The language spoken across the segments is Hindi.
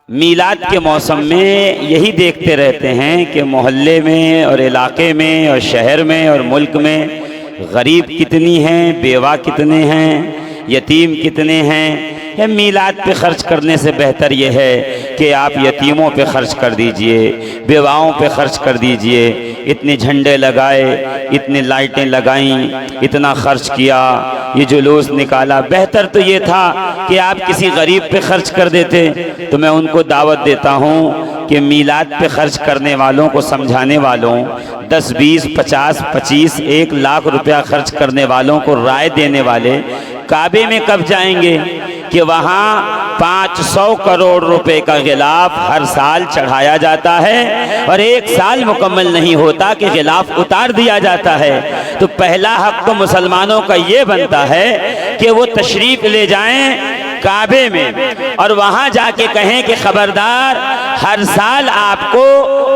मीलाद के मौसम में यही देखते रहते हैं कि मोहल्ले में और इलाके में और शहर में और मुल्क में गरीब कितनी हैं, बेवा कितने हैं, यतीम कितने हैं। या मीलाद पे खर्च करने से बेहतर ये है कि आप यतीमों पे खर्च कर दीजिए, बेवाओं पे खर्च कर दीजिए। इतने झंडे लगाए, इतनी लाइटें लगाईं, इतना खर्च किया, ये जुलूस निकाला। बेहतर तो ये था कि आप किसी गरीब पे खर्च कर देते। तो मैं उनको दावत देता हूँ कि मीलाद पे खर्च करने वालों को, समझाने वालों, 10, 20, 50, 25, 1 लाख रुपया खर्च करने वालों को राय देने वाले काबे में कब जाएंगे कि वहाँ 500 करोड़ रुपए का गिलाफ हर साल चढ़ाया जाता है और 1 साल मुकम्मल नहीं होता कि गिलाफ उतार दिया जाता है। तो पहला हक तो मुसलमानों का ये बनता है कि वो तशरीफ ले जाएं काबे में और वहाँ जाके कहें कि खबरदार, हर साल आपको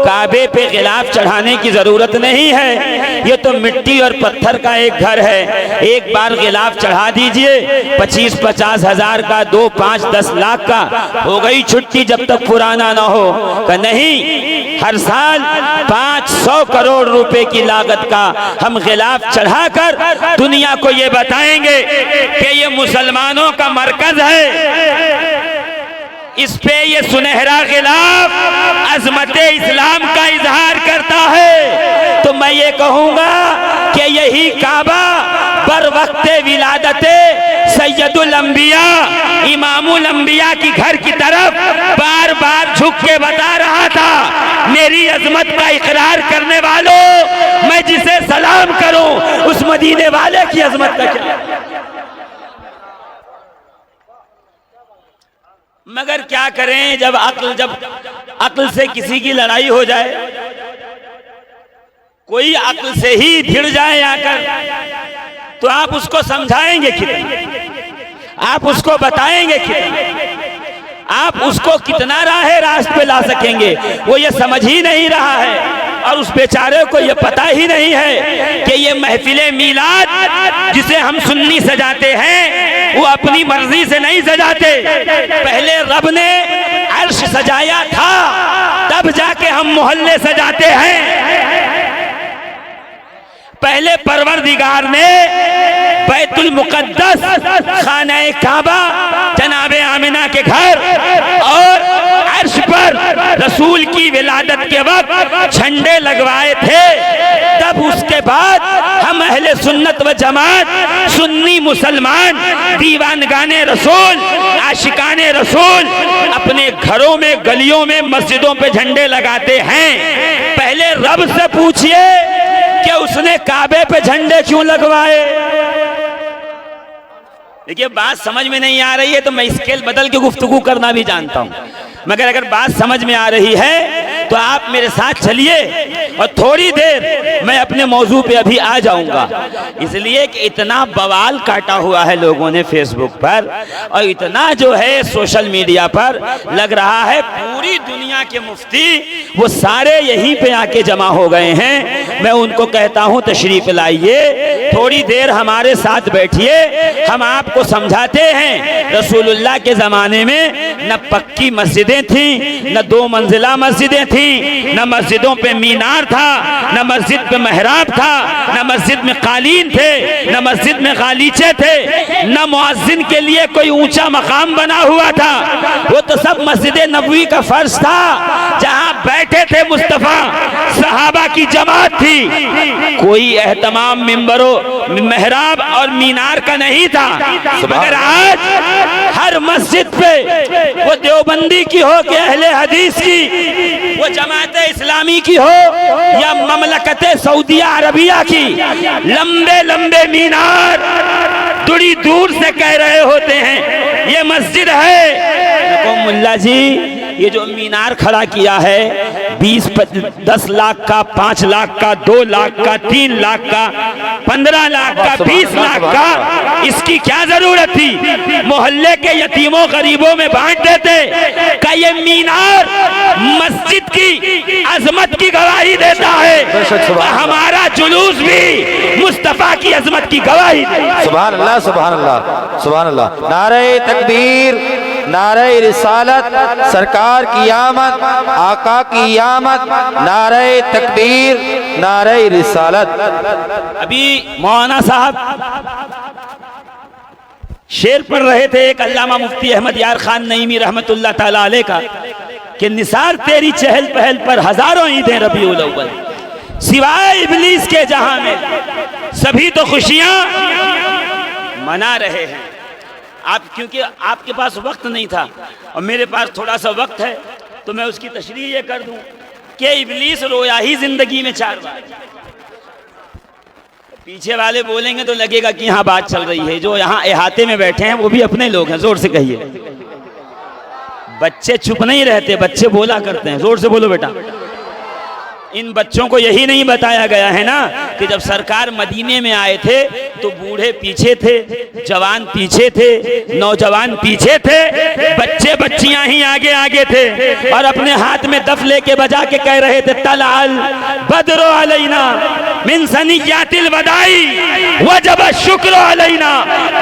काबे पे गिलाफ चढ़ाने की ज़रूरत नहीं है। ये तो मिट्टी और पत्थर का एक घर है, एक बार गिलाफ चढ़ा दीजिए, 25-50 हज़ार का, 2, 5, 10 लाख का, हो गई छुट्टी जब तक पुराना ना हो। का नहीं, हर साल 500 करोड़ रुपए की लागत का हम गिलाफ चढ़ाकर दुनिया को ये बताएंगे कि ये मुसलमानों का मरकज है। इस पे ये सुनहरा गिलाफ अज़मत इस्लाम का इजहार करता है। तो मैं ये कहूँगा कि यही काबा बर वक्त विलादते सैयदुल अंबिया, इमामुल अंबिया की घर की तरफ बार बार झुक के बता रहा था, मेरी अजमत का इकरार करने वालों, मैं जिसे सलाम करूं उस मदीने वाले की अजमत का क्या। मगर क्या करें, जब अक्ल से किसी की लड़ाई हो जाए, कोई अक्ल से ही भिड़ जाए आकर, तो आप उसको समझाएंगे कितना, आप उसको बताएंगे कितना, आप उसको कितना राह रास्त पे ला सकेंगे। वो ये समझ ही नहीं रहा है और उस बेचारे को ये पता ही नहीं है कि ये महफिले मीलाद जिसे हम सुन्नी सजाते हैं वो अपनी मर्जी से नहीं सजाते। पहले रब ने अर्श सजाया था, तब जाके हम मोहल्ले सजाते हैं। पहले परवरदिगार ने बैतुल मुकद्दस, खाने काबा, जनाबे आमिना के घर और अर्श पर रसूल की विलादत के वक्त झंडे लगवाए थे। तब उसके बाद हम अहले सुन्नत व जमात, सुन्नी मुसलमान, दीवानगाने रसूल, आशिकाने रसूल अपने घरों में, गलियों में, मस्जिदों पे झंडे लगाते हैं। पहले रब से पूछिए कि उसने काबे पे झंडे क्यों लगवाए। देखिए, बात समझ में नहीं आ रही है तो मैं स्केल बदल के गुफ्तगू करना भी जानता हूं, मगर अगर बात समझ में आ रही है तो आप मेरे साथ चलिए और थोड़ी देर मैं अपने मौजू पे अभी आ जाऊंगा। इसलिए कि इतना बवाल काटा हुआ है लोगों ने फेसबुक पर और इतना जो है सोशल मीडिया पर, लग रहा है पूरी दुनिया के मुफ्ती वो सारे यहीं पे आके जमा हो गए हैं। मैं उनको कहता हूं तशरीफ लाइए, थोड़ी देर हमारे साथ बैठिए, हम आपको समझाते हैं। रसूलुल्लाह के ज़माने में न पक्की मस्जिदें थीं, न 2 मंजिला मस्जिदें थीं, न मस्जिदों पे मीनार था, न मस्जिद पे महराब था, न मस्जिद में कालीन थे, न मस्जिद में गालीचे थे, न मुअज्जिन के लिए कोई ऊंचा मकाम बना हुआ था। वो तो सब मस्जिद नबवी का फर्श था, जहां बैठे थे मुस्तफा, सहाबा की जमात थी। कोई एहतमाम मिंबरों, महराब और मीनार का नहीं था। मगर आज हर मस्जिद पे, वो देवबंदी की हो कि अहले हदीस की, वो जमाते इस्लामी की हो या ममलकते सऊदिया अरबिया की, लंबे लंबे मीनार थोड़ी दूर से कह रहे होते हैं ये मस्जिद है। तो मुल्ला जी, ये जो मीनार खड़ा किया है 10 लाख का, 5 लाख का, 2 लाख का, 3 लाख का, 15 लाख का, 20 लाख का, इसकी क्या जरूरत थी। मोहल्ले के यतीमों गरीबों में बांट देते। का ये मीनार मस्जिद की अजमत की गवाही देता है, हमारा जुलूस भी मुस्तफा की अजमत की गवाही। सुभान अल्लाह, सुभान अल्लाह, सुभान अल्लाह। नारे तकबीर, नारे रिसालत, सरकार की आमद, आका की आमद, नारे तकबीर, नारे रिसालत। अभी मौलाना साहब शेर पढ़ रहे थे एक अल्लामा मुफ्ती अहमद यार खान नईमी रहमतुल्लाह ताला अलैह का कि निसार तेरी चहल पहल पर हजारों ईदें रबीउल अव्वल, सिवाय इब्लीस के जहां में सभी तो खुशियां मना रहे हैं। आप क्योंकि आपके पास वक्त नहीं था और मेरे पास थोड़ा सा वक्त है तो मैं उसकी तशरीह ये कर दूं कि इब्लीस रोया ही जिंदगी में 4 बार। पीछे वाले बोलेंगे तो लगेगा कि यहाँ बात चल रही है, जो यहाँ इहाते में बैठे हैं वो भी अपने लोग हैं, जोर से कहिए। बच्चे चुप नहीं रहते, बच्चे बोला करते हैं, जोर से बोलो बेटा। इन बच्चों को यही नहीं बताया गया है ना कि जब सरकार मदीने में आए थे तो बूढ़े पीछे थे, जवान पीछे थे, नौजवान पीछे थे, बच्चे बच्चियां ही आगे आगे थे और अपने हाथ में दफ लेके बजा के कह रहे थे तलाल बदरो अलैना मिन सनियातिल वदाई वजब शुक्र अलैना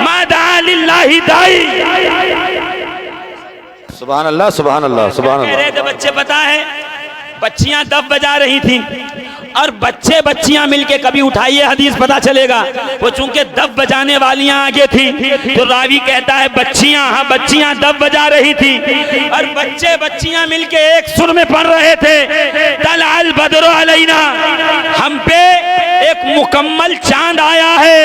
मा दा लिल्लाहि दाई। सुभान अल्लाह, सुभान अल्लाह, सुभान अल्लाह। कह रहे थे बच्चे, पता है बच्चियां दफ बजा रही थी और बच्चे बच्चियां मिलके, कभी उठाइए हदीस पता चलेगा, वो चूंकि दफ बजाने वालियां आगे थी तो रावी कहता है बच्चियां, हाँ बच्चियां दफ बजा रही थी और बच्चे बच्चियां मिलके एक सुर में पढ़ रहे थे तलाल बदरो अलैना, हम पे एक मुकम्मल चांद आया है।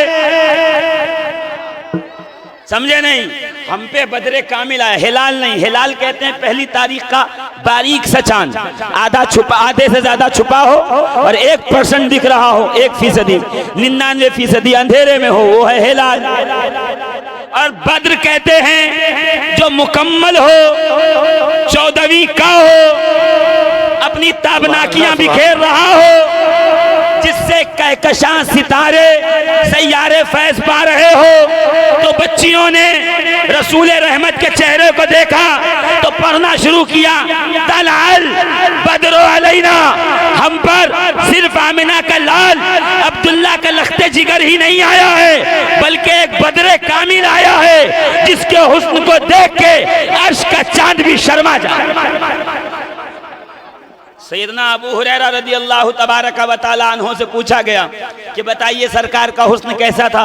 समझे नहीं? हम पे बदरे कामिल आया, हिलाल नहीं, हिलाल कहते हैं पहली तारीख का बारीक सा चांद, आधा छुपा, आधे से ज्यादा छुपा हो और 1% दिख रहा हो, 1%, 99% अंधेरे में हो, वो है हिलाल। और बद्र कहते हैं जो मुकम्मल हो, 14वीं का हो, अपनी ताबनाकियां बिखेर रहा हो, जिससे कहकशां सितारे सैयारे फैज पा रहे हो। तो बच्चियों ने रसूल रहमत के चेहरे को देखा तो पढ़ना शुरू किया तलाल बदरो अलैना, हम पर सिर्फ आमिना का लाल अब्दुल्ला का लख्ते जिगर ही नहीं आया है बल्कि एक बदरे कामिल आया है जिसके हुस्न को देख के अर्श का चांद भी शर्मा जाए। सैयदना अबू हुरैरा रदियल्लाहु तबारक व तआला अन्हु से पूछा गया कि बताइए सरकार का हुस्न कैसा था।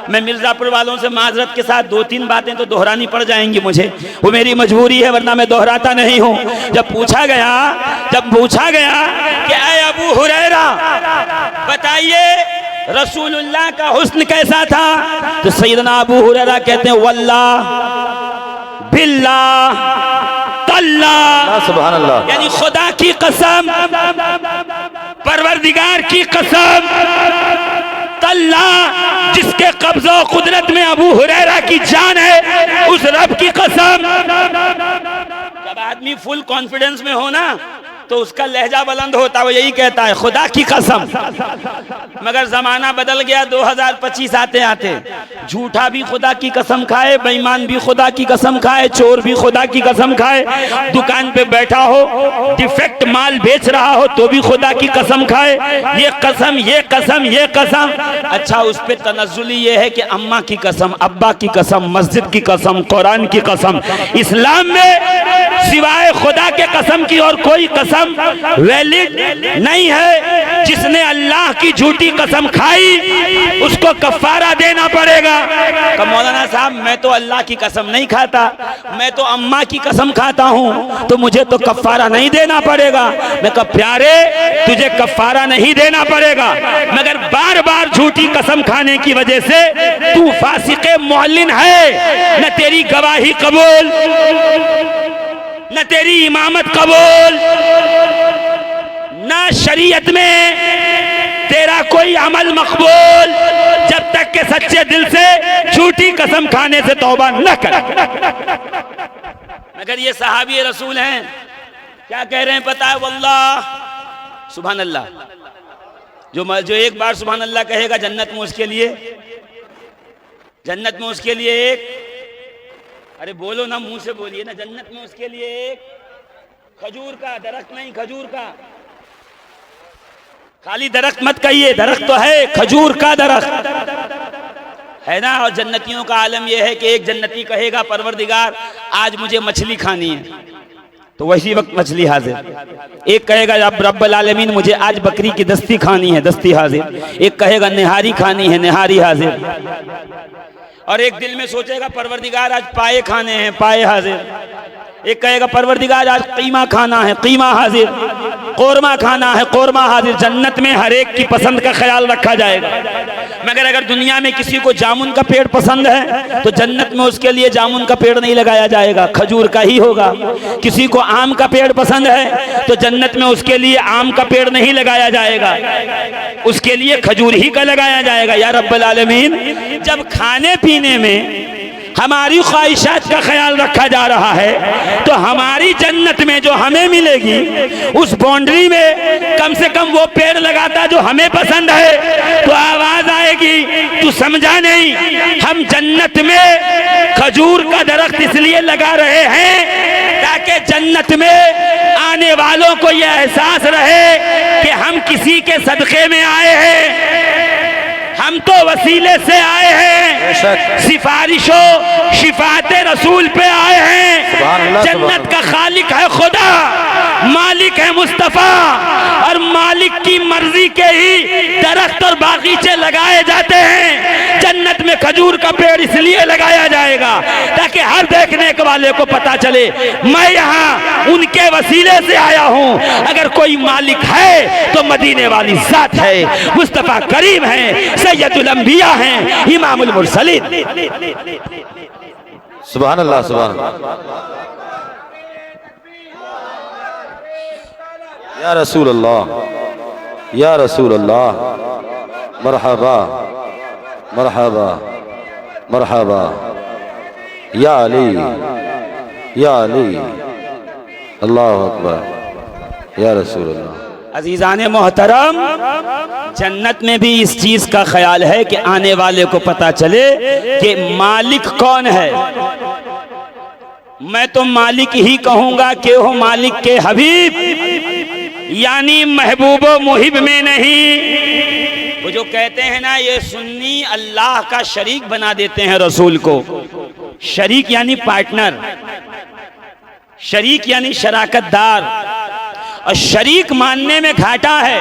मैं मिर्जापुर वालों से माजरत के साथ 2-3 बातें तो दोहरानी पड़ जाएंगी मुझे, वो मेरी मजबूरी है वरना मैं दोहराता नहीं हूँ। जब पूछा गया कि ऐ अबू हुरैरा बताइए रसूलुल्लाह का हुस्न कैसा था, तो सैयदना अबू हुरैरा कहते हैं वल्लाह बिल्लाह तल्लाह, सुभान अल्लाह, यानी खुदा की कसम, परवरदिगार की कसम, तल्लाह जिसके कब्जा कुदरत में अबू हुरैरा की जान है, उस रब की कसम। जब आदमी फुल कॉन्फिडेंस में हो ना तो उसका लहजा बुलंद होता है, वो यही कहता है खुदा की कसम। मगर जमाना बदल गया, 2025 आते आते झूठा भी खुदा की कसम खाए, बेईमान भी खुदा की कसम खाए, चोर भी खुदा की कसम खाए, दुकान पे बैठा हो डिफेक्ट माल बेच रहा हो तो भी खुदा की कसम खाए, ये कसम ये कसम ये कसम। अच्छा उस पर तनज़्ज़ुली ये है कि अम्मा की कसम, अब्बा की कसम, मस्जिद की कसम, कुरान की कसम। इस्लाम में सिवाय खुदा के कसम की और कोई कसम वैलिड नहीं है। जिसने अल्लाह की झूठी कसम खाई उसको कफारा देना पड़ेगा। तो मौलाना साहब मैं तो अल्लाह की कसम नहीं खाता, मैं तो अम्मा की कसम खाता हूँ तो मुझे तो कफारा नहीं देना पड़ेगा। मैं कहा प्यारे तुझे कफारा नहीं देना पड़ेगा, मगर बार बार झूठी कसम खाने की वजह से तू फासिके मुअल्लिन है, न तेरी गवाही कबूल न तेरी इमामत कबूल, ना शरीयत में तेरा कोई अमल मकबूल, जब तक के सच्चे दिल से झूठी कसम खाने से तौबा न कर। मगर ये सहाबी रसूल हैं, क्या कह रहे हैं पता है? वल्लाह सुभान अल्लाह, जो एक बार सुभान अल्लाह कहेगा जन्नत में उसके लिए एक, अरे बोलो ना, मुंह से बोलिए ना, जन्नत में उसके लिए एक खजूर का दरख्त नहीं, खजूर का, खाली दरख्त मत कहिए, दरख्त तो है, खजूर का दरख्त, है ना। और जन्नतियों का आलम यह है कि एक जन्नती कहेगा परवरदिगार आज मुझे मछली खानी है, तो वही वक्त मछली हाजिर। एक कहेगा रब्बुल आलमीन मुझे आज बकरी की दस्ती खानी है, दस्ती हाजिर। एक कहेगा निहारी खानी है, निहारी हाजिर। और एक दिल में सोचेगा परवरदिगार आज पाए खाने हैं, पाए हाजिर। एक कहेगा परवरदिगार आज कीमा खाना है, कीमा हाजिर। कोरमा खाना है, कोरमा हाजिर। जन्नत में हर एक की पसंद का ख्याल रखा जाएगा। मगर अगर दुनिया में किसी को जामुन का पेड़ पसंद है तो जन्नत में उसके लिए जामुन का पेड़ नहीं लगाया जाएगा, खजूर का ही होगा। किसी को आम का पेड़ पसंद है तो जन्नत में उसके लिए आम का पेड़ नहीं लगाया जाएगा, उसके लिए खजूर ही का लगाया जाएगा। या रब्बुल आलमीन, जब खाने पीने में हमारी ख्वाहिशात का ख्याल रखा जा रहा है तो हमारी जन्नत में जो हमें मिलेगी उस बाउंड्री में कम से कम वो पेड़ लगाता जो हमें पसंद है, तो आवाज आएगी तू समझा नहीं, हम जन्नत में खजूर का दरख्त इसलिए लगा रहे हैं ताकि जन्नत में आने वालों को यह एहसास रहे कि हम किसी के सदक़े में आए हैं, हम तो वसीले से आए हैं, सिफारिशों शिफाते रसूल पे आए हैं। जन्नत का खालिक है खुदा, मालिक है मुस्तफ़ा, और मालिक की मर्जी के ही दरख्त और बागीचे लगाए जाते हैं। जन्नत में खजूर का पेड़ इसलिए लगाया जाएगा ताकि हर देखने के वाले को पता चले मैं यहाँ उनके वसीले से आया हूँ। अगर कोई मालिक है तो मदीने वाली जात है, मुस्तफ़ा करीम है, सैयदुल अंबिया हैं, इमामुल मुरसलीन। सुभान अल्लाह, सुभान अल्लाह। या रसूल अल्लाह, या रसूल अल्लाह, मरहबा मरहबा मरहबा, या अली, या अली, अल्लाह अकबर, या रसूल अल्लाह। अजीज़ाने मोहतरम, जन्नत में भी इस चीज का ख्याल है कि आने वाले को पता चले कि मालिक कौन है। मैं तो मालिक ही कहूंगा कि हो मालिक के हबीब, यानी महबूबो मुहिब में नहीं। वो जो कहते हैं ना ये सुन्नी अल्लाह का शरीक बना देते हैं रसूल को। शरीक यानी पार्टनर, शरीक यानी शराकतदार, और शरीक मानने में घाटा है,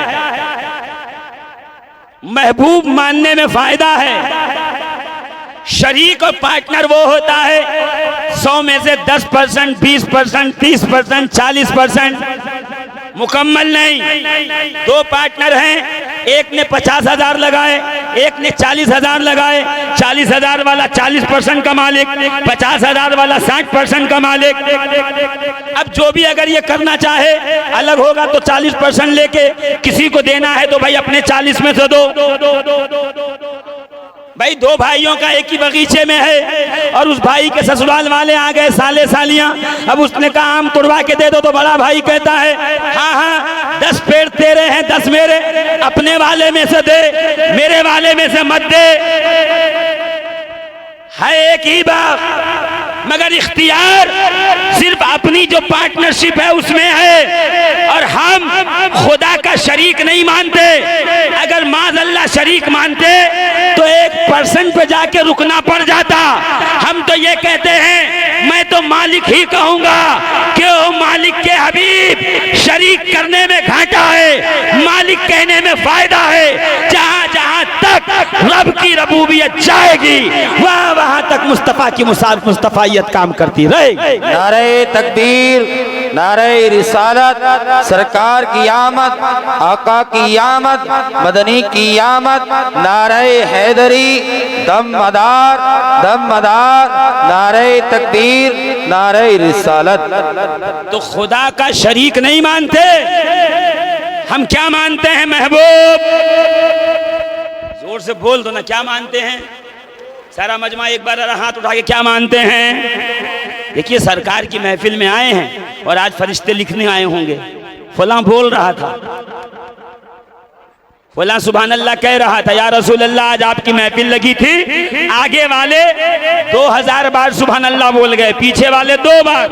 महबूब मानने में फायदा है। शरीक और पार्टनर वो होता है 100 में से 10%, 20%, 30%, 40%, मुकम्मल नहीं। दो पार्टनर हैं, एक ने 50,000 लगाए, एक ने 40,000 लगाए। 40,000 वाला 40% का मालिक, 50,000 वाला 60% का मालिक। अब जो भी अगर ये करना चाहे अलग होगा तो 40% लेके किसी को देना है तो भाई अपने 40 में से दो। भाई दो भाइयों का एक ही बगीचे में है और उस भाई के ससुराल वाले आ गए साले सालियां, अब उसने कहा आम तुड़वा के दे दो, तो बड़ा भाई कहता है हाँ हाँ 10 पेड़ तेरे हैं 10 मेरे, अपने वाले में से दे, मेरे वाले में से मत दे। है एक ही बात, मगर इख्तियार सिर्फ अपनी जो पार्टनरशिप है उसमें है। और हम खुदा का शरीक नहीं मानते। अगर माज़अल्लाह शरीक मानते तो 1% पे जाके रुकना पड़ जाता। हम तो ये कहते हैं मैं तो मालिक ही कहूंगा, क्यों मालिक के हबीब। शरीक करने में घाटा है, मालिक कहने में फायदा है। जहां जहां तक रब की रबूबियत जाएगी वहां वहां तक मुस्तफा की मुस्तफाइयत काम करती रहेगी। नारे तकबीर, नारे रिसालत, सरकार की आमद, आका की आमद, मदनी की आमद, नारे हैदरी, दम मदार, नारे तकबीर, नारे रिसालत। तो खुदा का शरीक नहीं मानते, हम क्या मानते हैं महबूब? जोर से बोल दो ना, क्या मानते हैं? सारा मजमा एक बार हाथ उठा के क्या मानते हैं? देखिए सरकार की महफिल में आए हैं और आज फरिश्ते लिखने आए होंगे, फलां बोल रहा था, फलां सुभान अल्लाह कह रहा था, या रसूल अल्लाह आज आपकी महफिल लगी थी, आगे वाले 2000 बार सुभान अल्लाह बोल गए, पीछे वाले 2 बार।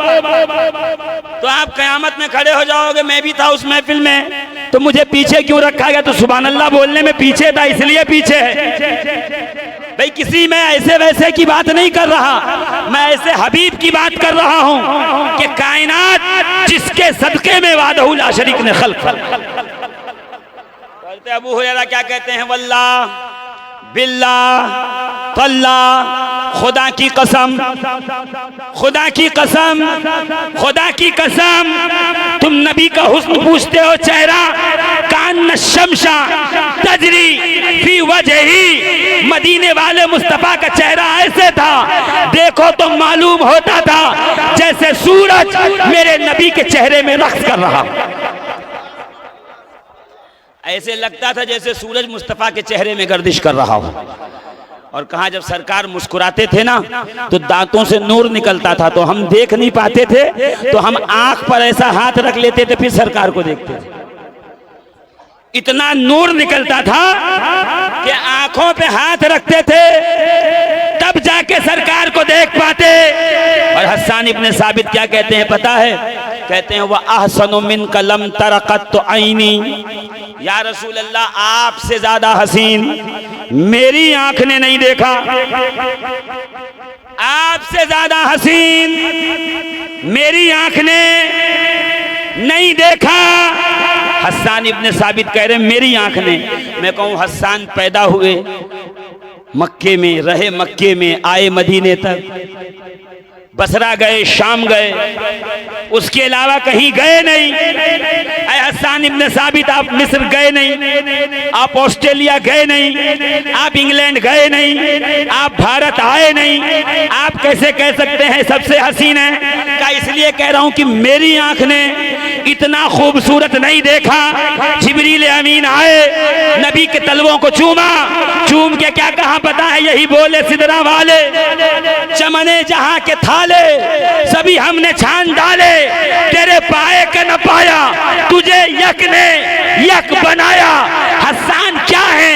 तो आप कयामत में खड़े हो जाओगे, मैं भी था उस महफिल में तो मुझे पीछे क्यों रखा गया? तो सुभान अल्लाह बोलने में पीछे था इसलिए पीछे है। भाई किसी में ऐसे वैसे की बात नहीं कर रहा, मैं ऐसे हबीब की बात कर रहा हूं कि कायनात जिसके सदके में वादहु ला शरीक ने खल्क। अबू हुरैरा क्या कहते हैं, वल्लाह बिल्लाह तल्लाह, खुदा की कसम, खुदा की कसम, खुदा की कसम, तुम नबी का हुस्न पूछते हो, चेहरा कान शमशा तजरी फी वजही, मदीने वाले मुस्तफा का चेहरा ऐसे था, देखो तो मालूम होता था जैसे सूरज मेरे नबी के चेहरे में रक्स कर रहा, ऐसे लगता था जैसे सूरज मुस्तफा के चेहरे में गर्दिश कर रहा हो। और कहा जब सरकार मुस्कुराते थे ना तो दांतों से नूर निकलता था, तो हम देख नहीं पाते थे, तो हम आंख पर ऐसा हाथ रख लेते थे, फिर सरकार को देखते थे। इतना नूर निकलता था कि आंखों पे हाथ रखते थे तब जाके सरकार को देख पाते। और हस्सान इब्ने साबित क्या कहते हैं पता है, कहते हैं वह अहसनु मिन कलम तरक़त तो आईनी, या रसूल अल्लाह आपसे ज्यादा हसीन मेरी आंख ने नहीं देखा, आपसे ज्यादा हसीन मेरी आंख ने नहीं देखा। हस्सान इब्ने साबित कह रहे मेरी आंख ने, मैं कहूं हस्सान पैदा हुए मक्के में, रहे मक्के में, आए मदीने तक, बसरा गए, शाम गए, उसके अलावा कहीं गए नहीं। ऐ हस्सान इब्ने साबित आप मिस्र गए नहीं, आप ऑस्ट्रेलिया गए नहीं, आप इंग्लैंड गए नहीं, आप भारत आए नहीं, आप कैसे कह सकते हैं सबसे हसीन है? का इसलिए कह रहा हूं कि मेरी आंख ने इतना खूबसूरत नहीं देखा। जिब्रील अमीन आए, नबी के तलवों को चूमा, चूम के क्या कहा पता है, यही बोले सिदरा वाले, चमने जहां के थाले सभी हमने छान डाले, तेरे पाए का न पाया, तुझे यक ने यक बनाया। हस्सान क्या है,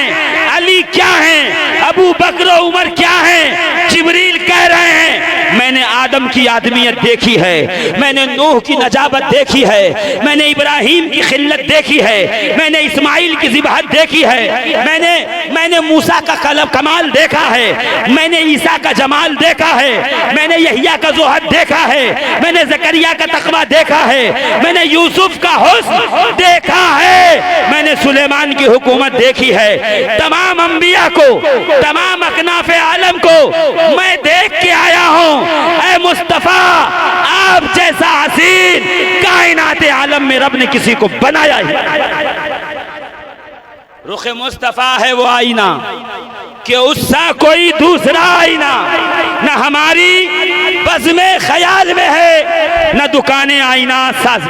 अली क्या है, अबू बकर उमर क्या है? जिब्रील कह रहे हैं मैंने आदम की आदमियत देखी है, मैंने नूह की नजाबत देखी है, मैंने इब्राहिम की खिल्लत देखी है, मैंने इस्माइल की ज़िबाहत देखी है, मैंने मूसा का कमाल देखा है, मैंने ईसा का जमाल देखा है, मैंने यहिया का ज़ुहद देखा है, मैंने ज़करिया का तक़वा देखा है, मैंने यूसुफ का हुस्न देखा है, मैंने सुलेमान की हुकूमत देखी है। तमाम अंबिया को, तमाम अकनाफ़े आलम को मैं देख के आया हूँ। ऐ मुस्तफा आप जैसा हसीन कायनात आलम में रब ने किसी को बनाया ही। रुख मुस्तफा है वो आईना कि उससा कोई दूसरा आईना न हमारी बज़्म ख्याल में है, न दुकानें आईना साज।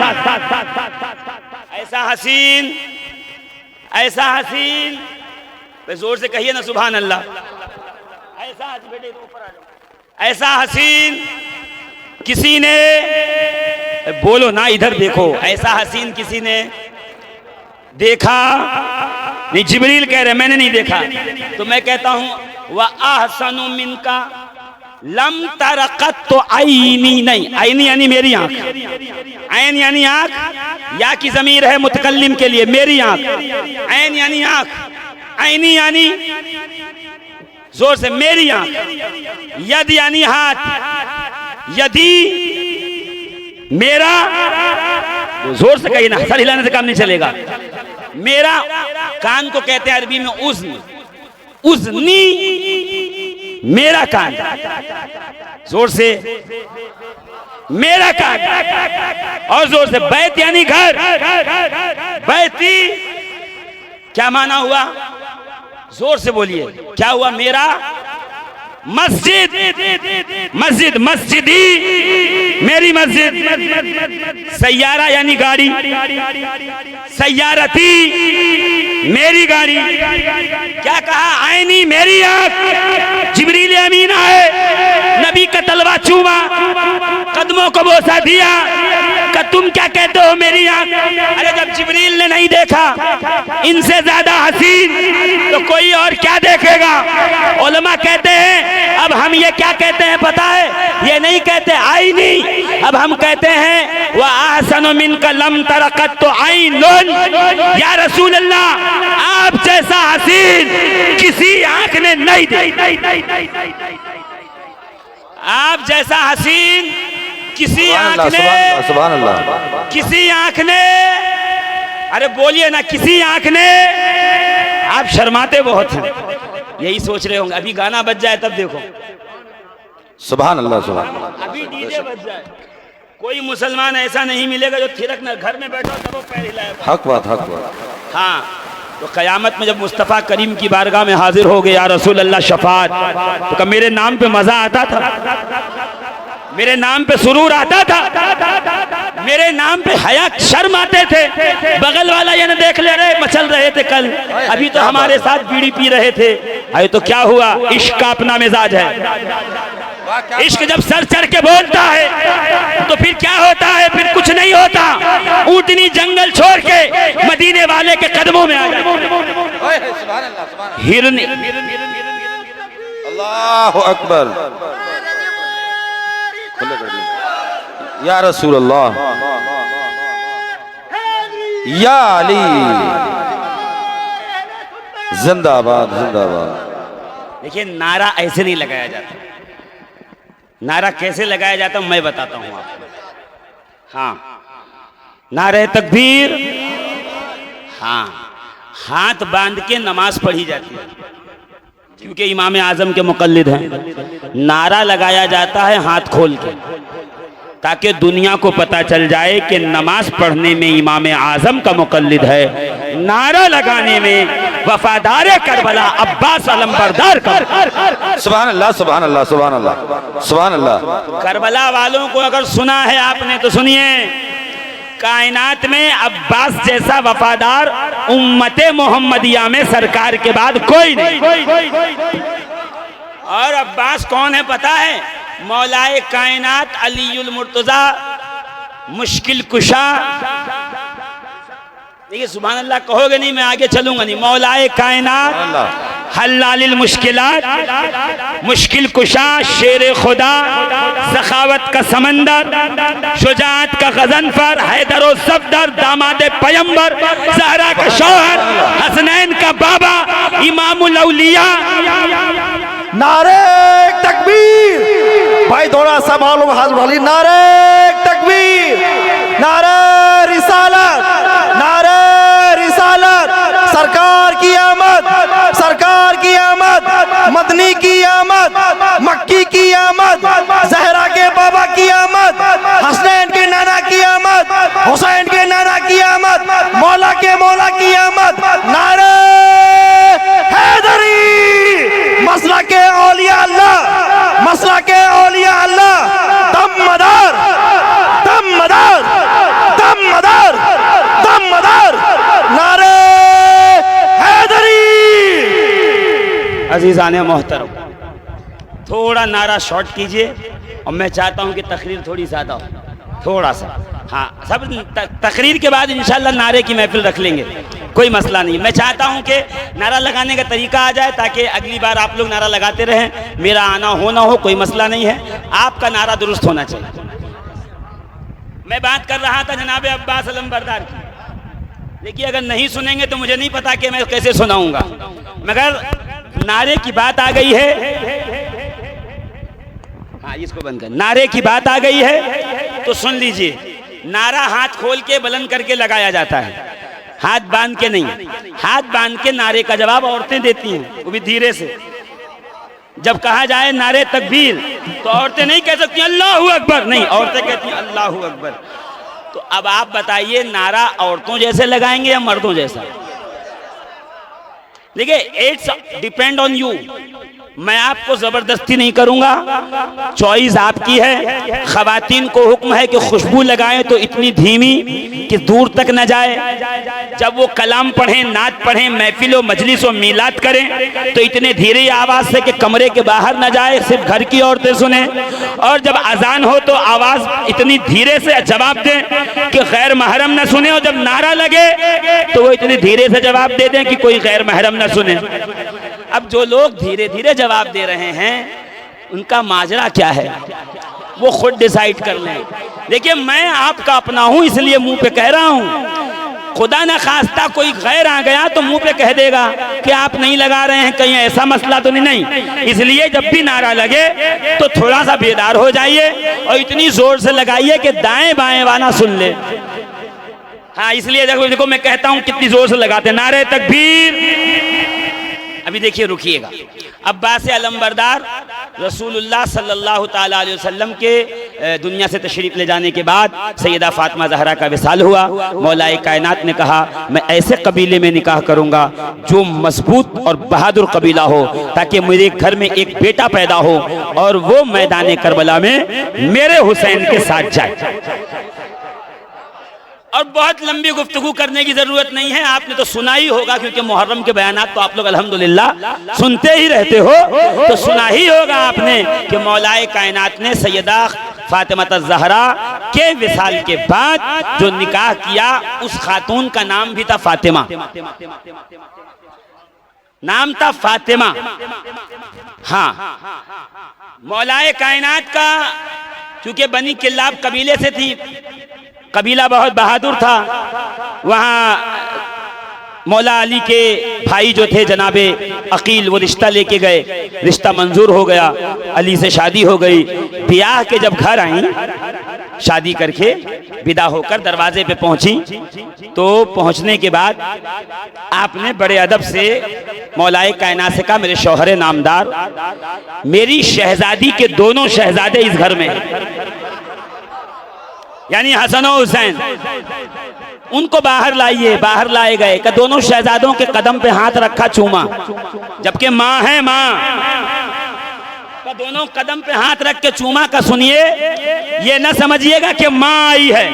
ऐसा हसीन, ऐसा हसीन, जोर से कहिए ना सुभान अल्लाह। ऐसा बेटे ऊपर आ जाओ, ऐसा हसीन किसी ने, बोलो ना इधर देखो, ऐसा हसीन किसी ने देखा नहीं? जिब्रील कह रहे मैंने नहीं देखा। तो मैं कहता हूं वह अहसनु मिनका लम तरक़त तो आईनी, नहीं आईनी यानी मेरी आंख, ऐन यानी आंख, या की ज़मीर है मुतकल्लिम के लिए, मेरी आंख, ऐन यानी आंख, आईनी यानी जोर से मेरी आंख, यद यानी हाथ, यदि मेरा, जोर से कहिए ना, सर हिलाने से काम नहीं चलेगा। मेरा कान को कहते हैं अरबी में उज़्न, उज़्नी मेरा कान, जोर से मेरा कान, और जोर से बैत यानी घर, बैती क्या माना हुआ? जोर से बोलिए क्या हुआ? मेरा मस्जिद, मस्जिद, मस्जिदी मेरी मस्जिद। सैयारा यानी गाड़ी, सैयारती मेरी गाड़ी। क्या कहा? आईनी मेरी आंख। जिब्रील अमीन आए, नबी का तलवा चूमा, कदमों को बोसा दिया, तुम क्या कहते हो मेरी आंख? अरे जब जिब्रील ने नहीं देखा इनसे ज्यादा हसीन तो कोई और क्या देखेगा? उलमा कहते हैं अब हम ये क्या कहते हैं पता है? ये नहीं कहते आईनी, अब हम कहते हैं वह ahsanu मिनका लम तरा कत्तु आइनुन। या रसूल अल्लाह, आप जैसा हसीन किसी आंख ने नहीं देखा। आप जैसा हसीन किसी आंख ने, सुभान अल्लाह, किसी आंख ने, अरे बोलिए ना, किसी आंख ने। आप शर्माते बहुत हैं, यही सोच रहे होंगे अभी गाना बज जाए तब देखो। सुभान अल्लाह, सुभान अल्लाह। अभी डीजे बज जाए, कोई मुसलमान ऐसा नहीं मिलेगा जो थिरक न, घर में बैठो तब वो पैर हिलाए। हक बात, हक बात। हाँ, तो क़यामत में जब मुस्तफ़ा करीम की बारगाह में हाजिर हो गए, या रसूल अल्लाह शफात, तो कहा मेरे नाम पे मजा आता था, मेरे नाम पे सुरूर आता था, मेरे नाम पे हया शर्म आते थे। बगल वाला ये न देख ले रहे मचल रहे थे कल, अभी तो हमारे साथ बीड़ी पी रहे थे। अरे तो क्या हुआ? इश्क का अपना मिजाज है। इश्क जब सर चढ़ के बोलता है तो फिर क्या होता है? फिर कुछ नहीं होता। ऊंटनी जंगल छोड़ के मदीने वाले के कदमों में आ जाए। हिरनी, अल्लाहु अकबर, या रसूल अल्लाह, या अली, जिंदाबाद जिंदाबाद। देखिए नारा ऐसे नहीं लगाया जाता। नारा कैसे लगाया जाता मैं बताता हूं आपको। हाँ, नारे तकबीर, हाँ, हाथ बांध के नमाज पढ़ी जाती है क्योंकि इमाम आजम के मुकल्लिद हैं। नारा लगाया जाता है हाथ खोल के, ताकि दुनिया को पता चल जाए कि नमाज पढ़ने में इमाम आजम का मुकल्लिद है, नारा लगाने में वफादार करबला अब्बास अलमबरदार का। सुभान अल्लाह, सुभान अल्लाह, सुभान अल्लाह, सुभान अल्लाह। करबला वालों को अगर सुना है आपने तो सुनिए, कायनात में अब्बास जैसा वफादार उम्मते मोहम्मदिया में सरकार के बाद कोई नहीं। और अब्बास कौन है पता है? मौलाए कायनात अलीउल मुर्तजा, मुश्किल कुशा। देखिए सुभान अल्लाह कहोगे नहीं, मैं आगे चलूंगा नहीं। मौलाए कायनात, हल्लालिल मुश्किलात, मुश्किल कुशा, शेर खुदा, सखावत का समंदर, शुजाअत का गजनफर, हैदर सफदर, दामाद पैगंबर, ज़हरा का शौहर, हसनैन का बाबा, इमामुल औलिया। नारे तकबीर, भाई थोड़ा सा मालूम हाथ वाली। नारे तकबीर, नारे रिसालत, नारे रिसालत। सरकार की आमद, सरकार की आमद, मदनी की आमद, मक्की की आमद, जहरा के बाबा की आमद, हसनैन के नाना की आमद, हुसैन के नाना की आमद, मौला के मौला की आमद। नारे हैदरी, मसला के औलिया अल्लाह, मसला के औलिया अल्लाह, दम मदार, दम मदार, दम मदार, दम मदार। नारे हैदरी। अजीज़ाने मोहतरम, थोड़ा नारा शॉर्ट कीजिए और मैं चाहता हूं कि तकरीर थोड़ी ज़्यादा हो, थोड़ा सा। हाँ, सब तकरीर के बाद इंशाल्लाह नारे की महफिल रख लेंगे, कोई मसला नहीं। मैं चाहता हूं कि नारा लगाने का तरीका आ जाए ताकि अगली बार आप लोग नारा लगाते रहें। मेरा आना हो ना हो कोई मसला नहीं है, आपका नारा दुरुस्त होना चाहिए। मैं बात कर रहा था जनाब अब्बास अलमबरदार की। देखिए अगर नहीं सुनेंगे तो मुझे नहीं पता कि मैं कैसे सुनाऊंगा, मगर नारे की बात आ गई है। हाँ, इसको बंद कर। नारे की बात आ गई है तो सुन लीजिए। नारा हाथ खोल के बुलंद करके लगाया जाता है, हाथ बांध के नहीं। हाथ बांध के नारे का जवाब औरतें देती हैं, वो भी धीरे से। जब कहा जाए नारे तकबीर तो औरतें नहीं कह सकती अल्लाहू अकबर, नहीं, औरतें कहती हैं अल्लाहू अकबर। तो अब आप बताइए नारा औरतों जैसे लगाएंगे या मर्दों जैसा? देखिए इट्स डिपेंड ऑन यू। मैं आपको जबरदस्ती नहीं करूंगा, चॉइस आपकी है। खवातीन को हुक्म है कि खुशबू लगाएं तो इतनी धीमी कि दूर तक न जाए। जब वो कलाम पढ़ें, नात पढ़ें, महफिलों मजलिसों मीलाद करें तो इतने धीरे आवाज से कि कमरे के बाहर न जाए, सिर्फ घर की औरतें सुने। और जब अजान हो तो आवाज इतनी धीरे से जवाब दें कि गैर महरम न सुने, और जब नारा लगे तो वो इतनी धीरे से जवाब दे दें कि कोई गैर महरम न सुने। अब जो लोग धीरे धीरे जवाब दे रहे हैं उनका माजरा क्या है वो खुद डिसाइड कर लें। देखिए, मैं आपका अपना हूं इसलिए मुंह पे कह रहा हूं। खुदा ना खास्ता कोई गैर आ गया तो मुंह पे कह देगा कि आप नहीं लगा रहे हैं, कहीं ऐसा मसला तो नहीं। इसलिए जब भी नारा लगे तो थोड़ा सा बेदार हो जाइए और इतनी जोर से लगाइए कि दाएं बाएं वाला सुन ले। हाँ, इसलिए देखो मैं कहता हूं कितनी जोर से लगाते हैं, नारे तकबीर। अभी देखिए, रुकिएगा। अब्बास अलमबरदार रसूलुल्लाह सल्लल्लाहु ताला अलैहि वसल्लम के दुनिया से तशरीफ ले जाने के बाद सैयदा फातिमा ज़हरा का विसाल हुआ। मौलाए कायनात ने कहा, मैं ऐसे कबीले में निकाह करूंगा जो मजबूत और बहादुर कबीला हो, ताकि मेरे घर में एक बेटा पैदा हो और वो मैदान करबला में मेरे हुसैन के साथ जाए। और बहुत लंबी गुफ्तगू करने की जरूरत नहीं है, आपने तो सुना ही होगा, क्योंकि मुहर्रम के बयानात तो आप लोग अल्हम्दुलिल्लाह सुनते ही रहते हो, तो सुना ही होगा आपने कि मौलाए कायनात ने सैयदा फातिमा ज़हरा के विसाल के बाद जो निकाह किया उस खातून का नाम भी था फातिमा। नाम था फातिमा। हाँ, मौलाए कायनात का चूंकि बनी किल्लाब कबीले से थी, कबीला बहुत बहादुर था। वहाँ मौला अली के भाई जो थे जनाबे अकील, वो रिश्ता लेके गए, रिश्ता मंजूर हो गया, अली से शादी हो गई। ब्याह के जब घर आई, शादी करके विदा होकर दरवाजे पे पहुंची, तो पहुंचने के बाद आपने बड़े अदब से मौलाए कायनात से कहा, मेरे शौहरे नामदार, मेरी शहजादी के दोनों शहजादे इस घर में, यानी हसन और हुसैन, उनको बाहर लाइए। बाहर लाए गए, का दोनों शहजादों के कदम पे हाथ रखा, चूमा, जबकि माँ है, माँ का दोनों कदम पे हाथ रख के चूमा। का सुनिए, ये न समझिएगा कि माँ आई है,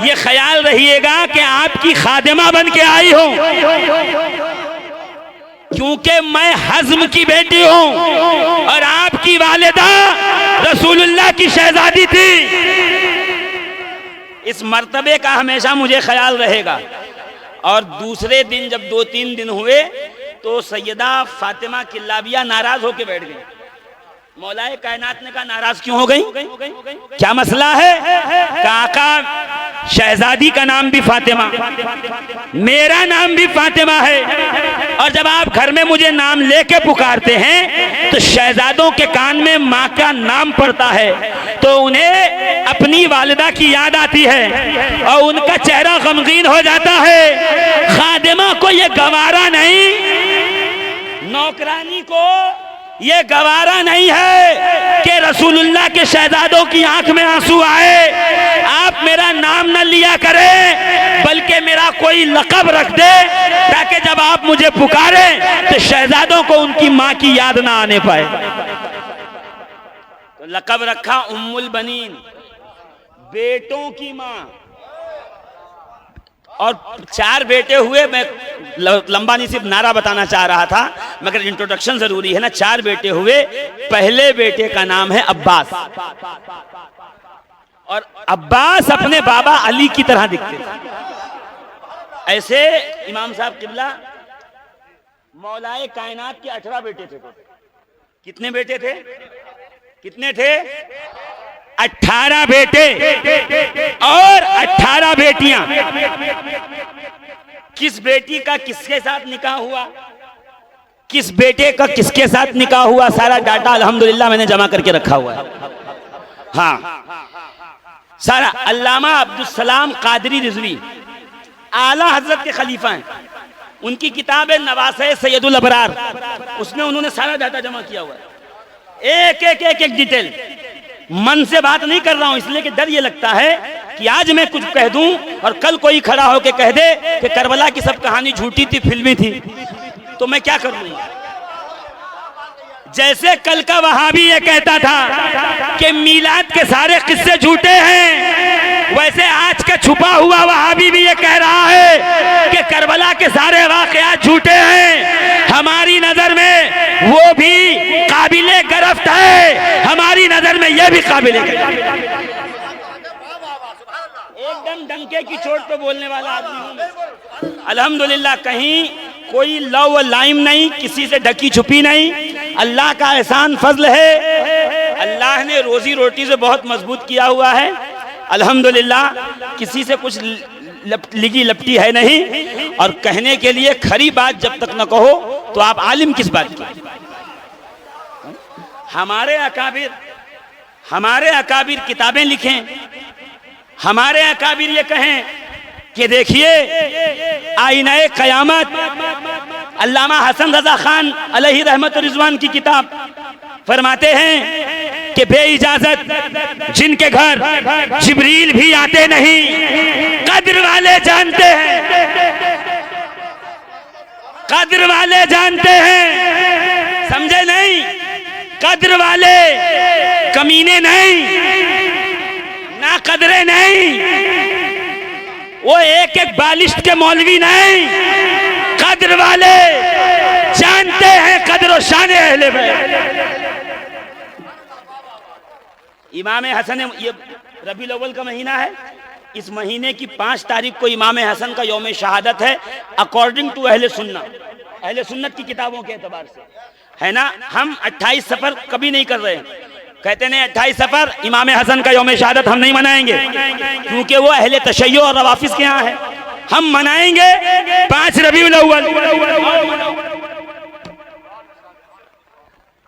ये ख्याल रहिएगा कि आपकी खादिमा बन के आई हूं, क्योंकि मैं हज़्म की बेटी हूं और आपकी वालिदा रसूलुल्लाह की शहजादी थी। इस मर्तबे का हमेशा मुझे ख्याल रहेगा। और दूसरे दिन जब 2-3 दिन हुए तो सैयदा फातिमा किल्लाबिया नाराज होकर बैठ गई। मौलाए कायनात ने कहा, नाराज क्यों हो गई, क्या मसला है? काका, शहजादी का नाम भी फातिमा, मेरा नाम भी फातिमा है, और जब आप घर में मुझे नाम लेके पुकारते हैं तो शहजादों के कान में माँ का नाम पड़ता है, तो उन्हें अपनी वालिदा की याद आती है और उनका चेहरा गमगीन हो जाता है। खादिमा को ये गवारा नहीं, नौकरानी को ये गवारा नहीं है कि रसूलुल्लाह के शहजादों की आंख में आंसू आए। आप मेरा नाम न लिया करें, बल्कि मेरा कोई लक़ब रख दे, ताकि जब आप मुझे पुकारे तो शहजादों को उनकी माँ की याद ना आने पाए। तो लक़ब रखा उम्मुल बनीन, बेटों की माँ। और 4 बेटे हुए। मैं लंबा नहीं, सिर्फ नारा बताना चाह रहा था, मगर इंट्रोडक्शन जरूरी है ना। 4 बेटे हुए। पहले बेटे का नाम है अब्बास, और अब्बास अपने बाबा अली की तरह दिखते थे। ऐसे इमाम साहब किबला, मौलाए कायनात के 18 बेटे थे। कितने बेटे थे? कितने थे? 18 बेटे और 18 बेटियां। किस बेटी का किसके साथ निकाह हुआ, किस बेटे का किसके साथ निकाह हुआ, सारा डाटा अल्हम्दुलिल्लाह मैंने जमा करके रखा हुआ है। हाँ, सारा। अल्लामा अब्दुल सलाम कादरी रिजवी आला हजरत के खलीफा हैं, उनकी किताब है नवासे सैयदुल अबरार, उसमें उन्होंने सारा डाटा जमा किया हुआ है, एक डिटेल। मन से बात नहीं कर रहा हूं, इसलिए कि डर ये लगता है कि आज मैं कुछ कह दूं और कल कोई खड़ा होकर कह दे कि करबला की सब कहानी झूठी थी, फिल्मी थी, तो मैं क्या कर लूंगा। जैसे कल का वहाबी ये कहता था कि मीलाद के सारे किस्से झूठे हैं, वैसे आज का छुपा हुआ वहाबी भी ये कह रहा है कि करबला के सारे वाकयात झूठे हैं। हमारी नजर में वो भी काबिले गिरफ्त है, हमारी नजर में ये भी काबिले एकदम डंके की चोट पे बोलने वाला आदमी हूं। अल्हम्दुलिल्लाह कहीं कोई लव व लाइम नहीं, किसी से ढकी छुपी नहीं। अल्लाह का एहसान फजल है, अल्लाह ने रोजी रोटी से बहुत मजबूत किया हुआ है। अल्हम्दुलिल्लाह किसी से कुछ लिगी लपटी है नहीं, और कहने के लिए खरी बात जब तक न कहो तो आप आलिम किस बात की। हमारे अकाबिर किताबें लिखें, हमारे अकाबिर ये कहें कि देखिए आईनाए क़यामत, अल्लामा हसन रजा खान अलैहि रहमत व रिज़वान की किताब फरमाते हैं कि बेइजाजत जिनके घर जिब्रील भी आते नहीं, कद्र वाले जानते हैं, कद्र वाले जानते हैं, समझे नहीं, कद्र वाले, कमीने नहीं, ना कदरे नहीं, वो एक एक बालिश्त के मौलवी नहीं, कद्र वाले जानते हैं कद्र और शान अहले बैत। इमाम हसन, ये रबीउल अव्वल का महीना है, इस महीने की 5 तारीख को इमाम हसन का यौम शहादत है अकॉर्डिंग टू अहले सुन्नत की किताबों के एतबार से, है ना। हम 28 सफर कभी नहीं कर रहे हैं, कहते नहीं 28 सफर इमाम हसन का यौम शहादत हम नहीं मनाएंगे, क्योंकि वो अहले तशय्यो और रवाफिज के यहाँ है। हम मनाएंगे 5 रबीउल अव्वल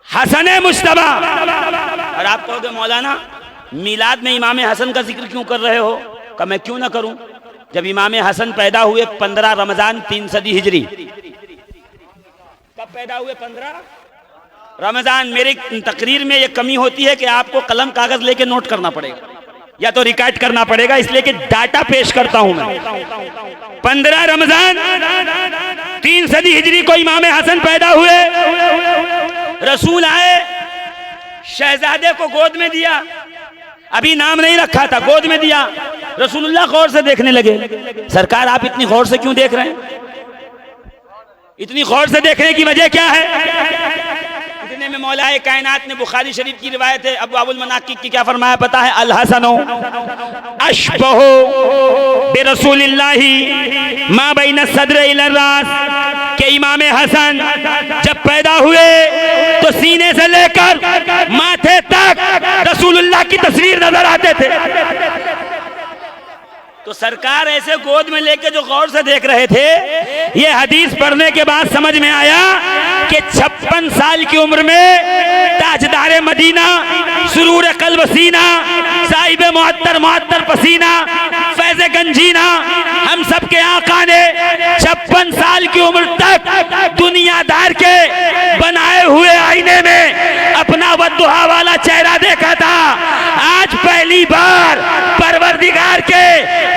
हसन मुश्तबा। और आप कहोगे मौलाना मिलाद में इमाम हसन का जिक्र क्यों कर रहे हो? का मैं क्यों ना करूं, जब इमाम हसन पैदा हुए 15 रमजान 3 सदी हिजरी। कब पैदा हुए? 15 रमजान। मेरी तकरीर में ये कमी होती है कि आपको कलम कागज लेके नोट करना पड़ेगा या तो रिकॉर्ड करना पड़ेगा, इसलिए कि डाटा पेश करता हूं मैं। 15 रमजान 3 सदी हिजरी को इमाम हसन पैदा हुए। रसूल आए, शहजादे को गोद में दिया, अभी नाम नहीं रखा था, गोद में दिया। रसूलुल्लाह गौर से देखने लगे। सरकार आप इतनी गौर से क्यों देख रहे हैं? इतनी गौर से देखने की वजह क्या है? इतने में मौलाए कायनात ने, बुखारी शरीफ की रिवायत है, अबू अबुल मनाकिब की क्या फरमाया पता है? अल हसनो अशबहु बिरसूलिल्लाहि मा बैन सद्र इला रास, के इमाम हसन जब पैदा हुए तो सीने से लेकर माथे तक रसूलुल्लाह की तस्वीर नजर आते थे। तो सरकार ऐसे गोद में लेके जो गौर से देख रहे थे, ये हदीस पढ़ने के बाद समझ में आया कि 56 साल की उम्र में ताजदारे मदीना, सुरूर कल्ब सीना, साहिब मुअत्तर पसीना, फैज़े गंजीना, हम सब के आका ने 56 साल की उम्र तक दुनियादार के बनाए हुए आईने में अपना वद्दुहा वाला चेहरा देखा था। आज पहली बार परवरदिगार के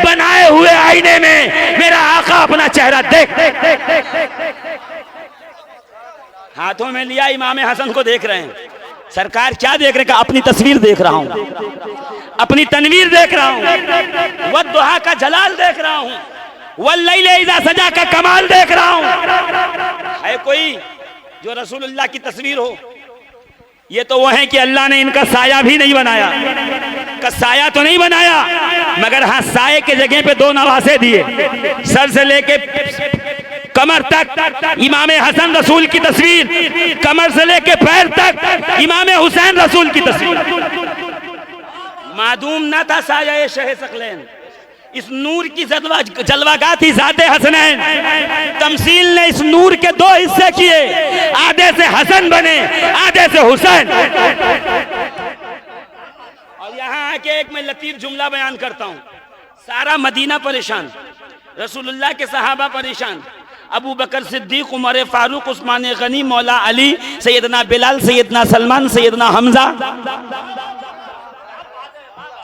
बनाए हुए आईने में मेरा आका अपना चेहरा देख हाथों में लिया, इमाम हसन को देख रहे हैं। सरकार क्या देख रहे हैं? अपनी तस्वीर देख रहा हूं, अपनी तनवीर देख रहा हूं, वद्दुहा का जलाल देख रहा हूं, वल्लैल इज़ा सजा का कमाल देख रहा हूं। है कोई जो रसूलुल्लाह की तस्वीर हो? ये तो वो है कि अल्लाह ने इनका साया भी नहीं बनाया, का साया तो नहीं बनाया, मगर हाँ साये के जगह पे 2 नवासे दिए। सर से लेके कमर तक इमाम हसन रसूल की तस्वीर, कमर से लेके पैर तक इमाम हुसैन रसूल की तस्वीर। मादूम ना था साया शह सकलैन, इस नूर की जलवागाह थी ज़ाते हसनैन। तमसील ने इस नूर के 2 हिस्से किए, आधे से हसन बने, आधे से हुसैन। और यहाँ आके एक मैं लतीफ जुमला बयान करता हूँ। सारा मदीना परेशान, रसूलुल्लाह के सहाबा परेशान, अबू बकर सिद्दीक, उमर फारूक, उस्मान गनी, मौला अली, सैयदना बिलाल, सैयदना सलमान, सैयदना हमजा,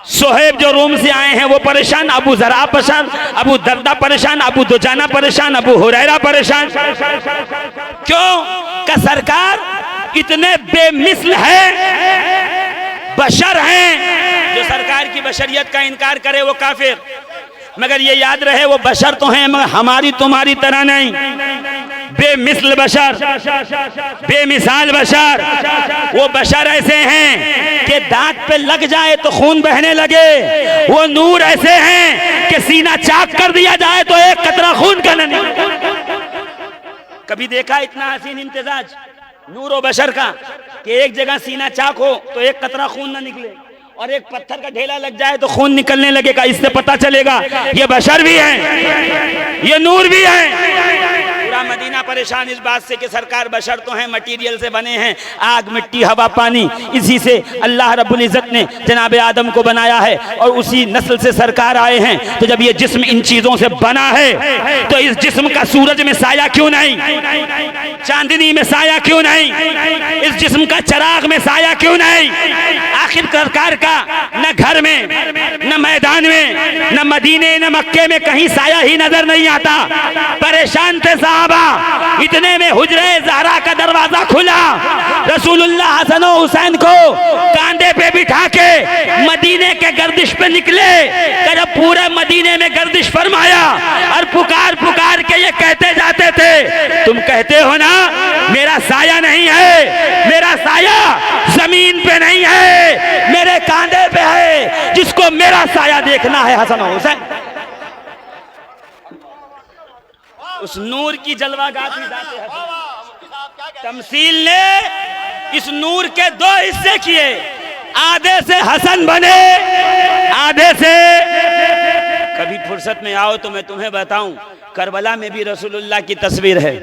सोहेब जो रोम से आए हैं वो परेशान, अबू जरा परेशान, अबू दर्दा परेशान, अबू दुजाना परेशान, अबू हुरैरा परेशान। क्यों? का सरकार इतने बेमिसल हैं, बशर हैं। जो सरकार की बशरियत का इनकार करे वो काफिर। मगर ये याद रहे वो बशर तो हैं मगर हमारी तुम्हारी तरह नहीं। बेमिसल बशर, बेमिसाल बशर। वो बशर ऐसे हैं कि दांत पे लग जाए तो खून बहने लगे। वो नूर ऐसे हैं कि सीना चाक कर दिया जाए तो एक कतरा खून का न निकले। कभी देखा इतना हसीन इम्तिजाज नूर और बशर का कि एक जगह सीना चाक हो तो एक कतरा खून न निकले, और एक पत्थर का ढेला लग जाए तो खून निकलने लगेगा। इससे पता चलेगा ये बशर भी हैं, ये नूर भी हैं। पूरा मदीना परेशान इस बात से कि सरकार बशर तो हैं, मटीरियल से बने हैं, आग मिट्टी हवा पानी, इसी से अल्लाह रब्बुल इज़्ज़त ने जनाब आदम को बनाया है और उसी नस्ल से सरकार आए हैं। तो जब ये जिस्म इन चीज़ों से बना है तो इस जिस्म का सूरज में साया क्यों नहीं, चांदनी में साया क्यों नहीं, इस जिस्म का चराग में साया क्यों नहीं? आखिर सरकार का न घर में, न मैदान में, न मदीने, न मक्के में कहीं साया ही नजर नहीं आता। परेशान थे साहबा। इतने में हुजरे ज़हरा का दरवाजा खुला, रसूलुल्लाह हसन और हुसैन को कांधे पे बिठा के मदीने के गर्दिश पे निकले। जब पूरे मदीने में गर्दिश फरमाया और पुकार पुकार के ये कहते जाते थे, तुम कहते हो ना मेरा साया नहीं है, मेरा साया जमीन पे नहीं है, मेरे कांधे पे है। जिसको मेरा साया देखना है हसन और हुसैन, उस नूर की जलवागाती जाते हैं। तमसील ने इस नूर के दो हिस्से किए, आधे से हसन बने, आधे से। कभी फुर्सत में आओ तो मैं तुम्हें बताऊं, करबला में भी रसूलुल्लाह की तस्वीर है,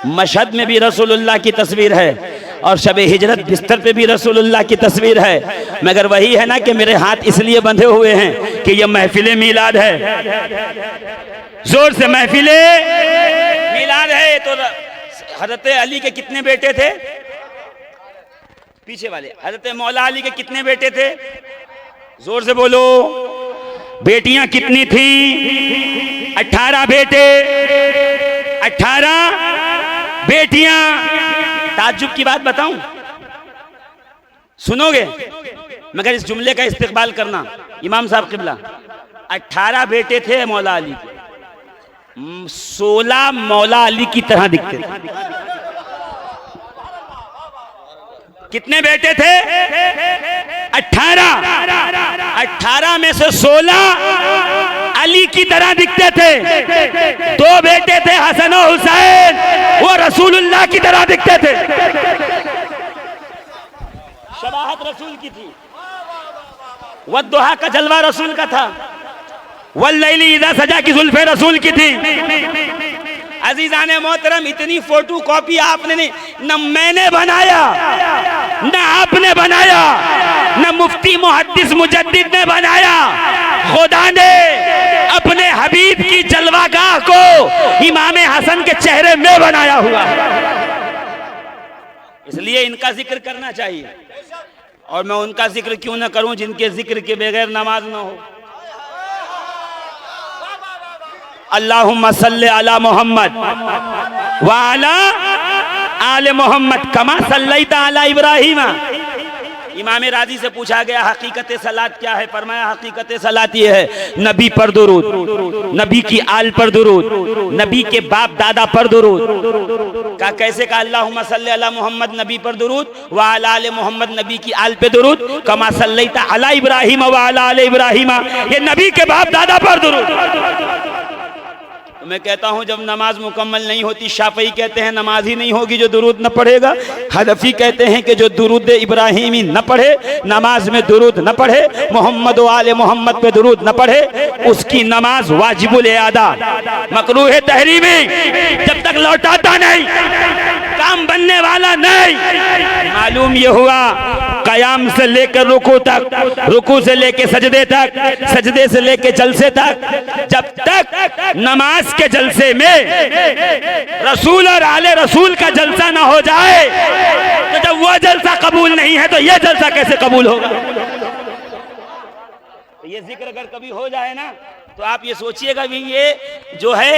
मशहद में भी रसूलुल्लाह की तस्वीर है, और शब हिजरत बिस्तर पे भी रसूलुल्लाह की तस्वीर है। मगर वही है ना कि मेरे हाथ इसलिए बंधे हुए हैं कि ये महफिले मीलाद है, जोर से महफिले मीलाद है। तो हजरत अली के कितने बेटे थे? पीछे वाले हजरत मौला अली के कितने बेटे थे? जोर से बोलो। बेटियां कितनी थी? 18 बेटे, 18 बेटियां। ताज्जुब की बात बताऊं, सुनोगे? मगर इस जुमले का इस्तेकबाल करना। इमाम साहब किबला 18 बेटे थे मौला अली के, 16 मौला अली की तरह दिखते थे। कितने बेटे थे? 18। 18 में से 16 अली की तरह दिखते थे। 2 बेटे थे हसन और हुसैन, वो रसूलुल्लाह की तरह दिखते थे। शबाहत रसूल की थी, वद्दुहा का जलवा रसूल का था, वल्लैली इज़ा सजा की जुल्फ़े रसूल की थी। अजीज़ाने मोहतरम, इतनी फोटो कॉपी आपने नहीं, न मैंने बनाया, न आपने बनाया, न मुफ्ती मुहद्दिस मुजद्दिद ने बनाया। खुदा ने अपने हबीब की जलवागाह को इमाम हसन के चेहरे में बनाया हुआ है, इसलिए इनका जिक्र करना चाहिए। और मैं उनका जिक्र क्यों ना करूं जिनके जिक्र के बगैर नमाज ना हो। अल्लाहुम्मा सल्ले अला मोहम्मद व अला आले मोहम्मद कमा सल्लैता अला इब्राहीम। इमाम राजी से पूछा गया हकीकत सलात क्या है? फरमाया हकीकत सलात ये है, नबी पर दुरूद, नबी की आल पर दुरूद, नबी के बाप दादा पर दुरूद। का कैसे कहा? अल्लाहुम्मा सल्ले अला मोहम्मद, नबी पर दुरूद, व अला आले मोहम्मद, नबी की आल पे दुरूद, कमा सल्लैता अला इब्राहीम व अला आले इब्राहीम, ये नबी के बाप दादा पर दुरूद। मैं कहता हूं जब नमाज मुकम्मल नहीं होती, शाफई कहते हैं नमाज ही नहीं होगी जो दुरूद न पढ़ेगा, हनफी कहते हैं कि जो दुरूद इब्राहिमी न पढ़े, नमाज में दुरूद न पढ़े, मोहम्मद व आले मोहम्मद पे दुरूद न पढ़े, उसकी नमाज वाजिबुल अदा मकरूह तहरीमी, जब तक लौटाता नहीं काम बनने वाला नहीं। मालूम ये हुआ कयाम से लेकर रुकू तक, रुकू से लेकर सजदे तक, सजदे से लेकर जलसे तक, जब तक नमाज के जलसे में रसूल और आले रसूल का जलसा ना हो जाए, तो जब वो जलसा कबूल नहीं है तो ये जलसा कैसे कबूल होगा? ये जिक्र अगर कभी हो जाए ना तो आप ये सोचिएगा भी ये जो है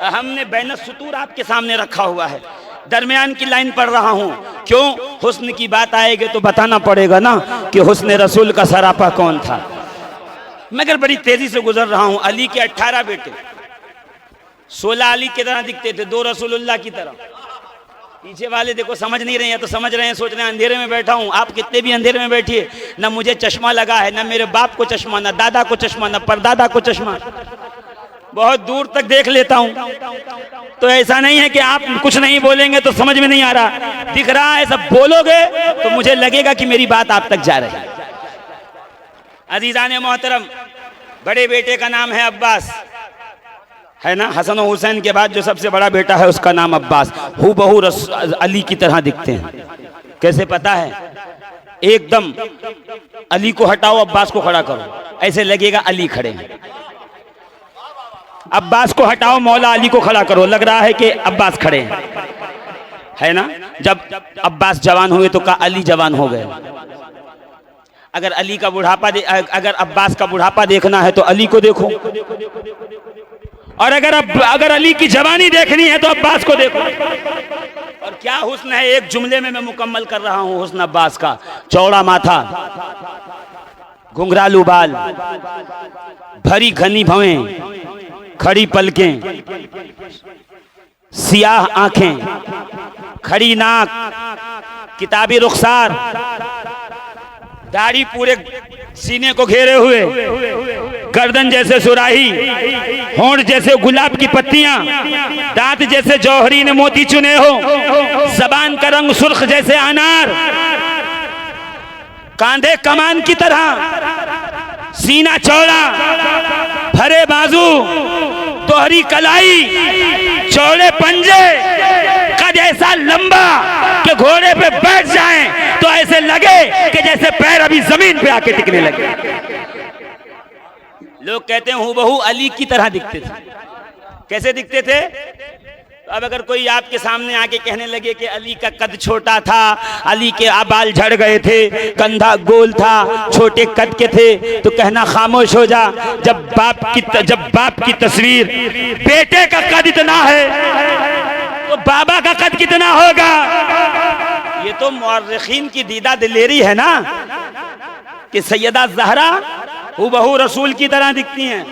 हमने बैन सुतूर आपके सामने रखा हुआ है। दरमियान की लाइन पढ़ रहा हूँ। क्यों? हुस्न की बात आएगी तो बताना पड़ेगा ना कि हुस्न रसूल का सरापा कौन था। मगर बड़ी तेजी से गुजर रहा हूँ। अली के 18 बेटे, 16 अली की तरह दिखते थे, 2 रसूलुल्लाह की तरह। पीछे वाले देखो समझ नहीं रहे हैं तो समझ रहे हैं, सोच रहे हैं अंधेरे में बैठा हूँ। आप कितने भी अंधेरे में बैठिए, ना मुझे चश्मा लगा है, ना मेरे बाप को चश्मा, ना दादा को चश्मा, ना परदादा को चश्मा, बहुत दूर तक देख लेता हूँ। तो ऐसा नहीं है कि आप कुछ नहीं बोलेंगे तो समझ में नहीं आ रहा, दिख रहा है, सब बोलोगे तो मुझे लगेगा कि मेरी बात आप तक जा रही है। अजीजान मोहतरम, बड़े बेटे का नाम है अब्बास, है ना। हसन और हुसैन के बाद जो सबसे बड़ा बेटा है उसका नाम अब्बास। हूबहू अली की तरह दिखते हैं। कैसे पता है? एकदम अली को हटाओ, अब्बास को खड़ा करो, ऐसे लगेगा अली खड़े हैं। अब्बास को हटाओ, मौला अली को खड़ा करो, लग रहा है कि अब्बास खड़े हैं, है ना। जब अब्बास जवान हुए तो कहा अली जवान हो गए। अगर अली का बुढ़ापा अगर अब्बास का बुढ़ापा देखना है तो अली को देखो, और अगर अली की जवानी देखनी है तो अब्बास को देखो। और क्या हुस्न है, एक जुमले में मैं मुकम्मल कर रहा हूं हुस्न अब्बास का। चौड़ा माथा, घुंघरालू बाल, भरी घनी भवें, खड़ी पलकें, सियाह आंखें, खड़ी नाक, किताबी रुखसार, दाढ़ी पूरे सीने को घेरे हुए, गर्दन जैसे सुराही, होंठ जैसे गुलाब की पत्तियां, दांत जैसे जौहरी ने मोती चुने हो, जबान का रंग सुर्ख जैसे अनार, कांधे कमान की तरह, सीना चौड़ा, भरे बाजू, दोहरी कलाई, चौड़े पंजे, कद ऐसा लंबा कि घोड़े पे बैठ जाएं तो ऐसे लगे कि जैसे पैर अभी जमीन पे आके टिकने लगे। लोग कहते हैं हूबहू अली की तरह दिखते थे। कैसे दिखते थे? तो अब अगर कोई आपके सामने आके कहने लगे कि अली का कद छोटा था, अली के बाल झड़ गए थे, कंधा गोल था, छोटे कद के थे, तो कहना खामोश हो जा। जब बाप की तस्वीर, बेटे का कद इतना है तो बाबा का कद कितना होगा? ये तो मुअर्रिखीन की दीदा दिलेरी है ना कि सैयदा ज़हरा हूबहू रसूल की तरह दिखती हैं।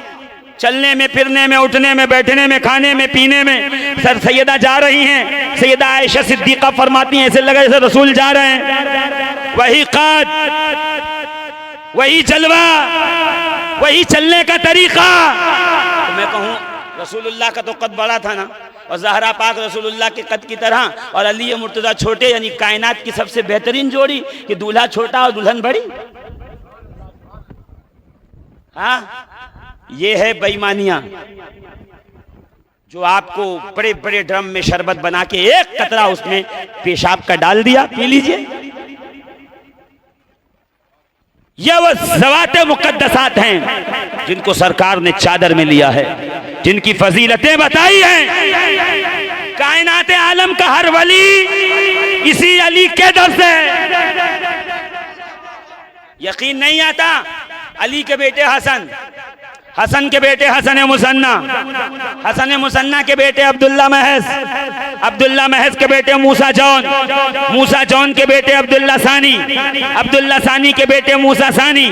चलने में, फिरने में, उठने में, बैठने में, खाने में, पीने में। सर सैयदा जा रही हैं, सैयदा आयशा सिद्दीक़ा फरमाती हैं ऐसे लगा जैसे रसूल जा रहे हैं। वही कद, वही जलवा, वही चलने का तरीका। तो मैं कहूँ रसूलुल्लाह का तो कद बड़ा था ना, और ज़हरा पाक रसूलुल्लाह के कद की तरह, और अली मुर्तज़ा छोटे, यानी कायनात की सबसे बेहतरीन जोड़ी कि दूल्हा छोटा और दुल्हन बड़ी। हाँ, ये है बेईमानियां जो आपको बड़े बड़े ड्रम में शरबत बना के एक कतरा उसमें पेशाब का डाल दिया, पी लीजिए। ये वो ज़वाते मुक़द्दसात हैं जिनको सरकार ने चादर में लिया है, जिनकी फजीलतें बताई हैं। कायनात आलम का हर वली इसी अली के दर से। यकीन नहीं आता, अली के बेटे हसन, हसन के बेटे हसन मुसन्ना, हसन मुसन्ना के बेटे अब्दुल्ला महज, अब्दुल्ला महज के बेटे मूसा जौन, मूसा जौन के बेटे अब्दुल्ला सानी, अब्दुल्ला सानी के बेटे मूसा सानी,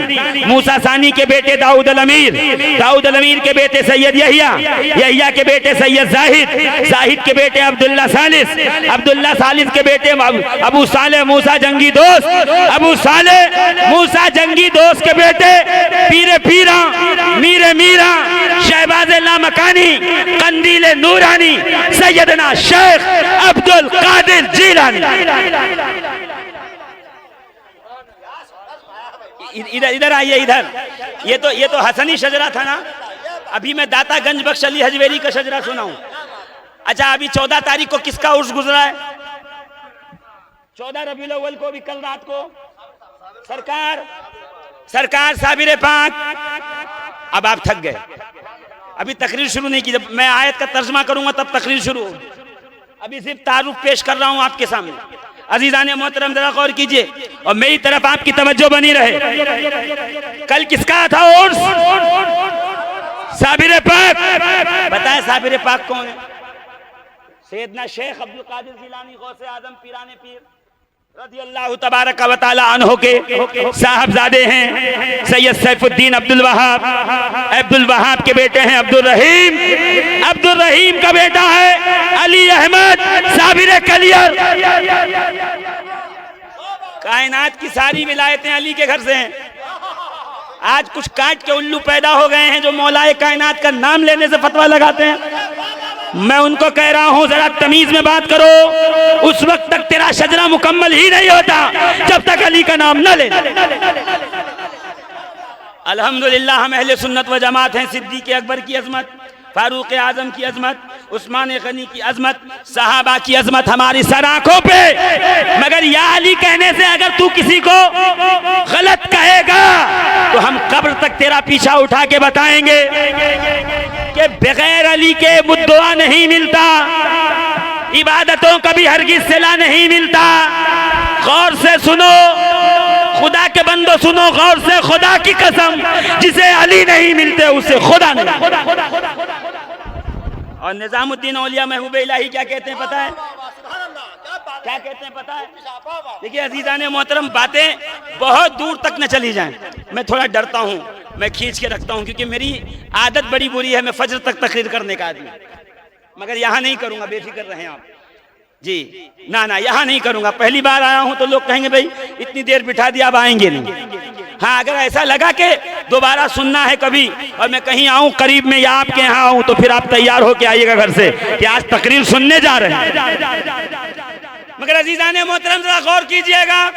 मूसा सानी के बेटे दाऊद अल अमीर, दाऊद अल अमीर के बेटे सैयद यहिया, यहिया के बेटे सैयद जाहिद, जाहिद के बेटे अब्दुल्ला सालिस, अब्दुल्ला सालिस के बेटे अबू साले मूसा जंगी दोस्त, अबू साले मूसा जंगी दोस्त के बेटे पीरे पीरा, मीरे मीरा, शहबाज़े लामकानी, कंदील नूरानी, सैयदना शेख अब्दुल कादिर जीलानी। इधर आइए, इधर। ये तो हसनी शजरा था ना। अभी मैं दातागंज बख्श अली हजवेरी का शजरा सुनाऊं। अच्छा, अभी 14 तारीख को किसका उर्स गुजरा है? 14 रबीउल अव्वल को, भी कल रात को सरकार साबिर पाक। अब आप थक गए, अभी तकरीर शुरू नहीं की। जब मैं आयत का तर्जमा करूंगा तब तकरीर शुरू होगी। अभी सिर्फ तारुफ पेश कर रहा हूं आपके सामने। अजीजान मोहतरम जरा गौर कीजिए और मेरी तरफ आपकी तवज्जो बनी रहे। कल किसका था उर्स? साबिर पाक। बताए साबिर पाक कौन है? सैयदना शेख अब्दुल कादिर जिलानी गौसे आजम पीराने पीर रज़ी अल्लाह तबारक व तआला अन्हु के साहबजादे हैं सैयद सैफुद्दीन अब्दुल वहाब के बेटे हैं अब्दुल रहीम का बेटा है अली अहमद साबिर कलियर। कायनात की सारी विलायतें अली के घर से हैं। आज कुछ काट के उल्लू पैदा हो गए हैं जो मौलाए कायनात का नाम लेने से फतवा लगाते हैं। मैं उनको कह रहा हूं जरा तमीज में बात करो। उस वक्त तक तेरा शजरा मुकम्मल ही नहीं होता जब तक अली का नाम न ले। अल्हम्दुलिल्लाह हम अहले सुन्नत व जमात हैं। सिद्दीक़ अकबर की अजमत, फारूक आजम की अजमत, उस्मान गनी की अजमत, सहाबा की अजमत हमारी सर आंखों पे। मगर या अली कहने से अगर तू किसी को गलत कहेगा तो हम कब्र तक तेरा पीछा उठा के बताएंगे कि बगैर अली के मुद्दुआ नहीं मिलता, इबादतों का भी हरगिज़ सिला नहीं मिलता। गौर से सुनो, खुदा के बंदो सुनो गौर से, खुदा की कसम जिसे अली नहीं मिलते उसे खुदा नहीं। और निजामुद्दीन औलिया महबूब इलाही क्या कहते हैं पता है? क्या कहते हैं पता है? देखिए अजीज़ाने मोहतरम, बातें बहुत दूर तक न चली जाएं। मैं थोड़ा डरता हूँ, मैं खींच के रखता हूँ क्योंकि मेरी आदत बड़ी बुरी है। मैं फजर तक तकरीर करने का आदमी, मगर यहाँ नहीं करूँगा, बेफिक्र रहें आप जी। ना यहाँ नहीं करूँगा। पहली बार आया हूँ तो लोग कहेंगे भाई इतनी देर बिठा दिया, अब आएंगे नहीं। हाँ, अगर ऐसा लगा कि दोबारा सुनना है कभी और मैं कहीं आऊँ करीब में या आपके यहाँ आऊँ तो फिर आप तैयार होके आइएगा घर से कि आज तकरीर सुनने जा रहे हैं। मगर अजीज़ाने मोहतरम जरा गौर कीजिएगा,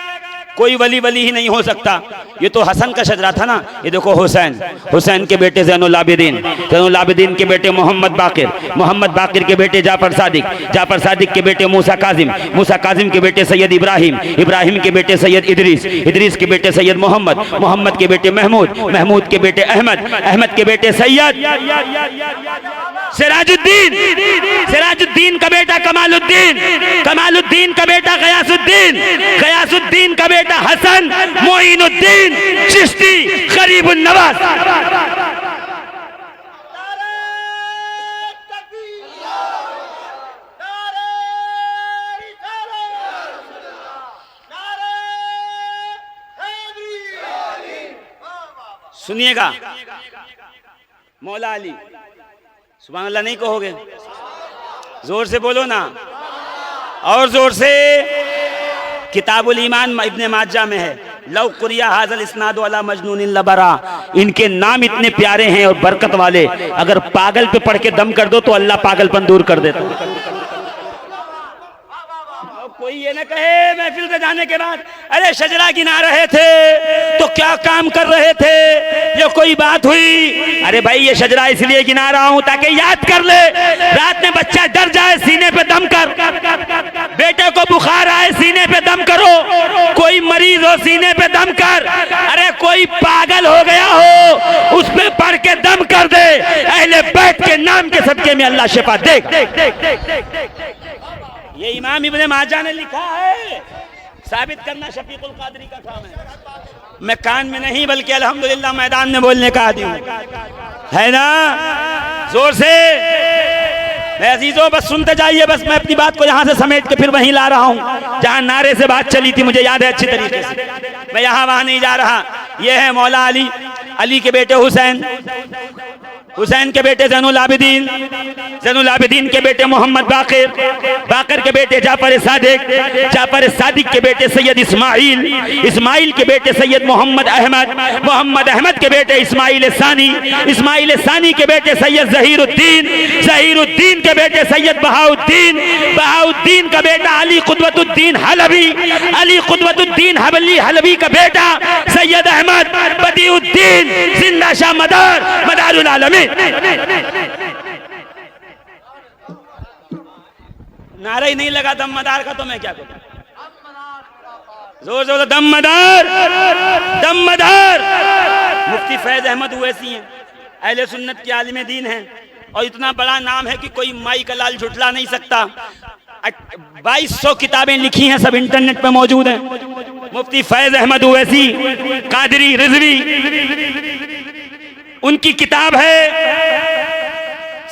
कोई वली ही नहीं हो सकता। ये तो हसन का शजरा था ना। ये देखो हुसैन के बेटे ज़ैनुल आबिदीन के बेटे मोहम्मद बाकिर के बेटे जाफर सादिक के बेटे मूसा काजिम के बेटे सैयद इब्राहिम के बेटे सैयद इदरीस के बेटे सैयद मोहम्मद के बेटे महमूद के बेटे अहमद के बेटे सैयद सिराजुद्दीन का बेटा कमालुद्दीन का बेटा गयासुद्दीन का बेटा हसन, मोइनुद्दीन चिश्ती, गरीबुन नवाज। सुनिएगा, मौला अली सुभान अल्लाह नहीं कहोगे? जोर से बोलो ना, और जोर से। किताबुल ईमान इब्ने माजा में है, लव कुरिया हाजल इस्नाद वाला मजनून लबरा। इनके नाम इतने प्यारे हैं और बरकत वाले, अगर पागल पे पढ़ के दम कर दो तो अल्लाह पागलपन दूर कर देता। कोई ये न कहे महफिल से जाने के बाद अरे शजरा गिना रहे थे तो क्या काम कर रहे थे, ये कोई बात हुई? अरे भाई ये शजरा इसलिए गिना रहा हूं ताकि याद कर ले, रात में बच्चा डर जाए सीने पे दम कर, बेटे को बुखार आए सीने पे दम करो, कोई मरीज हो सीने पे दम कर, अरे कोई पागल हो गया हो उस पे पढ़ के दम कर दे। अहले बैत के नाम के सदके में अल्लाह शिफा दे। ये इमाम इब्ने माजा ने लिखा है, साबित करना शफीकुल कादरी का काम है। मैं कान में नहीं बल्कि अल्हम्दुलिल्लाह मैदान में बोलने का आदमी हूं, है ना? जोर से मैं अजीजों बस सुनते जाइए। बस मैं अपनी बात को यहाँ से समेट के फिर वहीं ला रहा हूँ जहाँ नारे से बात चली थी, मुझे याद है अच्छी तरीके से। मैं यहाँ वहाँ नहीं जा रहा। ये है मौला अली के बेटे हुसैन के बेटे ज़ैनुल आबिदीन के बेटे मोहम्मद बाकिर के बेटे जाफर सादिक के बेटे सैयद इस्माइल के बेटे सैयद मोहम्मद अहमद के बेटे इस्माइल सानी के बेटे सैयद ज़हीरुद्दीन के बेटे सैयद बहाउद्दीन का बेटा अली कुतुबुद्दीन हलवी का बेटा सैयद अहमद बदीउद्दीन जिंदा शाह मदारुल आलमीन। नारा ही नहीं लगा दमदार का तो मैं क्या करूं? जोर जोर दमदार। मुफ्ती फैज अहमद ओवैसी हैं, अहले सुन्नत के आलिम दीन हैं और इतना बड़ा नाम है कि कोई माई का लाल झुठला नहीं सकता। 2200 किताबें लिखी हैं, सब इंटरनेट पे मौजूद हैं। मुफ्ती फैज अहमद ओवैसी कादरी रिजवी, उनकी किताब है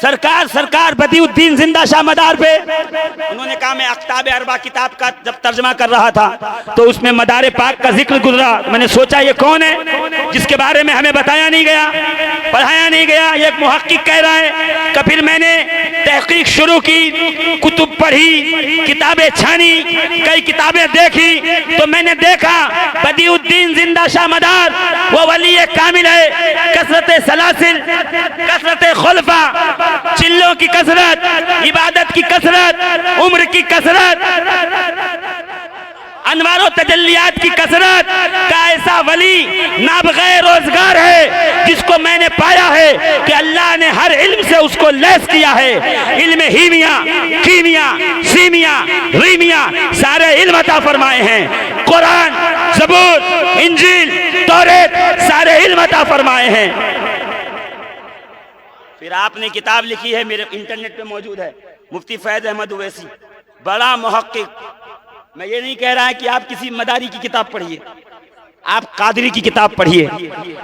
सरकार बदिउद्दीन जिंदा शाह मदार पे उन्होंने कहा, मैं अख्ताब अरबा किताब का जब तर्जमा कर रहा था तो उसमें मदार पाक का जिक्र गुजरा। मैंने सोचा ये कौन है जिसके बारे में हमें बताया नहीं गया, पढ़ाया नहीं गया, ये एक मुहक्किक कह रहा है। तो फिर मैंने तहकीक शुरू की, कुतुब पढ़ी, किताबें छानी, कई किताबें देखी, तो मैंने देखा बदिउद्दीन जिंदा शाह मदार वो वली कामिल है। कसरत सलासिल, कसरत खुलफा, चिल्लों की कसरत, इबादत की कसरत, उम्र की कसरत, अनवारों तजल्लियात की कसरत का ऐसा वली नाबग़े रोजगार है जिसको मैंने पाया है कि अल्लाह ने हर इल्म से उसको लैस किया है। इल्म हीमिया, कीमिया, सीमिया, रीमिया सारे इल्म अता फरमाए हैं। कुरान, ज़बूर, इंजील, तौरात सारे इल्म अता फरमाए हैं। फिर आपने किताब लिखी है, मेरे इंटरनेट पे मौजूद है, मुफ्ती फैज अहमद उवैसी, बड़ा मुहक्किक। मैं ये नहीं कह रहा है कि आप किसी मदारी की किताब पढ़िए, आप कादरी की किताब पढ़िए।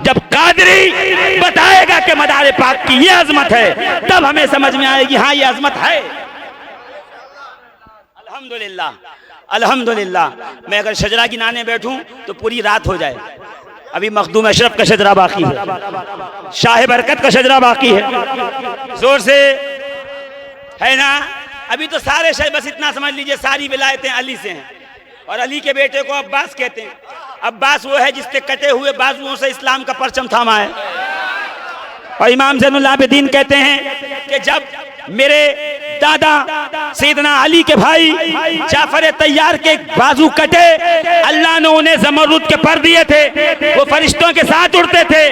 जब कादरी बताएगा कि मदार पाक की ये अजमत है, तब हमें समझ में आएगी हाँ ये अजमत है। अल्हम्दुलिल्लाह, अल्हम्दुलिल्लाह। मैं अगर शजरा गिनाने बैठूं तो पूरी रात हो जाए। अभी मखदूम अशरफ का शजरा बाकी है, शाह बरकत का शजरा बाकी है, जोर से है ना। अभी तो सारे शय, बस इतना समझ लीजिए सारी विलायतें अली से हैं, और अली के बेटे को अब्बास कहते हैं। अब्बास वो है जिसके कटे हुए बाजुओं से इस्लाम का परचम थामा है। और इमाम ज़ैनुल आबिदीन कहते हैं कि जब मेरे दादा सैयदना अली के भाई जाफर तैयार के बाजू कटे, अल्लाह ने उन्हें ज़मरूद के पर दिए थे, वो फरिश्तों के साथ उड़ते थे।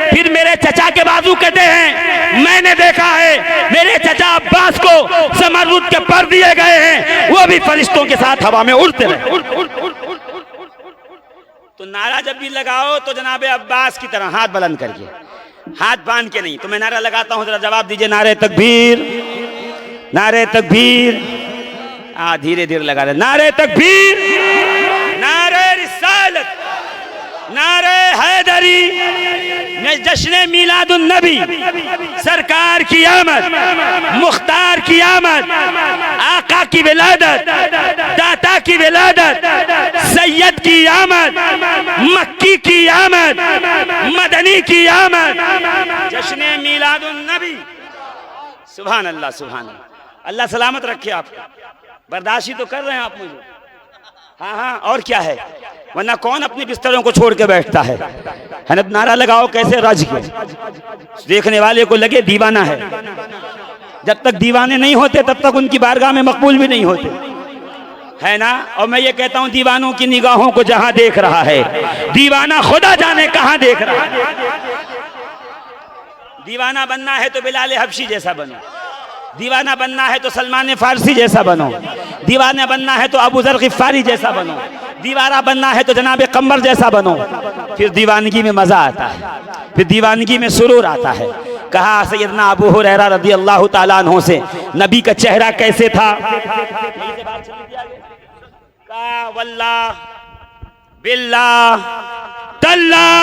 फिर मेरे चचा के बाजू कटे हैं, मैंने देखा है मेरे चचा अब्बास को ज़मरूद के पर दिए गए हैं, वो भी फरिश्तों के साथ हवा में उड़ते रहे। तो नारा जब भी लगाओ तो जनाबे अब्बास की तरह हाथ बुलंद करके, हाथ बांध के नहीं। तो मैं नारा लगाता हूं, जरा जवाब दीजिए। नारे तकबीर, नारे तकबीर। धीरे धीरे लगा रहे। नारे तकबीर, नारे रिसालत, नारे हैदरी, जश्न मिलादुन नबी, सरकार की आमद, मुख्तार की आमद, आका की विलादत, दाता की विलादत, सैयद की आमद, मक्की की आमद, मदनी की आमद, जश्न मिलादुन नबी। सुभान अल्लाह, सुभान अल्लाह। अल्लाह सलामत रखे आपको। बर्दाश्त ही तो कर रहे हैं आप मुझे। हाँ हाँ, और क्या है, वरना कौन अपने बिस्तरों को छोड़ के बैठता है ना। नारा लगाओ कैसे रज के, देखने वाले को लगे दीवाना है। जब तक दीवाने नहीं होते तब तक उनकी बारगाह में मकबूल भी नहीं होते, है ना। और मैं ये कहता हूँ, दीवानों की निगाहों को जहां देख रहा है दीवाना, खुदा जाने कहां देख रहा है। दीवाना बनना है तो बिलाल हबशी जैसा बनो, दीवाना बनना है तो सलमान फारसी जैसा बनो, दीवाना बनना है तो अबू ज़र गिफ़ारी जैसा बनो, दीवारा बनना है तो जनाब कम्बर जैसा बनो। फिर दीवानगी में मजा आता है, फिर दीवानगी में सुरूर आता है। कहा सैयदना अबू हुरैरा रज़ी अल्लाह ताला अन्हु से, नबी का चेहरा कैसे था। कहा वल्लाह बिल्लाह तल्लाह,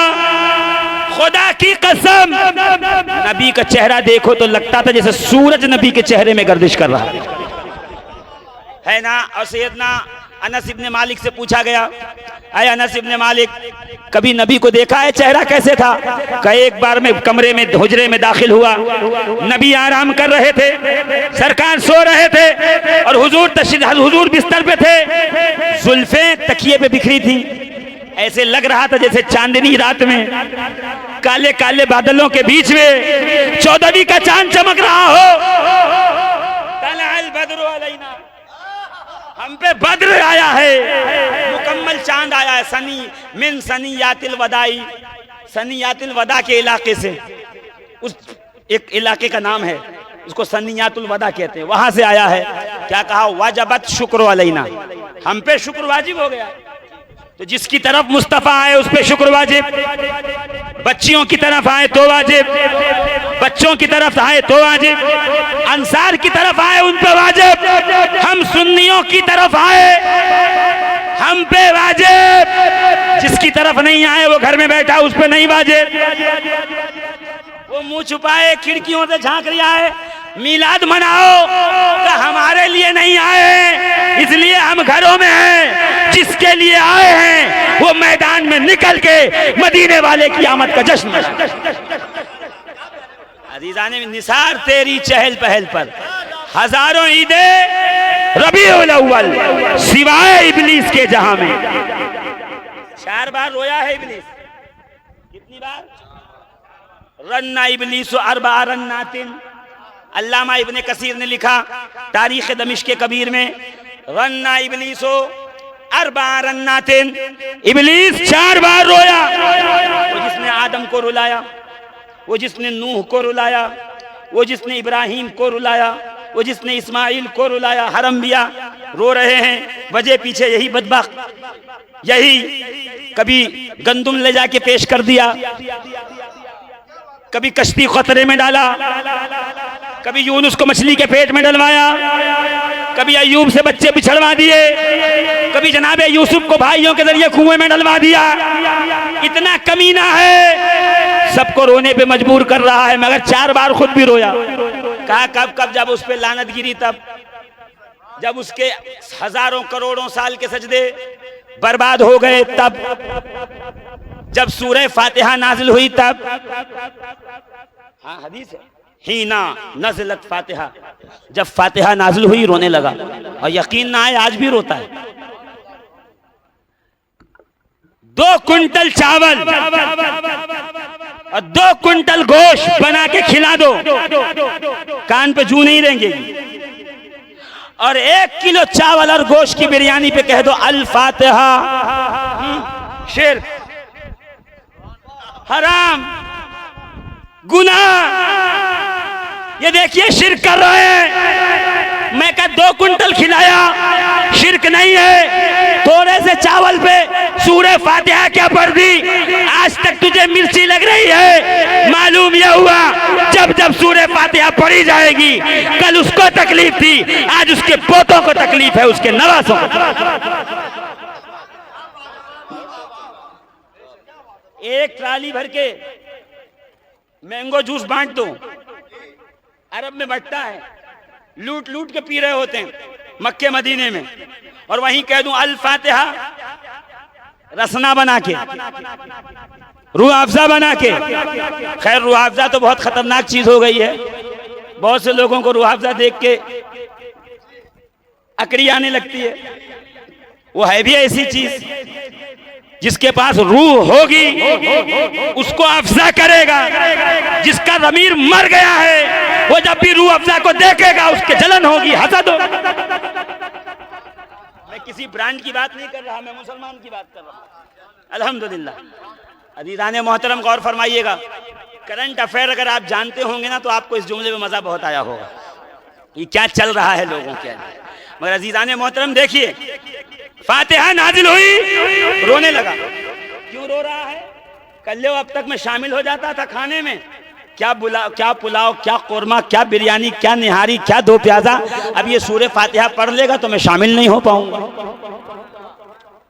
खुदा की कसम, नबी का चेहरा देखो तो लगता था जैसे सूरज नबी के चेहरे में गर्दिश कर रहा है ना। और सैयदना अनस इब्ने मालिक से पूछा गया, अय अनस इब्ने मालिक, कभी नबी को देखा है, चेहरा कैसे था। कहा एक बार में कमरे में, हुजरे में दाखिल हुआ, नबी आराम कर रहे थे, सरकार सो रहे थे और हुजूर बिस्तर पे थे, जुल्फें तकिए पे बिखरी थी। ऐसे लग रहा था जैसे चांदनी रात में काले काले बादलों के बीच में 14वीं का चांद चमक रहा हो। तलअल बद्रु अलैना, हम पे बद्र आया है, मुकम्मल चांद आया है। सनी मिन सनियातिल वदाई, सनियातिल वदा के इलाके से, उस एक इलाके का नाम है, उसको सनियातुल वदा कहते हैं, वहां से आया है। क्या कहा, वाजबत शुक्र अलैना, हम पे शुक्र वाजिब हो गया। तो जिसकी तरफ मुस्तफा आए उस पे शुक्र वाजिब, बच्चियों की तरफ आए तो वाजिब, बच्चों की तरफ आए तो वाजिब, अंसार की तरफ आए उन पे वाजिब, हम सुन्नियों की तरफ आए हम पे वाजिब, जिसकी तरफ नहीं आए वो घर में बैठा उस पे नहीं वाजिब। वो मुंह छुपाए खिड़कियों से झांक रहा है, मिलाद मनाओ तो हमारे लिए नहीं आए, इसलिए हम घरों में हैं। जिसके लिए आए हैं वो मैदान में निकल के मदीने वाले की आमद का जश्न मनाए। अजीजाने निसार तेरी चहल पहल पर हजारों ईदें रबीउल अव्वल सिवाय इब्लीस के जहां में। 4 बार रोया है इब्लीस। कितनी बार? रन्ना इब्लीस अरबा रन्नातिन। अल्लामा इब्ने कसीर ने लिखा तारीख दमिश्क के कबीर में, रन्ना इब्लीसो अरबा रन्नातिन। इब्लीस 4 बार रोया। वो जिसने आदम को रुलाया, वो जिसने नूह को रुलाया, वो जिसने इब्राहिम को रुलाया, वो जिसने इस्माइल को रुलाया। हर अंबिया रो रहे हैं, वजह पीछे यही बदबख्त, यही कभी गंदुम ले जाके पेश कर दिया, कभी कश्ती खतरे में डाला, कभी यूनुस को मछली के पेट में डलवाया, कभी अय्यूब से बच्चे बिछड़वा दिए, कभी जनाबे यूसुफ को भाइयों के जरिए कुएं में डलवा दिया। इतना कमीना है, सबको रोने पे मजबूर कर रहा है, मगर 4 बार खुद भी रोया। कहा कब कब? जब उस पे लानत गिरी तब, जब उसके हजारों करोड़ों साल के सजदे बर्बाद हो गए तब, जब सूरह फातिहा नाजिल हुई तब। हाँ हदीस है, हीना नज़लत फातिहा, जब फातिहा नाजिल हुई रोने लगा। और यकीन ना आए आज भी रोता है। 2 कुंटल चावल और 2 कुंटल गोश्त बना के खिला दो, कान पे जू नहीं रहेंगे। और 1 किलो चावल और गोश्त की बिरयानी पे कह दो अल फातिहा, शिर्क, हराम, गुनाह। ये देखिए शिर्क कर रहे हैं। मैं कहा 2 कुंटल खिलाया, शिर्क नहीं है। थोड़े से चावल पे सूरह फातिहा क्या पढ़ दी? आज तक तुझे मिर्ची लग रही है। मालूम यह हुआ जब जब सूरह फातिहा पढ़ी जाएगी, कल उसको तकलीफ थी, आज उसके पोतों को तकलीफ है, उसके नवासों को। एक ट्राली भर के मैंगो जूस बांट दो, अरब में बंटता है, लूट लूट के पी रहे होते हैं मक्के मदीने में। और वहीं कह दूं अल फातिहा रसना बना के, रूह अफ़ज़ा बना के। खैर रूह अफ़ज़ा तो बहुत खतरनाक चीज हो गई है। बहुत से लोगों को रूह अफ़ज़ा देख के अकड़ी आने लगती है। वो है भी ऐसी चीज, जिसके पास रूह होगी उसको अफ़ज़ा करेगा। जिसका ज़मीर मर गया है वो जब भी रूह अफ़ज़ा को देखेगा उसके जलन होगी, हसद होगी। मैं किसी ब्रांड की बात नहीं कर रहा, मैं मुसलमान की बात कर रहा हूं। अल्हम्दुलिल्लाह। अज़ीज़ाने मोहतरम गौर फरमाइएगा, करंट अफेयर अगर आप जानते होंगे ना तो आपको इस जुमले में मजा बहुत आया होगा, ये क्या चल रहा है लोगों के अंदर। मगर अज़ीज़ाने मोहतरम देखिए, फातिहा नाजिल हुई, रोने लगा। क्यों रो रहा है? कल अब तक मैं शामिल हो जाता था खाने में, क्या पुलाव, क्या कोरमा, क्या बिरयानी, क्या निहारी, क्या 2 प्याजा। अब ये सूरह फातिहा पढ़ लेगा तो मैं शामिल नहीं हो पाऊंगा।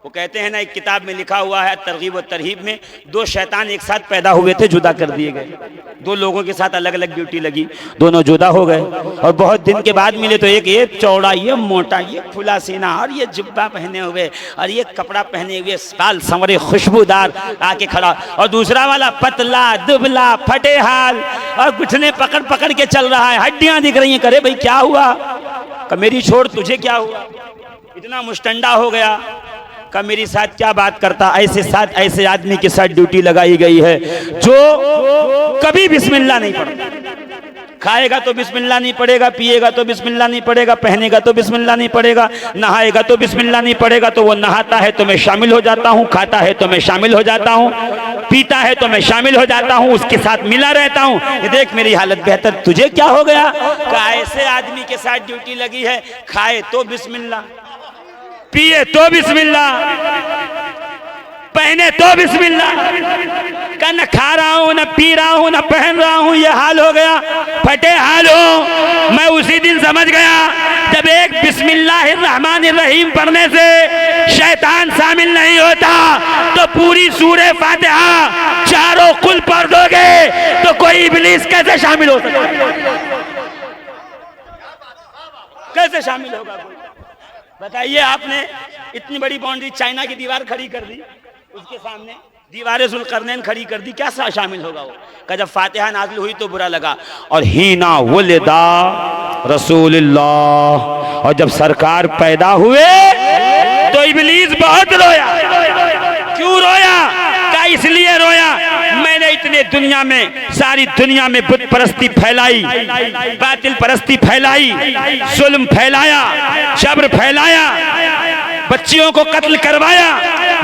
वो कहते हैं ना, एक किताब में लिखा हुआ है तरगीब और तरहीब में, 2 शैतान एक साथ पैदा हुए थे, जुदा कर दिए गए। 2 लोगों के साथ अलग अलग ड्यूटी लगी, दोनों जुदा हो गए। और बहुत दिन के बाद मिले तो एक ये चौड़ा, ये मोटा, ये खुला सीना, और ये जुब्बा पहने हुए, और ये कपड़ा पहने हुए, बाल संवरे खुशबूदार आके खड़ा। और दूसरा वाला पतला दुबला फटे हाल, और गुठने पकड़ पकड़ के चल रहा है, हड्डियां दिख रही हैं। करे भाई क्या हुआ? मेरी छोड़, तुझे क्या हुआ? इतना मुश्तंडा हो गया। का मेरी साथ क्या बात करता? ऐसे आदमी के साथ ड्यूटी लगाई गई है जो कभी बिस्मिल्लाह नहीं पढ़ता। खाएगा तो बिस्मिल्लाह नहीं पढ़ेगा, पिएगा तो बिस्मिल्लाह नहीं पढ़ेगा, पहनेगा तो बिस्मिल्लाह नहीं पढ़ेगा, नहाएगा तो बिस्मिल्लाह नहीं पढ़ेगा। तो वो नहाता है तो मैं शामिल हो जाता हूँ, खाता है तो मैं शामिल हो जाता हूँ, पीता है तो मैं शामिल हो जाता हूँ, उसके साथ मिला रहता हूँ। ये देख मेरी हालत बेहतर, तुझे क्या हो गया? ऐसे आदमी के साथ ड्यूटी लगी है, खाए तो बिस्मिल्लाह, पिए तो बिस्मिल्लाह, पहने तो बिस्मिल्लाह। का न खा रहा हूं, न पी रहा हूं, न पहन रहा हूं, ये हाल हो गया, फटे हाल हो। मैं उसी दिन समझ गया जब एक बिस्मिल्लाहिर्रहमानिर्रहीम पढ़ने से शैतान शामिल नहीं होता तो पूरी सूरह फातिहा चारों कुल पढ़ दोगे तो कोई इब्लीस कैसे शामिल हो सकता है? कैसे शामिल होगा कोई? बताइए, आपने इतनी बड़ी बाउंड्री चाइना की दीवार खड़ी कर दी, उसके सामने दीवार जुल्करनैन खड़ी कर दी, क्या शामिल होगा वो? का जब फातिहा नाज़िल हुई तो बुरा लगा। और हीना वुलिदा रसूलुल्लाह, और जब सरकार पैदा हुए तो इब्लीस बहुत रोया। क्यों रोया? का इसलिए रोया, मैंने इतने दुनिया में, सारी दुनिया में बुत परस्ती फैलाई, बातिल परस्ती फैलाई, जुल्म फैलाया, जबर फैलाया, बच्चियों को कत्ल करवाया,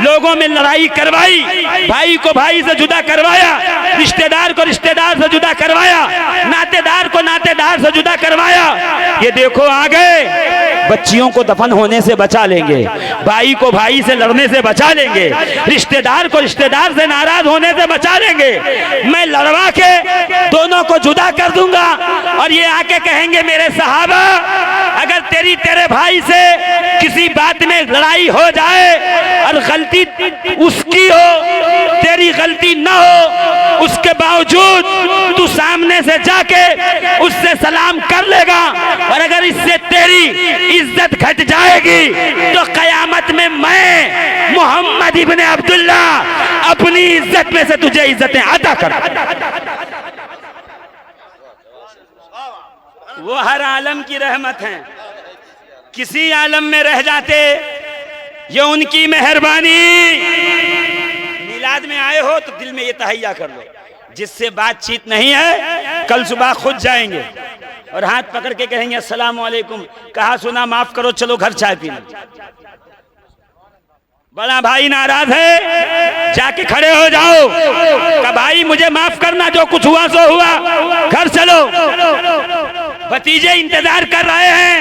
लोगों में लड़ाई करवाई, भाई को भाई से जुदा करवाया, रिश्तेदार को रिश्तेदार से जुदा करवाया, नातेदार को नातेदार से जुदा करवाया। ये देखो आ गए, बच्चियों को दफन होने से बचा लेंगे, भाई को भाई से लड़ने से बचा लेंगे, रिश्तेदार को रिश्तेदार से नाराज होने से बचा लेंगे, मैं लड़वा के दोनों को जुदा कर दूंगा। और ये आके कहेंगे मेरे सहाबा, अगर तेरे भाई से किसी बात में लड़ाई हो जाए और गलती उसकी हो, तेरी गलती ना हो, उसके बावजूद तू सामने से जाके उससे सलाम कर लेगा, और अगर इससे तेरी इज्जत घट जाएगी तो कयामत में मैं मोहम्मद इब्ने अब्दुल्ला अपनी इज्जत में से तुझे इज्जतें अता कर। वो हर आलम की रहमत है, किसी आलम में रह जाते ये उनकी मेहरबानी। मिलाद में आए हो तो दिल में ये तहैया कर लो, जिससे बातचीत नहीं है कल सुबह खुद जाएंगे और हाथ पकड़ के कहेंगे अस्सलाम वालेकुम, कहा सुना माफ करो, चलो घर चाय पीने। बड़ा भाई नाराज है, जाके खड़े हो जाओ, कहा भाई मुझे माफ करना, जो कुछ हुआ सो हुआ, घर चलो। भतीजे इंतजार कर रहे हैं,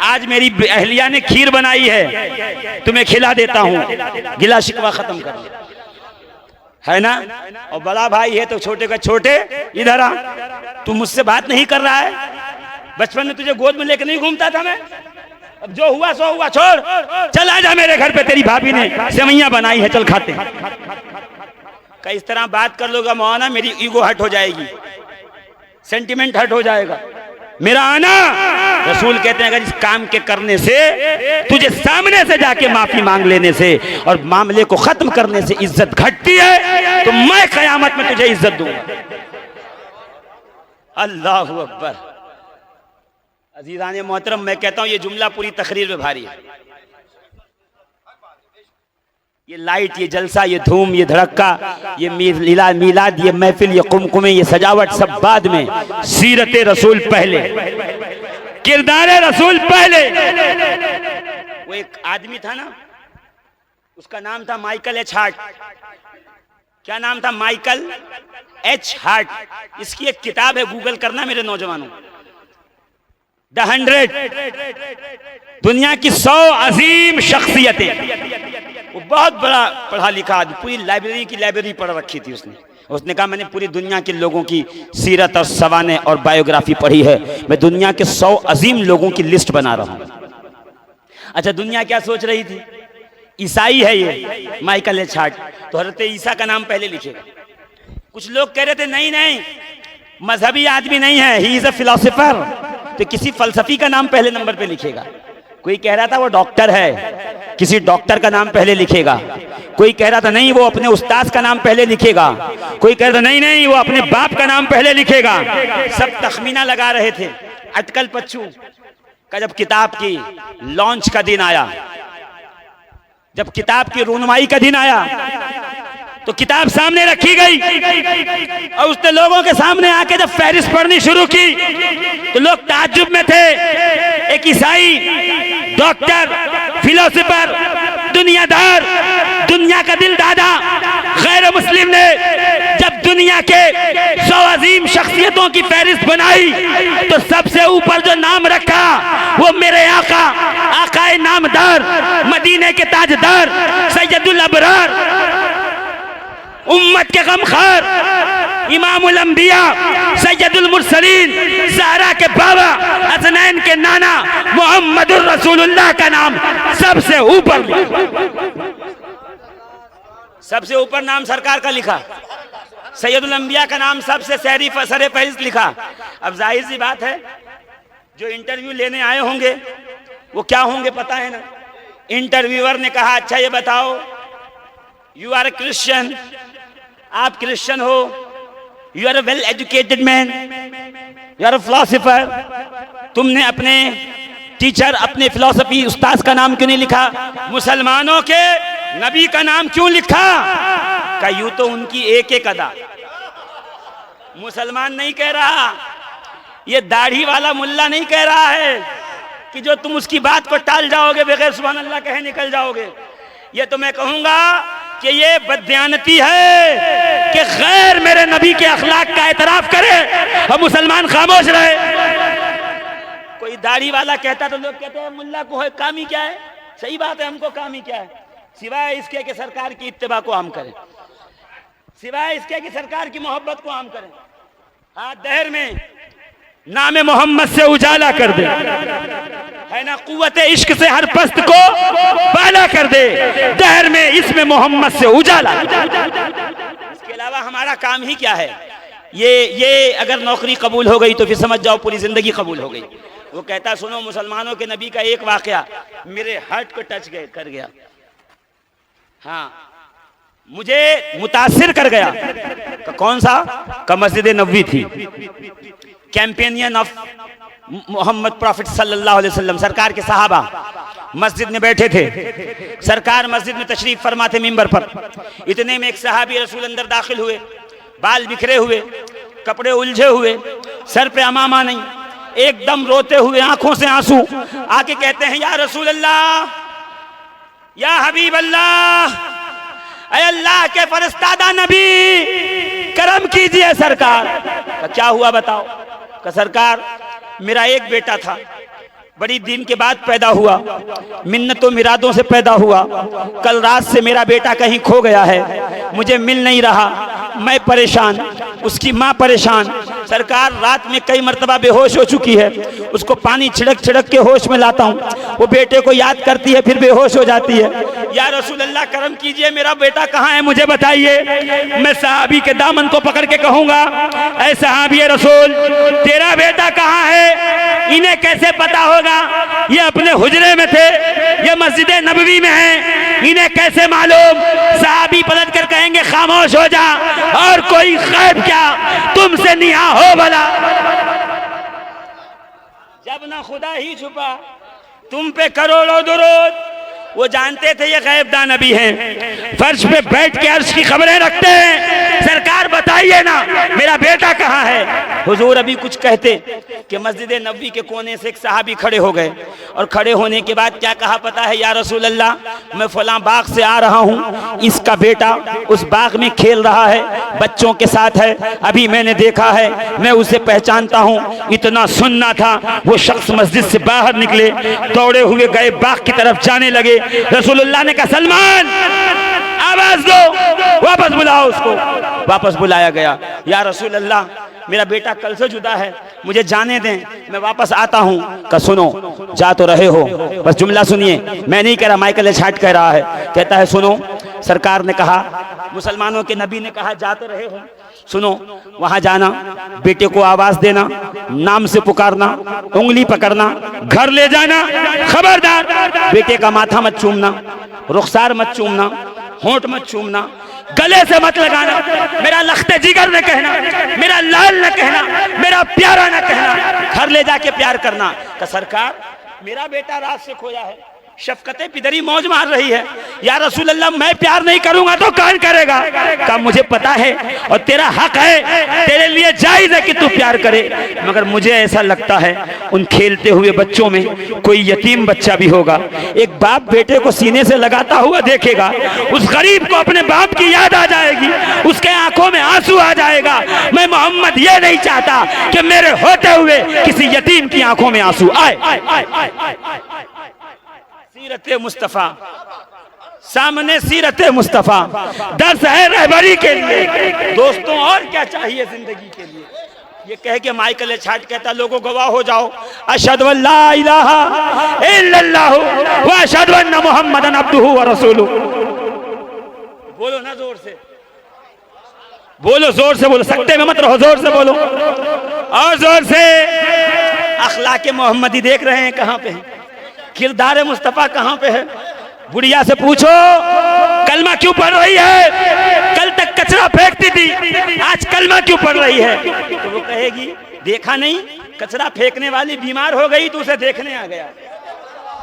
आज मेरी अहलिया ने खीर बनाई है, तुम्हें खिला देता हूँ, गिला शिकवा खत्म कर, है ना। और बड़ा भाई है तो छोटे का छोटे, इधर आ, तू मुझसे बात नहीं कर रहा है, बचपन में तुझे गोद में लेकर नहीं घूमता था मैं, अब जो हुआ सो हुआ, छोड़, चल आ जा मेरे घर पे, तेरी भाभी ने सेवैयां बनाई है, चल खाते। का इस तरह बात कर लोगा मौलाना, मेरी ईगो हट हो जाएगी, सेंटिमेंट हट हो जाएगा, मेरा आना। रसूल कहते हैं अगर इस काम के करने से, तुझे सामने से जाके माफी मांग लेने से और मामले को खत्म करने से इज्जत घटती है, तो मैं कयामत में तुझे इज्जत दूंगा। अल्लाह अकबर। अजीज़ान मोहतरम, मैं कहता हूं ये जुमला पूरी तकरीर में भारी है। ये लाइट, ये जलसा, ये धूम, ये धड़क्का, ये मीलाद, ये महफिल, ये कुमकुमे, ये सजावट सब बाद में, सीरत रसूल पहले, किरदार रसूल पहले। वो एक आदमी था ना, उसका नाम था माइकल एच हार्ट। क्या नाम था? Michael H heart. इसकी एक किताब है, गूगल करना मेरे नौजवानों, द 100, दुनिया की 100 अजीम शख्सियतें। वो बहुत बड़ा पढ़ा लिखा आदमी, पूरी लाइब्रेरी की लाइब्रेरी पढ़ रखी थी उसने कहा मैंने पूरी दुनिया के लोगों की सीरत और सवाने और बायोग्राफी पढ़ी है, मैं दुनिया के 100 अजीम लोगों की लिस्ट बना रहा हूं। अच्छा, दुनिया क्या सोच रही थी? ईसाई है ये माइकल एच हार्ट, तो हज़रत ईसा का नाम पहले लिखेगा। कुछ लोग कह रहे थे नहीं नहीं, मजहबी आदमी नहीं है, ही इज अ फिलोसोफर, तो किसी फलसफी का नाम पहले नंबर पे लिखेगा। कोई कह रहा था वो डॉक्टर है, किसी डॉक्टर का नाम पहले लिखेगा। कोई कह रहा था नहीं वो अपने उस्ताद का नाम पहले लिखेगा। कोई कह रहा था नहीं नहीं वो अपने बाप का नाम पहले लिखेगा। सब तखमीना लगा रहे थे। अटकल पच्चू का जब किताब की लॉन्च का दिन आया, जब किताब की रूनुमाई का दिन आया, तो किताब सामने रखी गई और उसने लोगों के सामने आके जब फहरिस्त पढ़नी शुरू की तो लोग ताज्जुब में थे। एक ईसाई, डॉक्टर, फिलोसोफर, दुनियादार, दुनिया का दिल दादा, गैर मुस्लिम ने जब दुनिया के 100 अजीम शख्सियतों की फहरिस्त बनाई तो सबसे ऊपर जो नाम रखा वो मेरे आका, आकाए नामदार, मदीने के ताजदार, सैयदुल अबरार, उम्मत के गमखार, इमामुल अंबिया, सैयदुल मुरसलीन, ज़हरा के बाबा, हसनैन के नाना, मोहम्मदुर रसूलुल्लाह का नाम सबसे ऊपर लिखा। सबसे ऊपर नाम सरकार का लिखा। सैयदुल अंबिया का नाम सबसे सरे फहरिस्त लिखा। अब जाहिर सी बात है, जो इंटरव्यू लेने आए होंगे वो क्या होंगे पता है ना। इंटरव्यूअर ने कहा अच्छा ये बताओ, यू आर ए क्रिश्चियन, आप क्रिश्चियन हो, you are a well educated man, you are a philosopher, तुमने अपने टीचर, अपने फिलोसफी उस्ताद का नाम क्यों नहीं लिखा? मुसलमानों के नबी का नाम क्यों लिखा? का यूं तो उनकी एक एक अदा। मुसलमान नहीं कह रहा, ये दाढ़ी वाला मुल्ला नहीं कह रहा है कि जो तुम उसकी बात को टाल जाओगे, बगैर सुभान अल्लाह कहे निकल जाओगे। ये तो मैं कहूंगा कि ये बददियानती है कि गैर मेरे नबी के अखलाक का एतराफ करे और मुसलमान खामोश रहे। कोई दाढ़ी वाला कहता तो लोग कहते हैं मुल्ला को है, काम ही क्या है? सही बात है, हमको काम ही क्या है सिवाय इसके कि सरकार की इत्तिबा को हम करें, सिवाय इसके कि सरकार की मोहब्बत को हम करें। हाँ, दहर में नाम मोहम्मद से उजाला कर दे, है ना, कुव्वते इश्क से हर पस्त को बाला कर दे, दहर में इसमें मोहम्मद से उजाला। इसके अलावा हमारा काम ही क्या है? ये अगर नौकरी कबूल हो गई तो फिर समझ जाओ पूरी जिंदगी कबूल हो गई। वो कहता सुनो, मुसलमानों के नबी का एक वाकया मेरे हार्ट को टच कर गया, हाँ मुझे मुतासिर कर गया। कौन सा? का मस्जिद नबवी थी, कैंपेनियन ऑफ मोहम्मद प्रॉफिट सल्लल्लाहु अलैहि वसल्लम, सरकार के सहाबा मस्जिद में बैठे थे, सरकार मस्जिद में तशरीफ फरमाते मिंबर पर। इतने में एक सहाबी रसूल अंदर दाखिल हुए, बाल बिखरे हुए, कपड़े उलझे हुए, सर पे अमामा नहीं, एकदम रोते हुए, आंखों से आंसू, आके कहते हैं या रसूल अल्लाह, या हबीब अल्लाह, ऐ अल्लाह के फरिश्तादा नबी, करम कीजिए सरकार। क्या हुआ बताओ? का सरकार मेरा एक बेटा था, बड़ी दिन के बाद पैदा हुआ, मिन्नतों मिरादों से पैदा हुआ, कल रात से मेरा बेटा कहीं खो गया है, मुझे मिल नहीं रहा, मैं परेशान, उसकी माँ परेशान। सरकार रात में कई मर्तबा बेहोश हो चुकी है, उसको पानी छिड़क छिड़क के होश में लाता हूँ, वो बेटे को याद करती है फिर बेहोश हो जाती है। या रसूल अल्लाह करम कीजिए, मेरा बेटा कहाँ है मुझे बताइए। मैं सहाबी के दामन को पकड़ के कहूँगा, ऐ सहाबी रसूल, तेरा बेटा कहाँ है? इन्हें कैसे पता होगा? ये अपने हुजरे में थे, ये मस्जिद नबवी में हैं, इन्हें कैसे मालूम? सहाबी पलट कर कहेंगे खामोश हो जा, और कोई गैब क्या तुमसे निहा हो भला। जब ना खुदा ही छुपा तुम पे करोड़ों दुरूद। वो जानते थे ये गैबदा नबी हैं, फर्श पे बैठ के अर्श की खबरें रखते हैं। सरकार बताइए ना मेरा बेटा कहाँ है? हुजूर अभी कुछ कहते कि मस्जिद नबवी के कोने से एक सहाबी खड़े हो गए, और खड़े होने के बाद क्या कहा पता है? या रसूल अल्लाह, मैं फलां बाग से आ रहा हूँ, इसका बेटा उस बाग में खेल रहा है, बच्चों के साथ है, अभी मैंने देखा है, मैं उसे पहचानता हूँ। इतना सुनना था, वो शख्स मस्जिद से बाहर निकले, दौड़े हुए गए बाग की तरफ जाने लगे। रसूलुल्लाह ने कहा सलमान आवाज दो, वापस बुलाओ उसको। वापस बुलाया गया। या रसूल अल्लाह, मेरा बेटा कल से जुदा है, मुझे जाने दें, मैं वापस आता हूँ। का सुनो, जा तो रहे हो, बस जुमला सुनिए, मैं नहीं कह रहा, माइकल एछाट कह रहा है। कहता है सुनो, सरकार ने कहा, मुसलमानों के नबी ने कहा जा तो रहे हो, सुनो, वहां जाना, बेटे को आवाज देना, नाम से पुकारना, उंगली पकड़ना, घर ले जाना, खबरदार बेटे का माथा मत चूमना, रुखसार मत चूमना, होंठ मत चूमना, गले से मत लगाना, मेरा लख्ते जिगर न कहना, मेरा लाल न कहना, मेरा प्यारा न कहना, घर ले जाके प्यार करना। का सरकार, मेरा बेटा रात से खोया है, शफकते पिदरी मौज मार रही है, या रसूल अल्लाह मैं प्यार नहीं करूंगा तो कौन करेगा? का मुझे पता है और तेरा हक है, तेरे लिए जायज है कि तू प्यार करे, मगर मुझे ऐसा लगता है उन खेलते हुए बच्चों में कोई यतीम बच्चा भी होगा। एक बाप बेटे को सीने से लगाता हुआ देखेगा, उस गरीब को अपने बाप की याद आ जाएगी, उसके आंखों में आंसू आ जाएगा। मैं मोहम्मद ये नहीं चाहता कि मेरे होते हुए किसी यतीम की आंखों में आंसू आए। सीरत मुस्तफा, सामने सीरत मुस्तफा, दर्स है रहबरी के लिए। दोस्तों और क्या चाहिए जिंदगी के लिए? ये कह के माइकल एछाट कहता, लोगों गवाह हो जाओ, अशहदु अल्ला इलाहा इल्लल्लाह व अशहदु अन्ना मुहम्मदन अब्दुहु व रसूलुहु। बोलो ना जोर से, बोलो जोर से, बोलो, सकते में मत रहो, जोर से बोलो और जोर से। अखलाक मोहम्मदी देख रहे हैं कहाँ पे है, किरदार मुस्तफ़ा कहाँ पे है। बुढ़िया से पूछो कलमा क्यों पढ़ रही है, कल तक कचरा फेंकती थी, आज कलमा क्यों पढ़ रही है। तो वो कहेगी देखा नहीं, कचरा फेंकने वाली बीमार हो गई तो उसे देखने आ गया।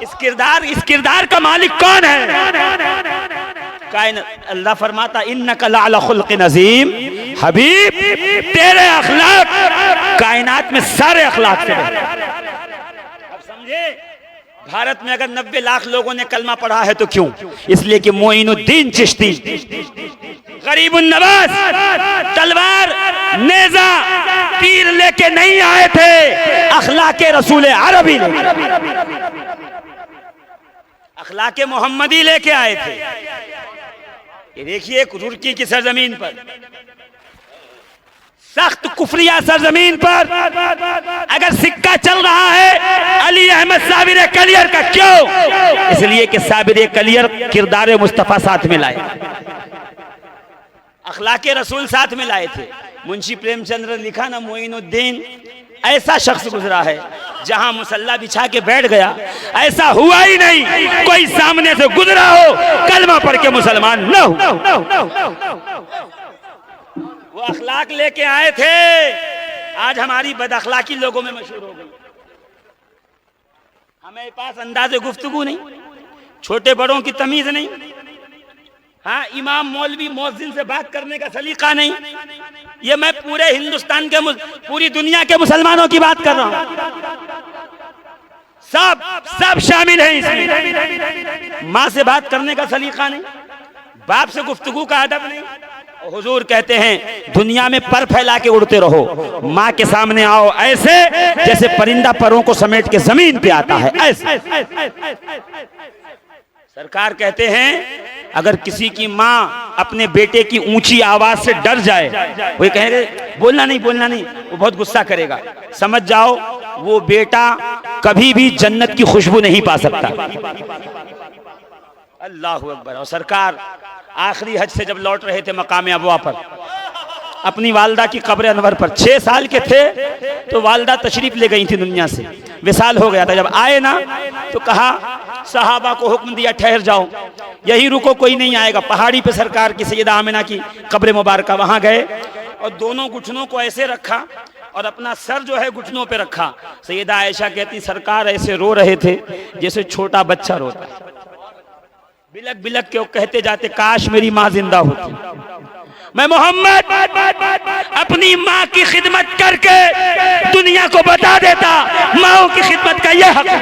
इस किरदार का मालिक कौन है। अल्लाह फरमाता इन्नका लअला खुल्क़िन अज़ीम, हबीब तेरे अखलाक कायनात में सारे अखलाक से बेहतर। अब समझे, भारत में अगर 90 लाख लोगों ने कलमा पढ़ा है तो क्यों, इसलिए कि मोइनुद्दीन चिश्ती गरीबुन नवाज तलवार नेजा तीर लेके नहीं आए थे, अखलाके रसूल अरबी अखलाके मोहम्मदी लेके आए थे। ये देखिए रुड़की की सरजमीन पर, सख्त कुफरिया सरजमीन पर अगर सिक्का चल रहा है अली अहमद साबिर कलियर का, क्यों, इसलिए कि साबिर कलियर किरदार मुस्तफ़ा साथ में लाए, अखलाके रसूल साथ में लाए थे। मुंशी प्रेमचंद्र ने लिखा ना, मोइनुद्दीन ऐसा शख्स गुजरा है जहां मुसल्ला बिछा के बैठ गया, ऐसा हुआ ही नहीं कोई सामने से गुजरा हो कलमा पढ़ के मुसलमान न हो। वो अखलाक लेके आए थे, आज हमारी बदअखलाकी लोगों में मशहूर हो गई। हमें पास अंदाज़े गुफ्तगू नहीं, छोटे बड़ों की तमीज नहीं, हाँ इमाम मौलवी मुअज्जिन से बात करने का सलीका नहीं। ये मैं पूरे हिंदुस्तान के पूरी दुनिया के मुसलमानों की बात कर रहा हूं, सब शामिल हैं इसमें। माँ से बात करने का सलीका नहीं, बाप से गुफ्तगू का अदब नहीं। हुजूर कहते हैं दुनिया में पर फैला के उड़ते रहो, माँ के सामने आओ ऐसे जैसे परिंदा परों को समेट के जमीन पे आता है, ऐसे। सरकार कहते हैं अगर किसी की माँ अपने बेटे की ऊंची आवाज से डर जाए, वो कहेंगे बोलना नहीं, वो बहुत गुस्सा करेगा, समझ जाओ वो बेटा कभी भी जन्नत की खुशबू नहीं पा सकता। अल्लाह अकबर। और सरकार आखिरी हज से जब लौट रहे थे मकाम अबवा पर, अपनी वालदा की कब्र अनवर पर, 6 साल के थे तो वालदा तशरीफ ले गई थी दुनिया से, विसाल हो गया था। जब आए ना तो कहा सहाबा को हुक्म दिया ठहर जाओ, यही रुको, कोई नहीं आएगा। पहाड़ी पे सरकार की सैयदा आमिना की कब्र मुबारक, वहां गए और दोनों घुटनों को ऐसे रखा और अपना सर जो है घुटनों पे रखा। सैयदा आयशा कहती सरकार ऐसे रो रहे थे जैसे छोटा बच्चा रोता है, बिलक बिलक के कहते जाते काश मेरी माँ जिंदा होती। मैं मोहम्मद अपनी माँ की खिदमत करके दुनिया को बता देता माँ की खिदमत का यह हक है।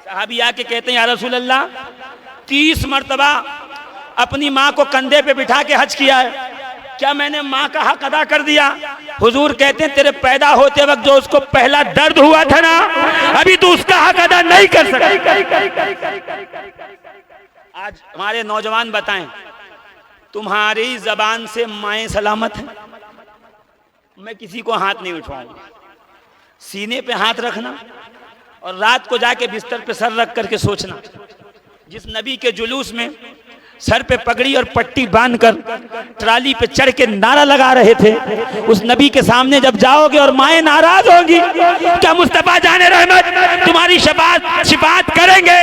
साहबी आके कहते हैं या रसूल अल्लाह 30 मर्तबा अपनी माँ को कंधे पे बिठा के हज किया है, क्या मैंने माँ का हक अदा कर दिया। हुजूर कहते हैं तेरे पैदा होते वक्त जो उसको पहला दर्द हुआ था ना, अभी तो उसका हक अदा नहीं कर सका। आज हमारे नौजवान बताएं तुम्हारी जबान से माएँ सलामत है। मैं किसी को हाथ नहीं उठाऊंगा, सीने पे हाथ रखना और रात को जाके बिस्तर पे सर रख करके सोचना, जिस नबी के जुलूस में सर पे पगड़ी और पट्टी बांधकर ट्राली पे चढ़ के नारा लगा रहे थे, उस नबी के सामने जब जाओगे और माएँ नाराज होंगी, क्या मुस्तफा जाने रहमत तुम्हारी शिफात करेंगे,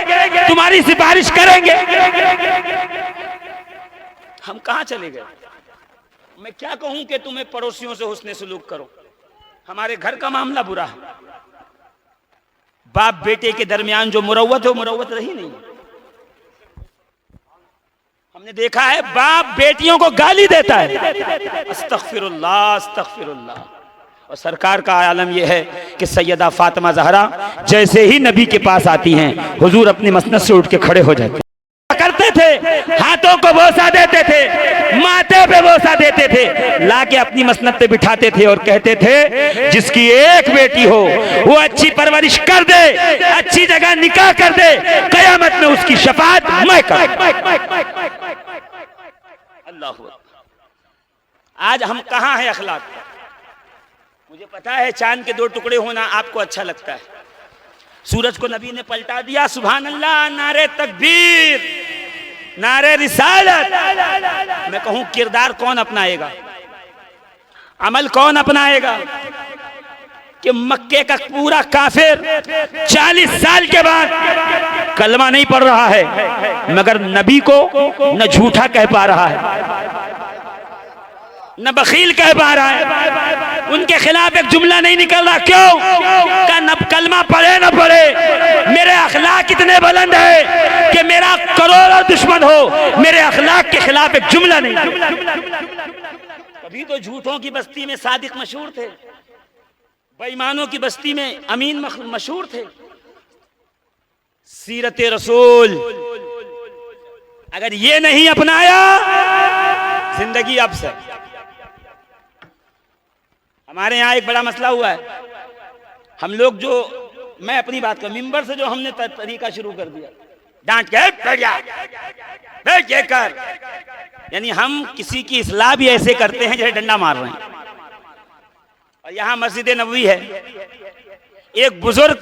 तुम्हारी सिफारिश करेंगे। हम कहाँ चले गए। मैं क्या कहूं कि तुम्हें पड़ोसियों से हुस्ने सलूक करो, हमारे घर का मामला बुरा है। बाप बेटे के दरमियान जो मुरव्वत है वो मुरव्वत रही नहीं। हमने देखा है बाप बेटियों को गाली देता है, अस्तगफिरुल्लाह अस्तगफिरुल्लाह। और सरकार का आलम यह है कि सैयदा फातिमा ज़हरा जैसे ही नबी के पास आती हैं हुजूर अपनी मसनद से उठ के खड़े हो जाते करते थे, हाथों को बोसा देते थे, माथे पे बोसा देते थे, लाके अपनी मसनद पे बिठाते थे और कहते थे जिसकी एक बेटी हो वो अच्छी परवरिश कर दे, अच्छी जगह निकाह कर दे, कयामत में उसकी शफाअत मैं करूं। अल्लाह हू। आज हम कहां हैं अखलाक। मुझे पता है चांद के 2 टुकड़े होना आपको अच्छा लगता है, सूरज को नबी ने पलटा दिया, सुभान अल्लाह, नारे तकबीर, नारे रिसालत। मैं कहूं किरदार कौन अपनाएगा, अमल कौन अपनाएगा। कि मक्के का पूरा काफिर 40 साल के बाद कलमा नहीं पढ़ रहा है, मगर नबी को न झूठा कह पा रहा है, न बखील कह पा रहा है, उनके खिलाफ एक जुमला नहीं निकल रहा। क्यों? का न कलमा पढ़े न पढ़े, मेरे अखलाक इतने बुलंद है कि मेरा करोड़ों दुश्मन हो, मेरे अखलाक के खिलाफ एक जुमला नहीं। कभी तो झूठों की बस्ती में सादिक मशहूर थे, बेईमानों की बस्ती में अमीन मशहूर थे। सीरत रसूल अगर ये नहीं अपनाया, जिंदगी अब से। हमारे यहाँ एक बड़ा मसला हुआ है, हम लोग जो, मैं अपनी बात कर, मिंबर से जो हमने तरीका शुरू कर दिया, डांट के कर, यानी हम किसी की इस्लाह भी ऐसे करते हैं जैसे डंडा मार रहे हैं। और यहाँ मस्जिद नबवी है, एक बुजुर्ग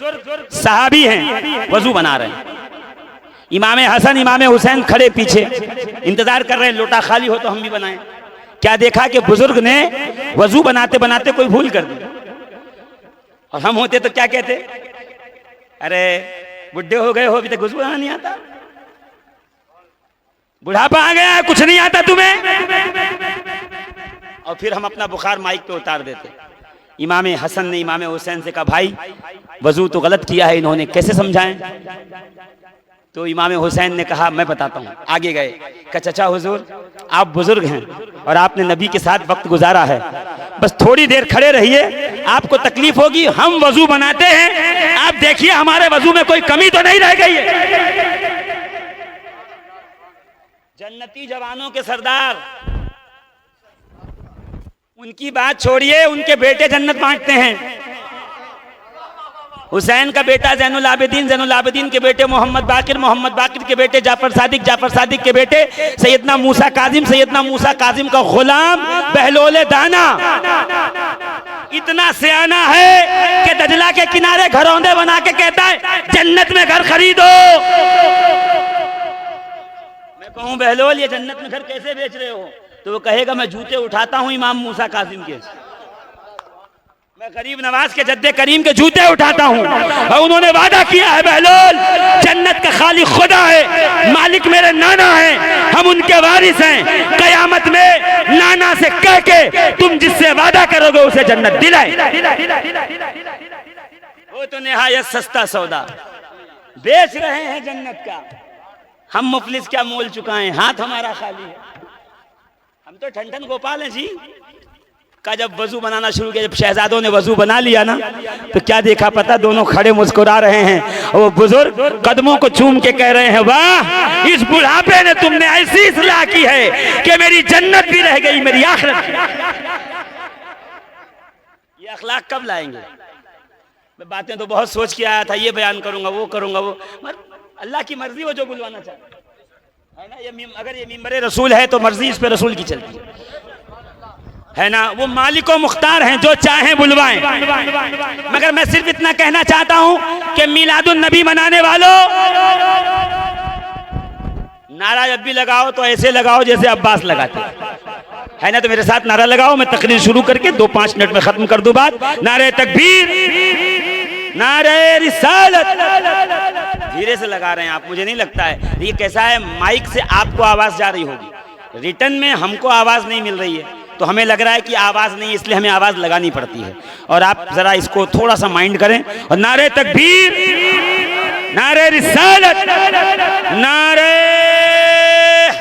सहाबी हैं, वजू बना रहे हैं, इमाम हसन इमाम हुसैन खड़े पीछे इंतजार कर रहे हैं, लोटा खाली हो तो हम भी बनाएं। क्या देखा कि बुजुर्ग ने वजू बनाते बनाते कोई भूल कर दी, और हम होते तो क्या कहते, अरे बुढ़े हो गए हो, अभी तक वजू बनाना नहीं आता, बुढ़ापा आ गया है, कुछ नहीं आता तुम्हें। और फिर हम अपना बुखार माइक पे उतार देते। इमाम हसन ने इमाम हुसैन से कहा, भाई वजू तो गलत किया है इन्होंने, कैसे समझाएं? तो इमाम हुसैन ने कहा, मैं बताता हूँ। आगे गए, कहा चचा हुजूर आप बुजुर्ग हैं और आपने नबी के साथ वक्त गुजारा है, बस थोड़ी देर खड़े रहिए, आपको तकलीफ होगी, हम वजू बनाते हैं, आप देखिए हमारे वजू में कोई कमी तो नहीं रह गई है। जन्नती जवानों के सरदार, उनकी बात छोड़िए, उनके बेटे जन्नत बांटते हैं। हुसैन का बेटा ज़ैनुल आबिदीन के बेटे मोहम्मद बाकिर के बेटे जाफर सादिक के बेटे सैयदना मूसा काजिम का गुलाम बहलोले दाना इतना सियाना है कि दजला के किनारे घरौंदे बना के कहता है, जन्नत में घर खरीदो। मैं कहूँ बहलोल, ये जन्नत में घर कैसे बेच रहे हो? तो वो कहेगा, मैं जूते उठाता हूँ इमाम मूसा काजिम के, मैं गरीब नवाज के जद्दे करीम के जूते उठाता हूँ, और उन्होंने वादा किया है बहलोल, जन्नत का खालिक खुदा है, मालिक मेरे नाना है, हम उनके वारिस हैं, कयामत में नाना से कह के तुम जिससे वादा करोगे उसे जन्नत दिलाए। वो तो निहायत सस्ता सौदा बेच रहे हैं जन्नत का, हम मुफलिस क्या मोल चुकाएं, हाथ हमारा खाली है। हम तो ठंडन गोपाल हैं जी का। जब वजू बनाना शुरू किया, जब शहजादों ने वजू बना लिया ना, तो क्या देखा पता, दोनों खड़े मुस्कुरा रहे हैं, और वो बुजुर्ग कदमों को चूम के कह रहे हैं, वाह इस बुढ़ापे ने तुमने ऐसी इस्लाह की है कि मेरी जन्नत भी रह गई, मेरी आखिरत। ये अखलाक कब लाएंगे? मैं बातें तो बहुत सोच के आया था, ये बयान करूंगा, वो करूंगा, वो अल्लाह की मर्जी, वो जो बुलवाना चाहे है ना। ये अगर ये मिंबर रसूल है तो मर्जी इस पे रसूल की चलती है ना। वो मालिक मुख्तार हैं, जो चाहें बुलवाएं। मगर मैं सिर्फ इतना कहना चाहता हूं कि मिलादुन नबी मनाने वालों, नारा जब भी लगाओ तो ऐसे लगाओ जैसे अब्बास लगाते है ना। तो मेरे साथ नारा लगाओ, मैं तकरीर शुरू करके 2-5 मिनट में खत्म कर दूं बात। नारे तकबीर, नारे रिसालत। धीरे से लगा रहे हैं आप, मुझे नहीं लगता है ये कैसा है, माइक से आपको आवाज जा रही होगी, रिटर्न में हमको आवाज नहीं मिल रही है, तो हमें लग रहा है कि आवाज नहीं, इसलिए हमें आवाज लगानी पड़ती है। और आप जरा इसको थोड़ा सा माइंड करें। और नारे तकबीर, नारे रिसालत, नारे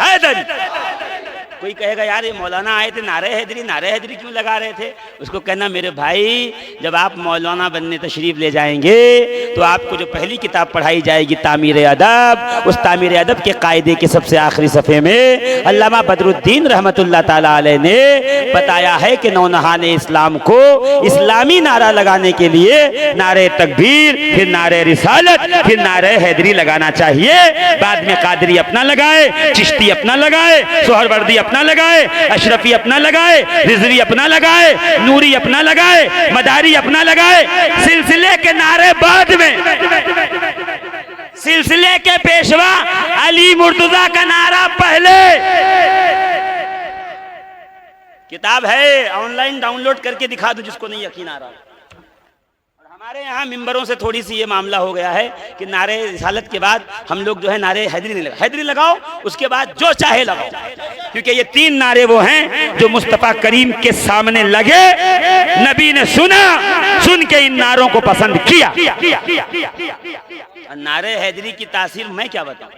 हैदर। कोई कहेगा यार ये मौलाना आए थे, नारे हैदरी क्यों लगा रहे थे? उसको कहना, मेरे भाई जब आप मौलाना बनने तशरीफ ले जाएंगे तो आपको जो पहली किताब पढ़ाई जाएगी तामीर अदब, उस तामीर अदब के कायदे के सबसे आखिरी सफ़े में अल्लामा बदरुद्दीन रहमतुल्लाह ताला अलैह ने बताया है कि नौनहाने इस्लाम को इस्लामी नारा लगाने के लिए नारे तकबीर, फिर नारे रिसालत, फिर नारे हैदरी लगाना चाहिए। बाद में कादरी अपना लगाए, चिश्ती अपना लगाए, सोहरवर्दी अपना लगाए, अशरफी अपना लगाए, रिजवी अपना लगाए, नूरी अपना लगाए, मदारी अपना लगाए। सिलसिले के नारे बाद में, सिलसिले के पेशवा अली मुर्तजा का नारा पहले। किताब है, ऑनलाइन डाउनलोड करके दिखा दो जिसको नहीं यकीन आ रहा। हमारे यहाँ मिंबरों से थोड़ी सी ये मामला हो गया है कि नारे रिसालत के बाद हम लोग जो है नारे हैदरी नहीं लगाओ, हैदरी लगाओ उसके बाद जो चाहे लगाओ, क्योंकि ये 3 नारे वो हैं जो मुस्तफ़ा करीम के सामने लगे, नबी ने सुना, सुन के इन नारों को पसंद किया। नारे हैदरी की तासीर मैं क्या बताऊं,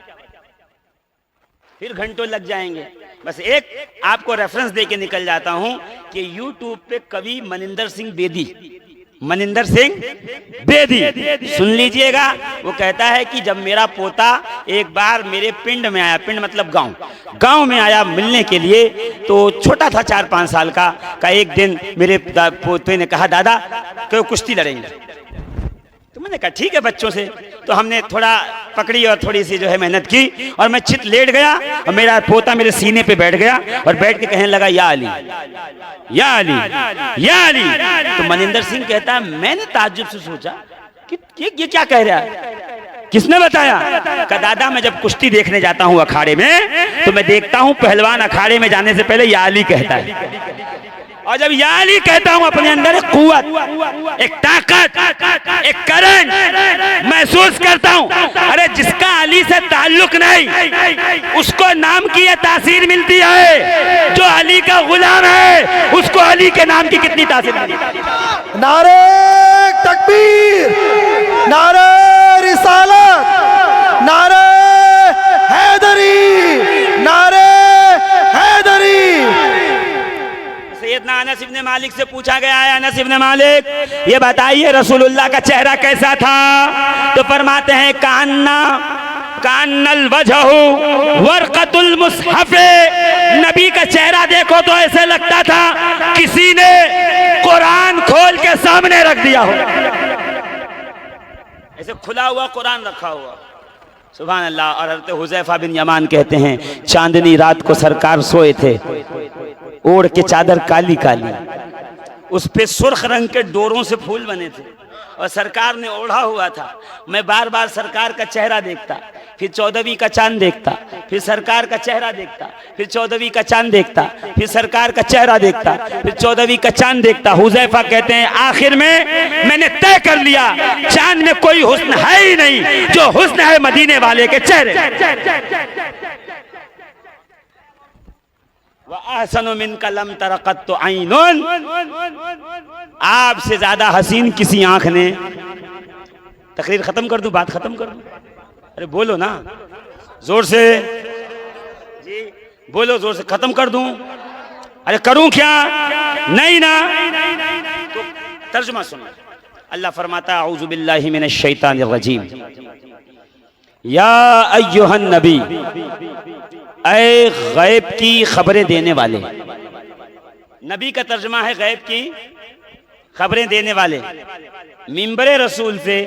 फिर घंटों लग जाएंगे। बस एक आपको रेफरेंस दे के निकल जाता हूं कि यूट्यूब पे कवि मनिंदर सिंह बेदी सुन लीजिएगा। वो कहता है कि जब मेरा पोता एक बार मेरे पिंड में आया, पिंड मतलब गांव में आया मिलने के लिए, तो छोटा था 4-5 साल का एक दिन मेरे पोते ने कहा दादा क्यों कुश्ती लड़ेंगे। तो मैंने कहा ठीक है बच्चों से, तो हमने थोड़ा पकड़ी और थोड़ी सी जो है मेहनत की और मैं चित लेट गया और मेरा पोता मेरे सीने पे बैठ गया और बैठ के कहने लगा या अली या अली या अली। तो मनिंदर सिंह कहता है मैंने ताज्जुब से सोचा कि ये क्या कह रहा है, किसने बताया। कहा दादा मैं जब कुश्ती देखने जाता हूँ अखाड़े में तो मैं देखता हूँ पहलवान अखाड़े में जाने से पहले या अली कहता है, और जब या अली कहता हूं अपने अंदर एक कुव्वत, एक ताकत, एक करंट महसूस करता हूं। अरे जिसका अली से ताल्लुक नहीं उसको नाम की ये तासीर मिलती है, जो अली का गुलाम है उसको अली के नाम की कितनी तासीर मिलती है। नारे तकबीर, नारे रिसालत, नारे हैदरी, नारे हैदरी। सैयदना अनस इब्न मालिक से पूछा गया है, अनस इब्न मालिक ये बताइए रसूलुल्लाह का चेहरा कैसा था। तो फरमाते हैं कान्नल वजहु वर्क़तुल मुसहफ़, नबी का चेहरा देखो तो ऐसे लगता था किसी ने कुरान खोल के सामने रख दिया हो, ऐसे खुला हुआ कुरान रखा हुआ। सुभान अल्लाह। और हज़रत हुज़ैफा बिन यमान कहते हैं चांदनी रात को सरकार सोए थे, ओढ़ के चादर काली काली, उस पे सुर्ख रंग के डोरों से फूल बने थे और सरकार ने ओढ़ा हुआ था। मैं बार बार सरकार का चेहरा देखता, फिर 14वीं का चांद देखता, फिर सरकार का चेहरा देखता, फिर 14वीं का चांद देखता, फिर सरकार का चेहरा देखता, फिर 14वीं का चांद देखता। हुज़ैफा कहते हैं आखिर में मैंने तय कर लिया चांद में कोई हुस्न है ही नहीं जो हुस्न है मदीने वाले के चेहरे। वअहसनु मिनका लम तरक़त तो ऐनुन, आपसे ज्यादा हसीन किसी आंख ने। तकरीर खत्म कर दूं, बात खत्म कर दूं? अरे बोलो ना जोर से जी, बोलो जोर से, खत्म कर दूं? अरे करूं क्या? नहीं ना। तो तर्जुमा सुनो। अल्लाह फरमाता है औज़ु बिल्लाहि मिनश शैतानिर रजीम, या अय्युहन नबी, ऐ गैब की खबरें देने वाले। नबी का तर्जुमा है गैब की खबरें देने वाले। मिंबरे रसूल से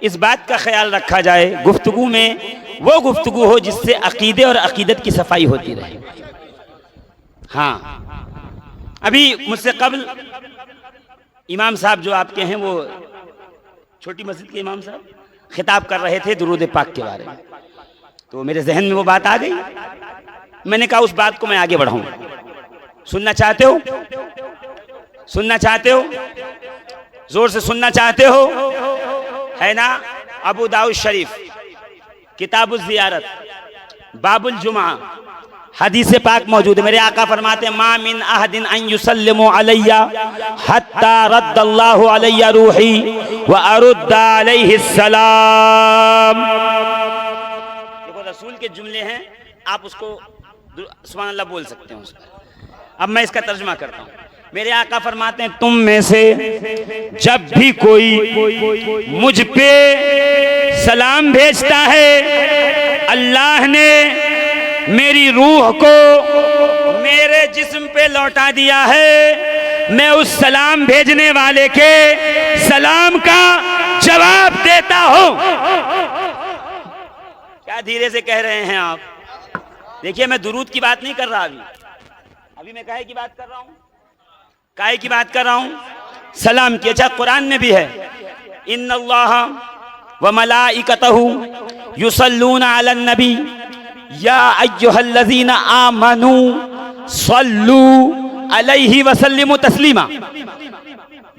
इस बात का ख्याल रखा जाए गुफ्तगू में वो गुफ्तगू हो जिससे अकीदे और अकीदत की सफाई होती रहे। हाँ, अभी मुझसे कबल इमाम साहब जो आपके हैं वो छोटी मस्जिद के इमाम साहब खिताब कर रहे थे दुरूद पाक के बारे में, तो मेरे जहन में वो बात आ गई। मैंने कहा उस बात को मैं आगे बढ़ाऊं। सुनना चाहते हो? सुनना चाहते हो? जोर से सुनना चाहते हो? है ना? अबू दाऊद शरीफ किताबुल ज़ियारत बाबुल जुमा हदीस पाक मौजूद है। मेरे आका फरमाते हैं मा मिन अहदिन अन युसल्लिमु अलैया हत्ता रद्दल्लाहु अलैया रूही व अरुद्दा अलैहि सलाम। देखो रसूल के जुमले हैं, आप उसको सुभान अल्लाह बोल सकते हैं उस पर। अब मैं इसका तर्जुमा करता हूँ। मेरे आका फरमाते हैं तुम में से जब भी कोई मुझ पे सलाम भेजता है, अल्लाह ने मेरी रूह को मेरे जिस्म पे लौटा दिया है। मैं उस सलाम भेजने वाले के सलाम का जवाब देता हूं। क्या धीरे से कह रहे हैं आप? देखिए मैं दुरूद की बात नहीं कर रहा, अभी मैं काहे की बात कर रहा हूं? काहे की बात कर रहा हूं? सलाम की। अच्छा, कुरान में भी है इन्नल्लाह व मलाइकतहु युसल्लूना अलन नबी या अय्युहल्लज़ीना आमनू सल्लू अलैहि वसल्लिमु तस्लीमा।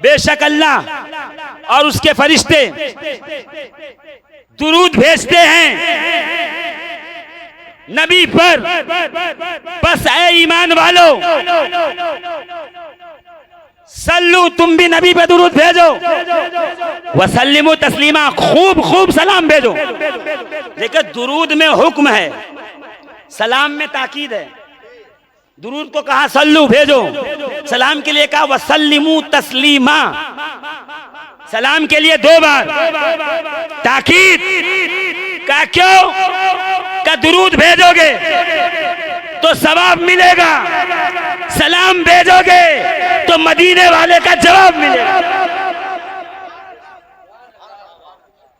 बेशक अल्लाह और उसके फरिश्ते दुरूद भेजते हैं नबी पर। बस ऐ ईमान वालों, सल्लू, तुम भी नबी पे दुरूद भेजो, वसल्लिमु तस्लीमा, खूब खूब सलाम भेजो। लेकिन दुरूद में हुक्म है, सलाम में ताकीद है। दुरूद को कहा सल्लू भेजो, सलाम के लिए कहा वसल्लिमु तस्लीमा, सलाम के लिए 2 बार ताकीद का। क्यों? का दुरूद भेजोगे तो सवाब मिलेगा, सलाम भेजोगे तो मदीने वाले का जवाब मिलेगा।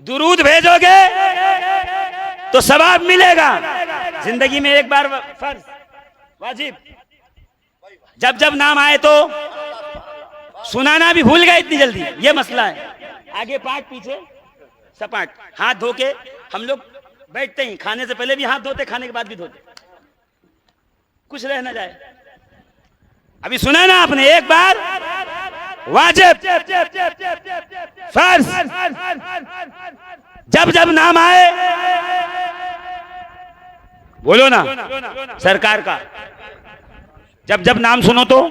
दुरूद भेजोगे तो सवाब मिलेगा। जिंदगी में एक बार फर्ज, वाजिब, जब जब नाम आए तो सुनाना भी भूल गए इतनी जल्दी, ये मसला है। आगे पाठ पीछे सपाट, हाथ धो के हम लोग बैठते ही, खाने से पहले भी हाथ धोते, खाने के बाद भी धोते, कुछ रह ना जाए। अभी सुना ना आपने, एक बार वाजिब, फर्ज, जब जब नाम आए बोलो ना सरकार का, जब जब नाम सुनो तो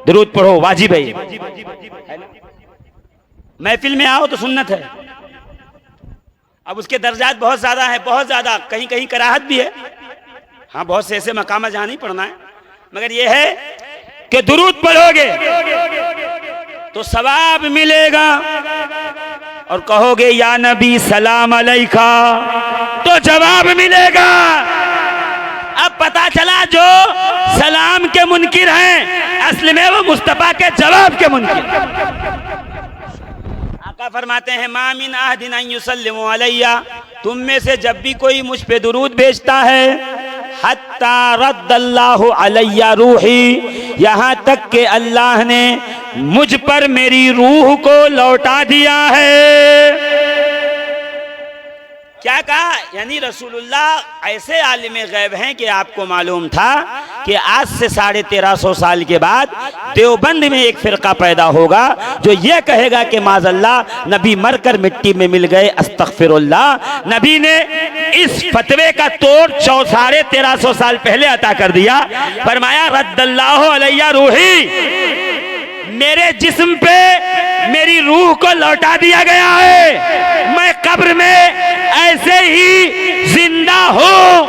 दुरूद पढ़ो, वाजिब है। महफिल में आओ तो सुन्नत है। अब उसके दर्जात बहुत ज्यादा है, बहुत ज्यादा, कहीं कहीं कराहत भी है। हाँ, बहुत से ऐसे मकाम जहां नहीं पढ़ना है, मगर यह है कि दुरूद पढ़ोगे तो सवाब मिलेगा। और कहोगे या नबी सलाम अलैका तो जवाब मिलेगा। अब पता चला जो सलाम के मुनकिर हैं, असल में वो मुस्तफा के जवाब के मुनकिर। आका फरमाते हैं मामिन अहदिन अन युसल्लिमु अलैया, तुम में से जब भी कोई मुझ पे दुरूद भेजता है, हत्ता रद्दल्लाहु अलैया रूही, यहाँ तक के अल्लाह ने मुझ पर मेरी रूह को लौटा दिया है। क्या कहा? यानी रसूलुल्लाह ऐसे आलिम गैब हैं कि आपको मालूम था कि आज से 1350 साल के बाद देवबंद में एक फिरका पैदा होगा जो ये कहेगा कि माज़अल्लाह नबी मरकर मिट्टी में मिल गए, अस्तगफिरुल्लाह। नबी ने इस फतवे का तोड़ 1350 साल पहले अता कर दिया। फरमाया रद्दल्लाहु अलैया रूही, मेरे जिस्म पे मेरी रूह को लौटा दिया गया है। मैं कब्र में ऐसे ही जिंदा हूं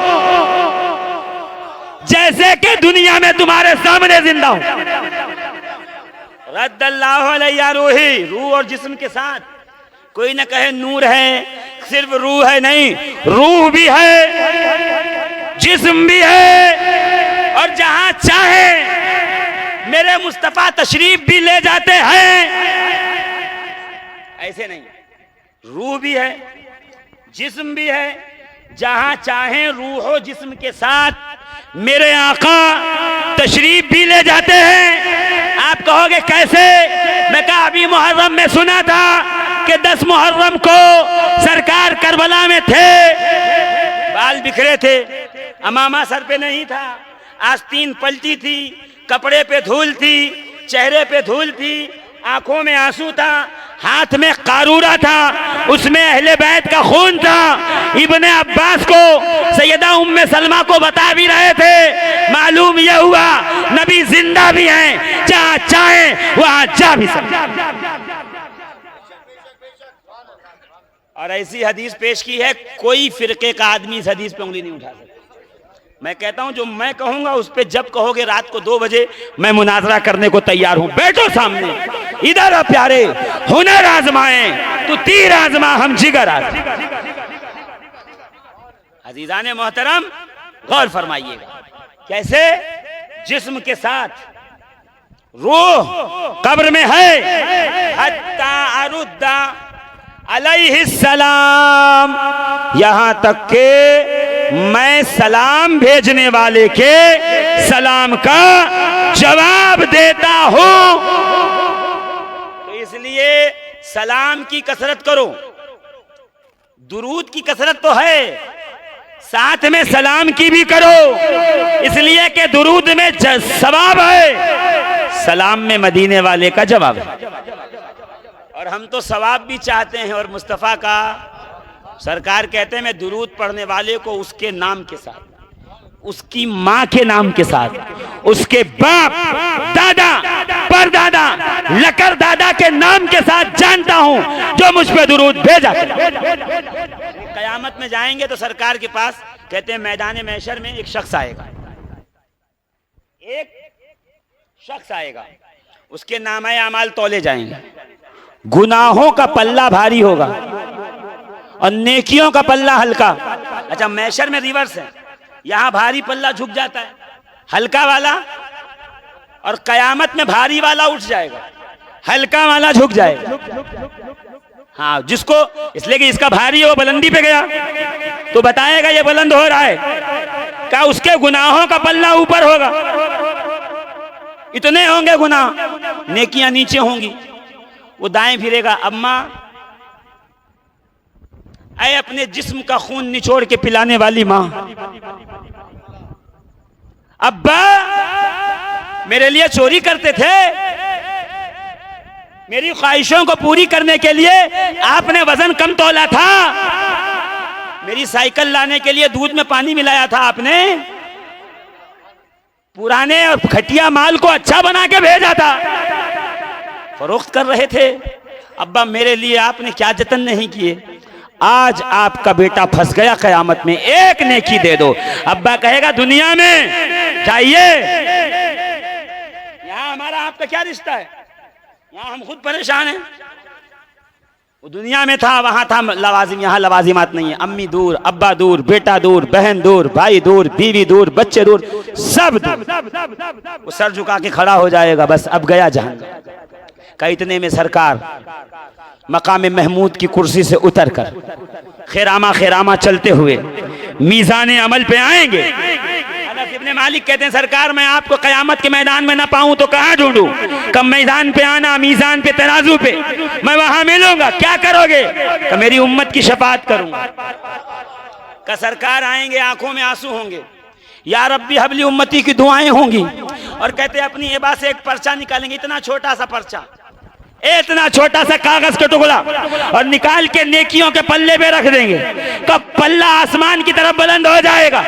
जैसे कि दुनिया में तुम्हारे सामने जिंदा हूं। रद्दल्लाहु अलैया रूही, रूह और जिस्म के साथ। कोई न कहे नूर है, सिर्फ रूह है, नहीं, रूह भी है, जिस्म भी है, और जहां चाहे मेरे मुस्तफा तशरीफ भी ले जाते हैं। ऐसे नहीं, रूह भी है, जिस्म भी है, जहां चाहे रूह जिस्म के साथ मेरे आका तशरीफ भी ले जाते हैं। आप कहोगे कैसे? मैं कहा अभी मुहर्रम में सुना था कि 10 मुहर्रम को सरकार करबला में थे, बाल बिखरे थे, अमामा सर पे नहीं था, आस्तीन पलटी थी, कपड़े पे धूल थी, चेहरे पे धूल थी, आंखों में आंसू था, हाथ में कारूरा था, उसमें अहले बैत का खून था। इब्ने अब्बास को सैयदा उम्मे सलमा को बता भी रहे थे। मालूम यह हुआ नबी जिंदा भी हैं, जहां चाहे वहां जा भी सकते। और ऐसी हदीस पेश की है, कोई फिरके का आदमी इस हदीस पे उंगली नहीं उठा सकता। मैं कहता हूं जो मैं कहूंगा उस पे जब कहोगे रात को 2 बजे मैं मुनाजरा करने को तैयार हूं। बैठो सामने, इधर आ प्यारे, हुनर आजमाए तू तीर आजमा, हम जिगर आजमा। अजीजाने मोहतरम गौर फरमाइएगा, कैसे जिस्म के साथ रूह कब्र में है। हत्ता अरुद्दा अलैहिस्सलाम, यहां तक के मैं सलाम भेजने वाले के सलाम का जवाब देता हूं। तो इसलिए सलाम की कसरत करो, दुरूद की कसरत तो है, साथ में सलाम की भी करो, इसलिए कि दुरूद में सवाब है, सलाम में मदीने वाले का जवाब है। और हम तो सवाब भी चाहते हैं। और मुस्तफ़ा का सरकार कहते हैं मैं दुरूद पढ़ने वाले को उसके नाम के साथ, उसकी माँ के नाम के साथ, उसके बाप, दादा, परदादा, लकर दादा के नाम के साथ जानता हूं जो मुझ पे दुरूद भेजा। कयामत में जाएंगे तो सरकार के पास, कहते हैं मैदान महशर में एक शख्स आएगा, एक शख्स आएगा, उसके नामाए अमाल तौले जाएंगे, गुनाहों का पल्ला भारी होगा और नेकियों का पल्ला हल्का। अच्छा, महशर में रिवर्स है, यहां भारी पल्ला झुक जाता है, हल्का वाला, और कयामत में भारी वाला उठ जाएगा, हल्का वाला झुक जाएगा। हाँ, जिसको, इसलिए कि इसका भारी है वो बुलंदी पे गया तो बताएगा ये बुलंद हो रहा है, क्या उसके गुनाहों का पल्ला ऊपर होगा, इतने होंगे गुनाह, नेकियां नीचे होंगी। वो दाएं फिरेगा, अम्मा ऐ अपने जिस्म का खून निचोड़ के पिलाने वाली माँ, अब्बा मेरे लिए चोरी करते थे, मेरी ख्वाहिशों को पूरी करने के लिए आपने वजन कम तोला था, मेरी साइकिल लाने के लिए दूध में पानी मिलाया था आपने, पुराने और घटिया माल को अच्छा बना के भेजा था, फरोख्त कर रहे थे, अब्बा मेरे लिए आपने क्या जतन नहीं किए। आज आपका बेटा फंस गया कयामत में, एक नेकी दे दो। अब्बा कहेगा दुनिया में जाइए, यहां हमारा आपका क्या रिश्ता है, यहां हम खुद परेशान हैं। वो दुनिया में था, वहां था लवाजिम, यहां लवाजिमात नहीं है। अम्मी दूर, अब्बा दूर, बेटा दूर, बहन दूर, भाई दूर, बीवी दूर, बच्चे दूर, सब दूर। वो सर झुका के खड़ा हो जाएगा, बस अब गया जहां का। इतने में सरकार मकाम महमूद की कुर्सी से उतरकर खैरामा खैरामा चलते हुए मीज़ान अमल पे आएंगे। अनस इब्ने मालिक कहते हैं सरकार मैं आपको कयामत के मैदान में ना पाऊं तो कहां ढूंढूं, कब मैदान पे आना, मीज़ान पे, तराजू पे, मैं वहां मिलूंगा, क्या करोगे, कि मेरी उम्मत की शफाअत करूंगा। का सरकार आएंगे, आंखों में आंसू होंगे, या रब्बी हबली उम्मती की दुआएं होंगी, और कहते अपनी एबा से एक पर्चा निकालेंगे, इतना छोटा सा पर्चा, इतना छोटा सा कागज का टुकड़ा, और निकाल के नेकियों के पल्ले पे रख देंगे। कब पल्ला आसमान की तरफ बुलंद हो जाएगा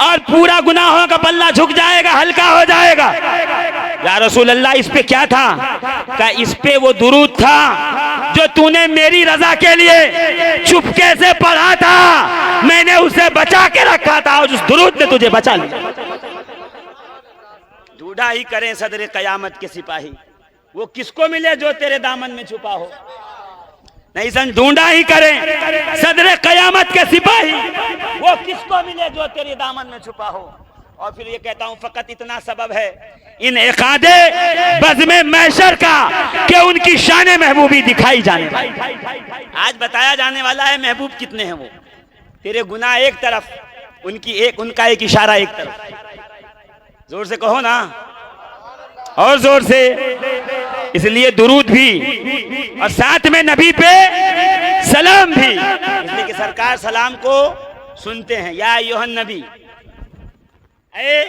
और पूरा गुनाहों का पल्ला झुक जाएगा, हल्का हो जाएगा। या रसूल अल्लाह इस पे क्या था, का इस पे वो दुरूद था जो तूने मेरी रजा के लिए चुपके से पढ़ा था, मैंने उसे बचा के रखा था और उस दुरूद ने तुझे बचा लिया। ढूंढा ही करें सदर कयामत के सिपाही, वो किसको मिले जो तेरे दामन में छुपा हो। नहीं सन, ढूंढा ही करें सदर कयामत के सिपाही, वो किसको मिले जो तेरे दामन में छुपा हो। और फिर ये कहता हूं फकत इतना सबब है इन इकादे बज़्म महशर का कि उनकी शान महबूबी दिखाई जाने वाली। आज बताया जाने वाला है महबूब कितने हैं। वो तेरे गुनाह एक तरफ, उनका एक इशारा एक तरफ। जोर से कहो ना, और जोर से। इसलिए दुरूद भी और साथ में नबी पे सलाम भी, इसलिए कि सरकार सलाम को सुनते हैं। या अय्युहन नबी, ऐ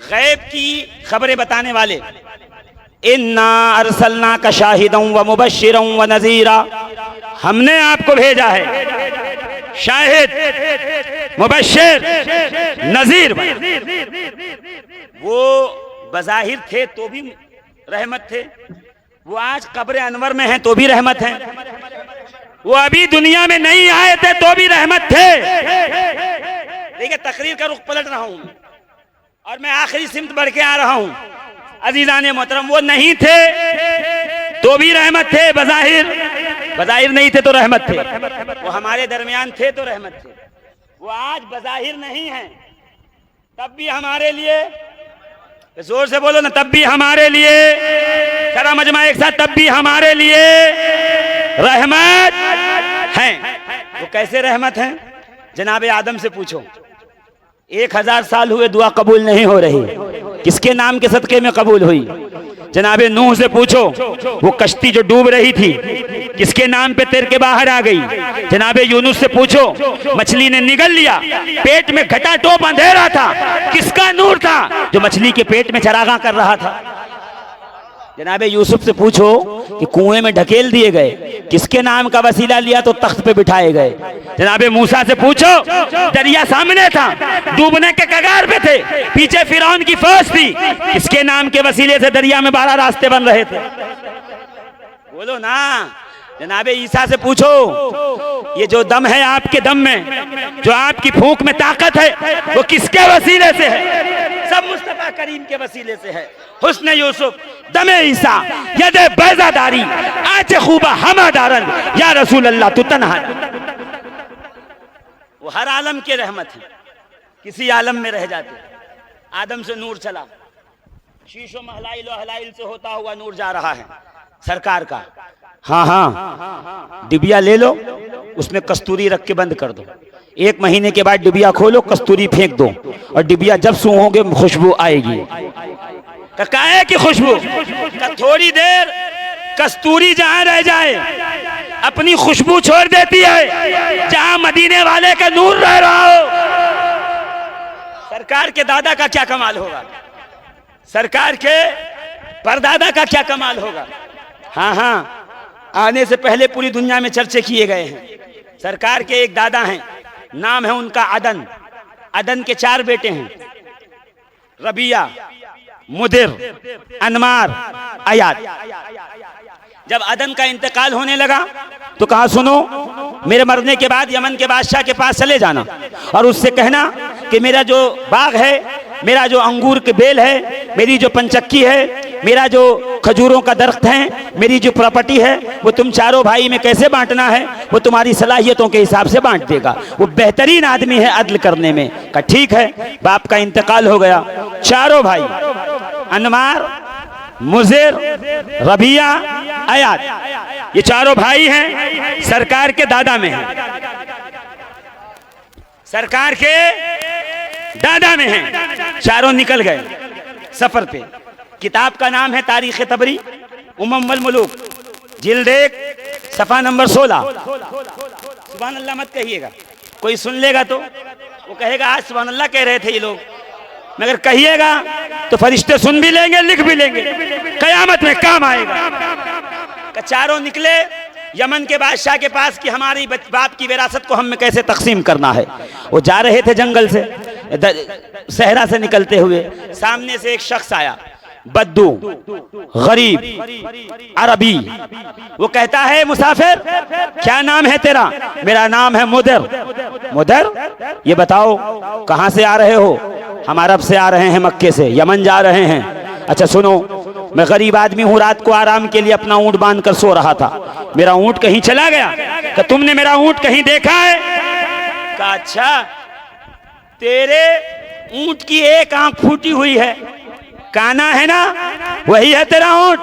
गैब की खबरें बताने वाले, इन्ना अरसलना का शाहिदन व मुबश्शिरन व नज़ीरा, हमने आपको भेजा है शाहिद, मुबश्शिर, नज़ीर। वो बज़ाहिर थे तो भी रहमत थे, वो आज कब्र अनवर में हैं तो भी रहमत हैं, वो अभी दुनिया में नहीं आए थे तो भी रहमत थे। देखिए तकरीर का रुख पलट रहा हूं और मैं आखिरी सिमत बढ़ के आ रहा हूं। अजीज़ाने मोहतरम, वो नहीं थे तो भी रहमत थे, बज़ाहिर नहीं थे तो रहमत थे। वो हमारे दरमियान थे तो रहमत थे, वो आज बज़ाहिर नहीं हैं तब भी हमारे लिए, जोर से बोलो ना, तब भी हमारे लिए, सारा मजमा एक साथ, तब भी हमारे लिए रहमत हैं। वो कैसे रहमत हैं? जनाबे आदम से पूछो, 1000 साल हुए दुआ कबूल नहीं हो रही, किसके नाम के सदके में कबूल हुई? जनाबे नूह से पूछो, वो कश्ती जो डूब रही थी किसके नाम पे तैर के बाहर आ गई? जनाबे यूनुस से पूछो, मछली ने निगल लिया, पेट में घटा टोप अंधेरा था, किसका नूर था जो मछली के पेट में चरागा कर रहा था? जनाबे यूसुफ से पूछो कि कुएं में ढकेल दिए गए, किसके नाम का वसीला लिया तो तख्त पे बिठाए गए। जनाबे मूसा से पूछो, दरिया सामने था, डूबने के कगार पे थे, पीछे फिरौन की फौज थी, किसके नाम के वसीले से दरिया में 12 रास्ते बन रहे थे? बोलो ना। जनाबे ईसा से पूछो, ये जो दम है आपके दम में, जो आपकी फूंक में ताकत है, वो किसके वसीले से है? सब मुस्तफा करीम के वसीले से है। हुस्न यूसुफ, दमे ईसा, यदे बैजादारी, आचे खूबा हमादारन, या रसूल अल्लाह तू तन्हा। वो हर आलम के रहमत है, किसी आलम में रह जाते। आदम से नूर चला, शीशो महलाइल से होता हुआ नूर जा रहा है सरकार का। हाँ हाँ, डिबिया ले लो, उसमें कस्तूरी रख के बंद कर दो। 1 महीने के बाद डिबिया खोलो, कस्तूरी फेंक दो, और डिबिया जब सूंघोगे खुशबू आएगी। काहे की खुशबू? थोड़ी देर कस्तूरी जहां रह जाए अपनी खुशबू छोड़ देती है, जहां मदीने वाले का नूर रह रहा हो। सरकार के दादा का क्या कमाल होगा, सरकार के परदादा का क्या कमाल होगा। हाँ हाँ, आने से पहले पूरी दुनिया में चर्चे किए गए हैं। सरकार के एक दादा हैं, नाम है उनका अदन। अदन के 4 बेटे हैं, रबिया, मुदिर, अनमार, अयाद। जब अदन का इंतकाल होने लगा तो कहा, सुनो, मेरे मरने के बाद यमन के बादशाह के पास चले जाना और उससे कहना कि मेरा जो बाग है, मेरा जो अंगूर के बेल है, मेरी जो पंचक्की है, मेरा जो खजूरों का दरख्त है, मेरी जो प्रॉपर्टी है, वो तुम चारों भाई में कैसे बांटना है, वो तुम्हारी सलाहियतों के हिसाब से बांट देगा। वो बेहतरीन आदमी है अदल करने में। कहा ठीक है। बाप का इंतकाल हो गया, चारों भाई अनमार, मुजिर, रबिया, अयाद, ये चारों भाई हैं, सरकार के दादा में हैं, सरकार के दादा में हैं। चारों निकल गए सफर पे। किताब का नाम है तारीख तबरी, उम्म वल मुलूक, जिल्द 1, सफ़ा नंबर 16। सुभान अल्लाह मत कहिएगा, कोई सुन लेगा तो वो कहेगा आज सुभान अल्लाह कह रहे थे ये लोग, मगर कहिएगा तो फरिश्ते सुन भी लेंगे, लिख भी लेंगे, कयामत में काम आएगा। चारों निकले यमन के बादशाह के पास कि हमारी बाप की विरासत को हमें कैसे तकसीम करना है। वो जा रहे थे जंगल से, सहरा से निकलते हुए, सामने से एक शख्स आया, बद्दू, गरीब, अरबी। वो कहता है, मुसाफिर क्या नाम है तेरा? मेरा नाम है मुदर। मुदर, ये बताओ कहां से आ रहे हो? हम अरब से आ रहे हैं, मक्के से, यमन जा रहे हैं। अच्छा सुनो, मैं गरीब आदमी हूँ, रात को आराम के लिए अपना ऊंट बांध कर सो रहा था, मेरा ऊंट कहीं चला गया। क्या तुमने मेरा ऊंट कहीं देखा है? कहा अच्छा, तेरे ऊंट की एक आंख फूटी हुई है, काना है ना, वही है तेरा ऊंट?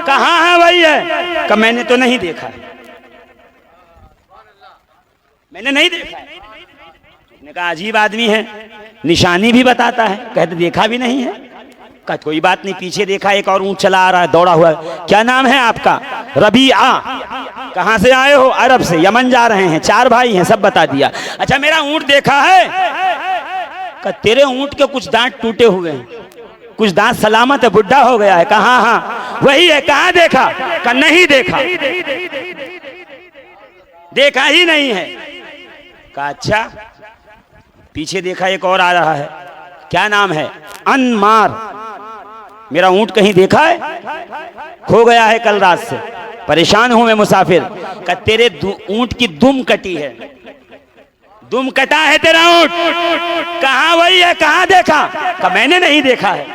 कहाँ है? वही है। कहा मैंने तो नहीं देखा, मैंने नहीं देखा। ने कहा अजीब आदमी है, निशानी भी बताता है, कहते देखा भी नहीं है। कहा कोई बात नहीं, पीछे देखा एक और ऊंट चला आ रहा है, दौड़ा हुआ है। क्या नाम है आपका? रबीआ। कहाँ से आए हो? अरब से, यमन जा रहे हैं, 4 भाई हैं, सब बता दिया। अच्छा मेरा ऊंट देखा है? कहा तेरे ऊंट के कुछ दांत टूटे हुए हैं, कुछ दांत सलामत है, बुढ़ा हो गया है। कहा हाँ वही है। कहाँ देखा? कहा नहीं देखा, देखा ही नहीं है। कहा अच्छा, पीछे देखा एक और आ रहा है, क्या नाम है? अनमार। मेरा ऊंट कहीं देखा है? खो गया है कल रात से, परेशान हूं मैं मुसाफिर। का तेरे ऊंट की दुम कटी है, दुम कटा है तेरा ऊंट। कहाँ? वही है। कहाँ देखा? का मैंने नहीं देखा है,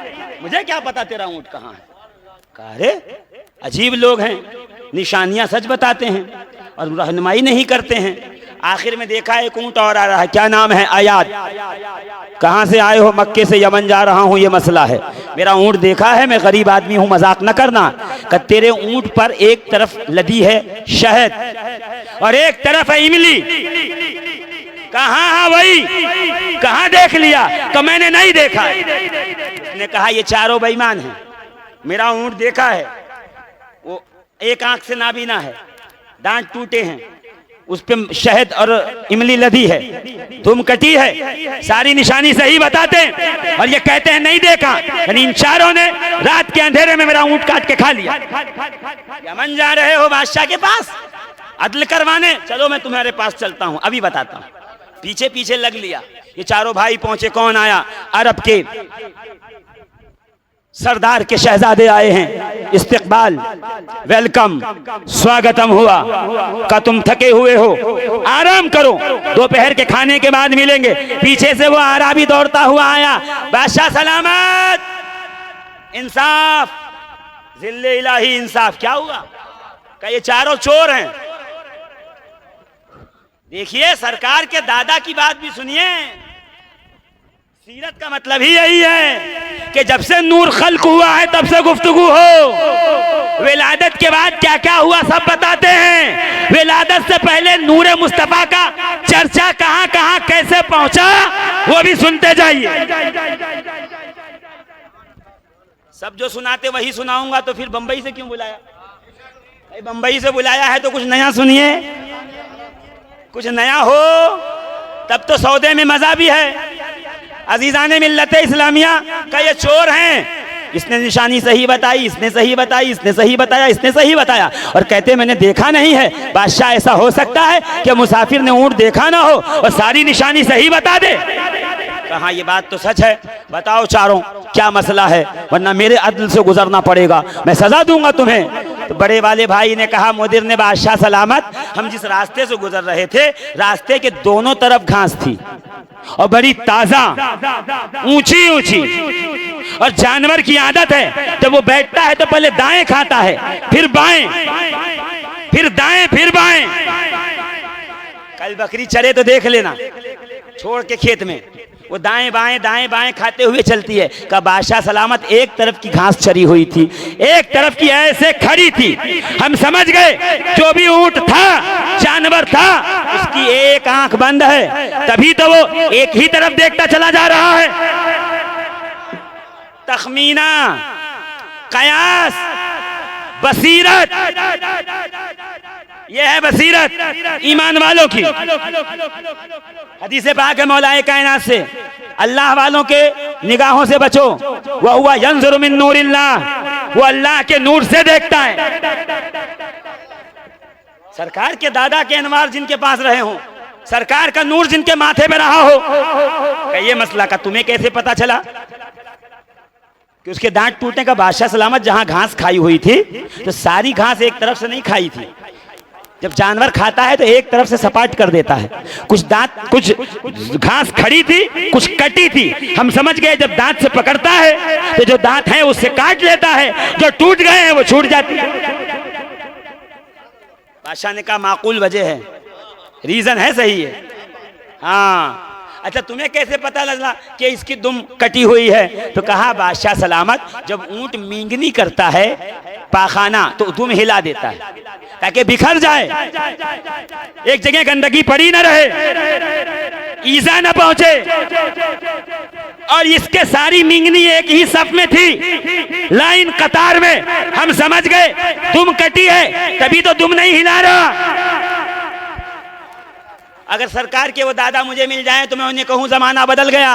मुझे क्या पता तेरा ऊंट कहाँ है। कहा अरे अजीब लोग हैं, निशानियां सच बताते हैं और रहनुमाई नहीं करते हैं। आखिर में देखा एक ऊंट और आ रहा है, क्या नाम है? अयाद। कहाँ से आए हो? मक्के से, यमन जा रहा हूँ, ये मसला है। मेरा ऊंट देखा है, मैं गरीब आदमी हूँ, मजाक न करना। कि तेरे ऊंट पर एक तरफ लदी है शहद और एक तरफ है इमली। कहाँ है? वही। कहाँ देख लिया? कि मैंने नहीं देखा। उसने कहा ये चारों बेईमान हैं, मेरा ऊंट देखा है, वो एक आंख से नाबीना है, दांत टूटे हैं, उस पे शहद और इमली लदी है, धूम कटी है, सारी निशानी सही बताते हैं और ये कहते हैं नहीं देखा। यानी इन चारों ने रात के अंधेरे में मेरा ऊंट काट के खा लिया। यमन जा रहे हो बादशाह के पास अदल करवाने, चलो मैं तुम्हारे पास चलता हूं, अभी बताता हूं। पीछे पीछे लग लिया। ये चारों भाई पहुंचे। कौन आया? अरब के सरदार के शहजादे आए हैं। इस्तकबाल, वेलकम, स्वागतम हुआ। का तुम थके हुए हो, आराम करो, दोपहर के खाने के बाद मिलेंगे। पीछे से वो आराबी दौड़ता हुआ आया। बादशाह सलामत, इंसाफ, जिल्ले इलाही इंसाफ। क्या हुआ? का ये चारों चोर हैं। देखिए, सरकार के दादा की बात भी सुनिए। सीरत का मतलब ही यही है कि जब से नूर खल्क हुआ है तब से गुफ्तगू हो। विलादत के बाद क्या क्या हुआ सब बताते हैं। विलादत से पहले नूर मुस्तफा का चर्चा कहां कहां कैसे पहुंचा वो भी सुनते जाइए। सब जो सुनाते वही सुनाऊंगा तो फिर बंबई से क्यों बुलाया? बंबई से बुलाया है तो कुछ नया सुनिए, कुछ नया हो तब तो सौदे में मजा भी है। अजीजाने मिल्लत इस्लामिया का ये चोर हैं। इसने निशानी सही बताई, इसने सही बताई, इसने सही बताया, इसने सही बताया और कहते मैंने देखा नहीं है। बादशाह, ऐसा हो सकता है कि मुसाफिर ने ऊंट देखा ना हो और सारी निशानी सही बता दे? कहा ये बात तो सच है, बताओ चारों क्या मसला है, वरना मेरे अदल से गुजरना पड़ेगा, मैं सजा दूंगा तुम्हें। तो बड़े वाले भाई ने कहा, मुदीर ने, बादशाह सलामत, हम जिस रास्ते से गुजर रहे थे रास्ते के दोनों तरफ घास थी और बड़ी ताजा, ऊंची ऊंची, और जानवर की आदत है जब वो बैठता है तो पहले दाएं खाता है, फिर बाएं, फिर दाएं, फिर बाएं। कल बकरी चरे तो देख लेना, छोड़ के खेत में वो दाएं बाएं खाते हुए चलती है। का बादशाह सलामत, एक तरफ की घास चरी हुई थी, एक तरफ की ऐसे खड़ी थी। हम समझ गए जो भी ऊंट था, जानवर था, उसकी एक आंख बंद है, तभी तो वो एक ही तरफ देखता चला जा रहा है। तखमीना, कयास, बसीरत, यह है बसीरत ईमान वालों की। हदीस पाक है मौलाए कायनात से, अल्लाह वालों के निगाहों से बचो। वह हुआ यंजुरु मिन नूरिल्लाह, वो अल्लाह के नूर से देखता है। सरकार के दादा के अनवार जिनके पास रहे हों, सरकार का नूर जिनके माथे पे रहा हो, ये मसला का तुम्हें कैसे पता चला कि उसके दांत टूटने का? बादशाह सलामत, जहां घास खाई हुई थी तो सारी घास एक तरफ से नहीं खाई थी। जब जानवर खाता है तो एक तरफ से सपाट कर देता है। कुछ दांत, कुछ घास खड़ी थी, कुछ कटी थी। हम समझ गए जब दांत से पकड़ता है तो जो दांत है उससे काट लेता है, जो टूट गए हैं वो छूट जाती है। बादशाह ने कहा माकूल वजह है, रीजन है, सही है। हाँ, अच्छा तुम्हें कैसे पता लगा कि इसकी दुम कटी हुई है? तो कहा बादशाह सलामत, जब ऊंट मींगनी करता है पाखाना तो दुम हिला देता है ताकि बिखर जाए, एक जगह गंदगी पड़ी न रहे, ईजा न पहुंचे। और इसके सारी मींगनी एक ही सफ में थी, लाइन कतार में। हम समझ गए दुम कटी है, तभी तो दुम नहीं हिला रहा। अगर सरकार के वो दादा मुझे मिल जाए तो मैं उन्हें कहूं जमाना बदल गया,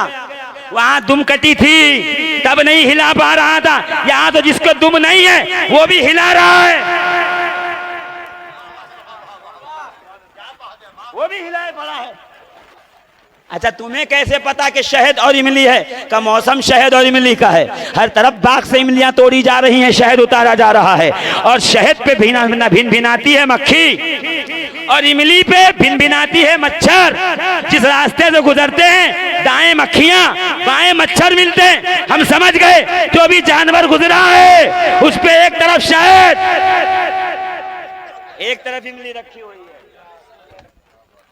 वहां दुम कटी थी तब नहीं हिला पा रहा था, यहां तो जिसको दुम नहीं है वो भी हिला रहा है, वो भी हिलाए पड़ा है। अच्छा तुम्हें कैसे पता कि शहद और इमली है? का मौसम शहद और इमली का है, हर तरफ बाग से इमलियां तोड़ी जा रही हैं, शहद उतारा जा रहा है, और शहद पे भिन भिनाती है मक्खी और इमली पे भिन भिनाती है मच्छर। जिस रास्ते से गुजरते हैं दाएं मक्खियां बाएं मच्छर मिलते हैं। हम समझ गए जो भी जानवर गुजरा है उस पे एक तरफ शहद, एक तरफ इमली रखी हुई है।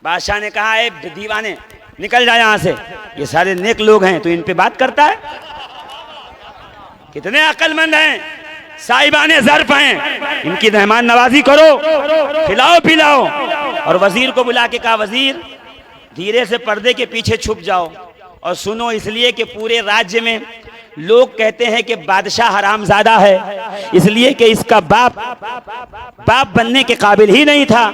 बादशाह ने कहा ए दीवाने निकल जाए यहां से, ये सारे नेक लोग हैं तो इन पे बात करता है? कितने अक्लमंद हैं, साहिबाने ज़र्फ हैं, इनकी मेहमान नवाजी करो, खिलाओ पिलाओ। और वजीर को बुला के कहा वजीर धीरे से पर्दे के पीछे छुप जाओ और सुनो, इसलिए कि पूरे राज्य में लोग कहते हैं कि बादशाह हरामजादा है, इसलिए कि इसका बाप बनने के काबिल ही नहीं था,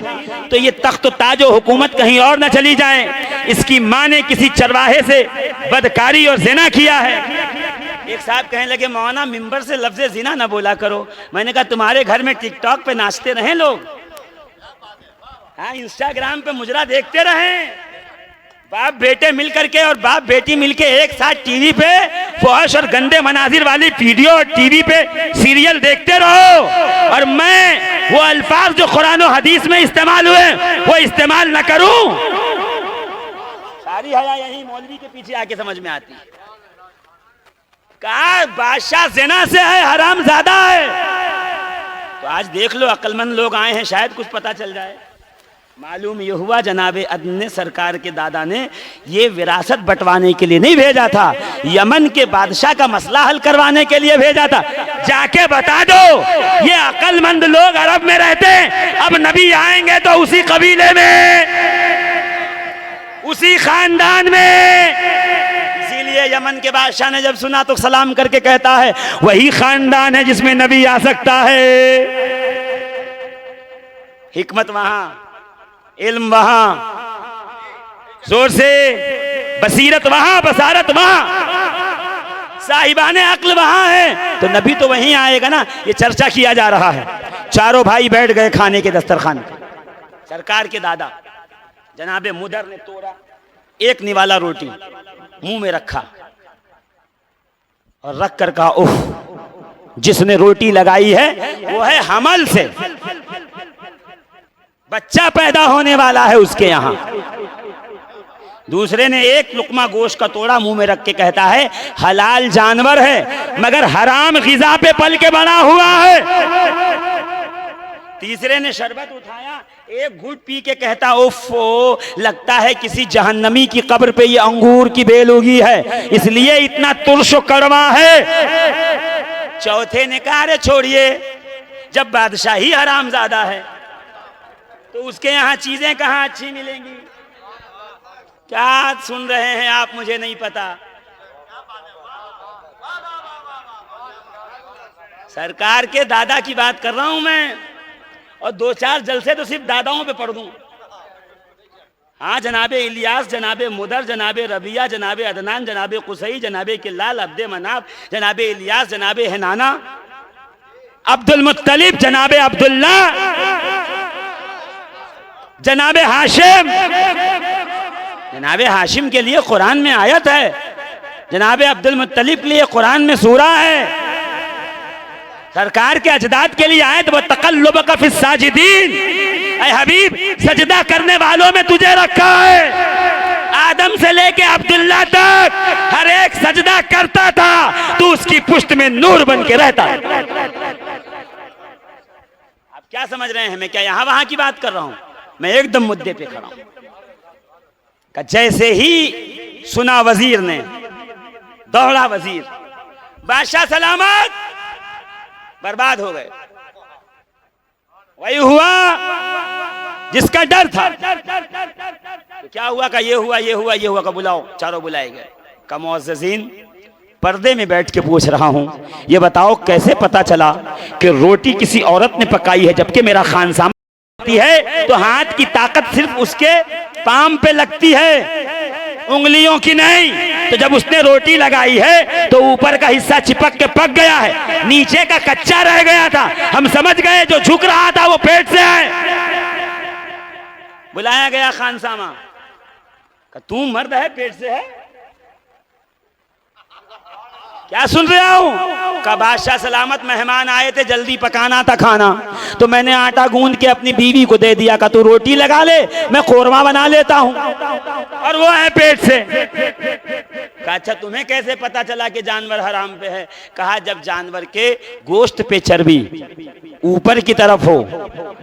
तो ये तख्त ताजो हुकूमत कहीं और न चली जाए। इसकी माँ ने किसी चरवाहे से बदकारी और जिना किया है। एक साहब कहने लगे मौलाना मिंबर से लफ्ज़ जिना ना बोला करो। मैंने कहा तुम्हारे घर में टिकटॉक पे नाचते रहे लोग, हाँ इंस्टाग्राम पे मुजरा देखते रहे, बाप बेटे मिल करके और बाप बेटी मिलके एक साथ टीवी पे फौश और गंदे मनाजिर वाली वीडियो और टीवी पे सीरियल देखते रहो, और मैं वो अल्फाज जो कुरान और हदीस में इस्तेमाल हुए वो इस्तेमाल न करूं। सारी हया यही मौलवी के पीछे आके समझ में आती है। कहा बादशाह ज़िना से है, हराम ज़्यादा है। तो आज देख लो अक्लमंद लोग आए हैं, शायद कुछ पता चल जाए। मालूम ये हुआ जनाबे अदन सरकार के दादा ने ये विरासत बंटवाने के लिए नहीं भेजा था, यमन के बादशाह का मसला हल करवाने के लिए भेजा था। जाके बता दो ये अक्लमंद लोग अरब में रहते हैं, अब नबी आएंगे तो उसी कबीले में, उसी खानदान में। इसीलिए यमन के बादशाह ने जब सुना तो सलाम करके कहता है वही खानदान है जिसमें नबी आ सकता है। हिकमत वहां, इल्म वहां, जोर से बसीरत वहां, बसारत वहां, साहिबाने अक्ल वहां है, तो नबी तो वहीं आएगा ना। ये चर्चा किया जा रहा है। चारों भाई बैठ गए खाने के दस्तरखान पे। सरकार के दादा जनाबे मुदर ने तोड़ा एक निवाला रोटी, मुंह में रखा और रख कर कहा उफ, जिसने रोटी लगाई है वो है हमल से, बच्चा पैदा होने वाला है उसके यहां। दूसरे ने एक लुकमा गोश्त का तोड़ा, मुंह में रख के कहता है हलाल जानवर है मगर हराम ग़िज़ा पे पल के बना हुआ है। तीसरे ने शरबत उठाया, एक घूंट पी के कहता उफ़, लगता है किसी जहन्नमी की कब्र पे ये अंगूर की बेल उगी है, इसलिए इतना तुर्श कड़वा है। चौथे ने कहा अरे छोड़िए, जब बादशाही हरामजादा है तो उसके यहाँ चीजें कहाँ अच्छी मिलेंगी। क्या सुन रहे हैं आप, मुझे नहीं पता। सरकार के दादा की बात कर रहा हूं मैं, और दो चार जलसे तो सिर्फ दादाओं पे पढ़ दूं। हाँ, जनाबे इलियास, जनाबे मुदर, जनाबे रबिया, जनाबे अदनान, जनाबे कुसई, जनाबे किल्लाल, अब्दे मनाफ, जनाबे इलियास, जनाबे हनाना, अब्दुल मुत्तलिब, जनाबे अब्दुल्ला, जनाबे हाशिम। जनाबे हाशिम के लिए कुरान में आयत है, जनाबे अब्दुल मुत्तलिब के लिए कुरान में सूरा है। सरकार के अजदाद के लिए आयत वो तक़ल्लुबका फ़िस साजिदीन, ऐ हबीब सजदा करने वालों में तुझे रखा है। आदम से लेके अब्दुल्ला तक हर एक सजदा करता था, तू उसकी पुष्ट में नूर बन के रहता। आप क्या समझ रहे हैं, मैं क्या यहां वहां की बात कर रहा हूं? मैं एकदम मुद्दे पे खड़ा हूं। जैसे ही सुना वजीर ने, दौड़ा वजीर, बादशाह सलामत, बर्बाद हो गए। वही हुआ जिसका डर था। तो क्या हुआ का ये हुआ, ये हुआ, ये हुआ का बुलाओ, चारों बुलाए गए। का मुअज़्ज़िज़ीन, पर्दे में बैठ के पूछ रहा हूं, ये बताओ कैसे पता चला कि रोटी किसी औरत ने पकाई है, जबकि मेरा खानसामा है तो हाथ की ताकत सिर्फ उसके पाम पे लगती है, उंगलियों की नहीं। तो जब उसने रोटी लगाई है तो ऊपर का हिस्सा चिपक के पक गया है, नीचे का कच्चा रह गया था। हम समझ गए जो झुक रहा था वो पेट से है। बुलाया गया खानसामा, का तू मर्द है पेट से है? क्या सुन रहा हूं? का बादशाह सलामत, मेहमान आए थे, जल्दी पकाना था खाना, तो मैंने आटा गूंद के अपनी बीवी को दे दिया। का तू रोटी लगा ले, मैं कोरमा बना लेता हूं, और वो है पेट से। कहा अच्छा तुम्हें कैसे पता चला कि जानवर हराम पे है? कहा जब जानवर के गोश्त पे चर्बी ऊपर की तरफ हो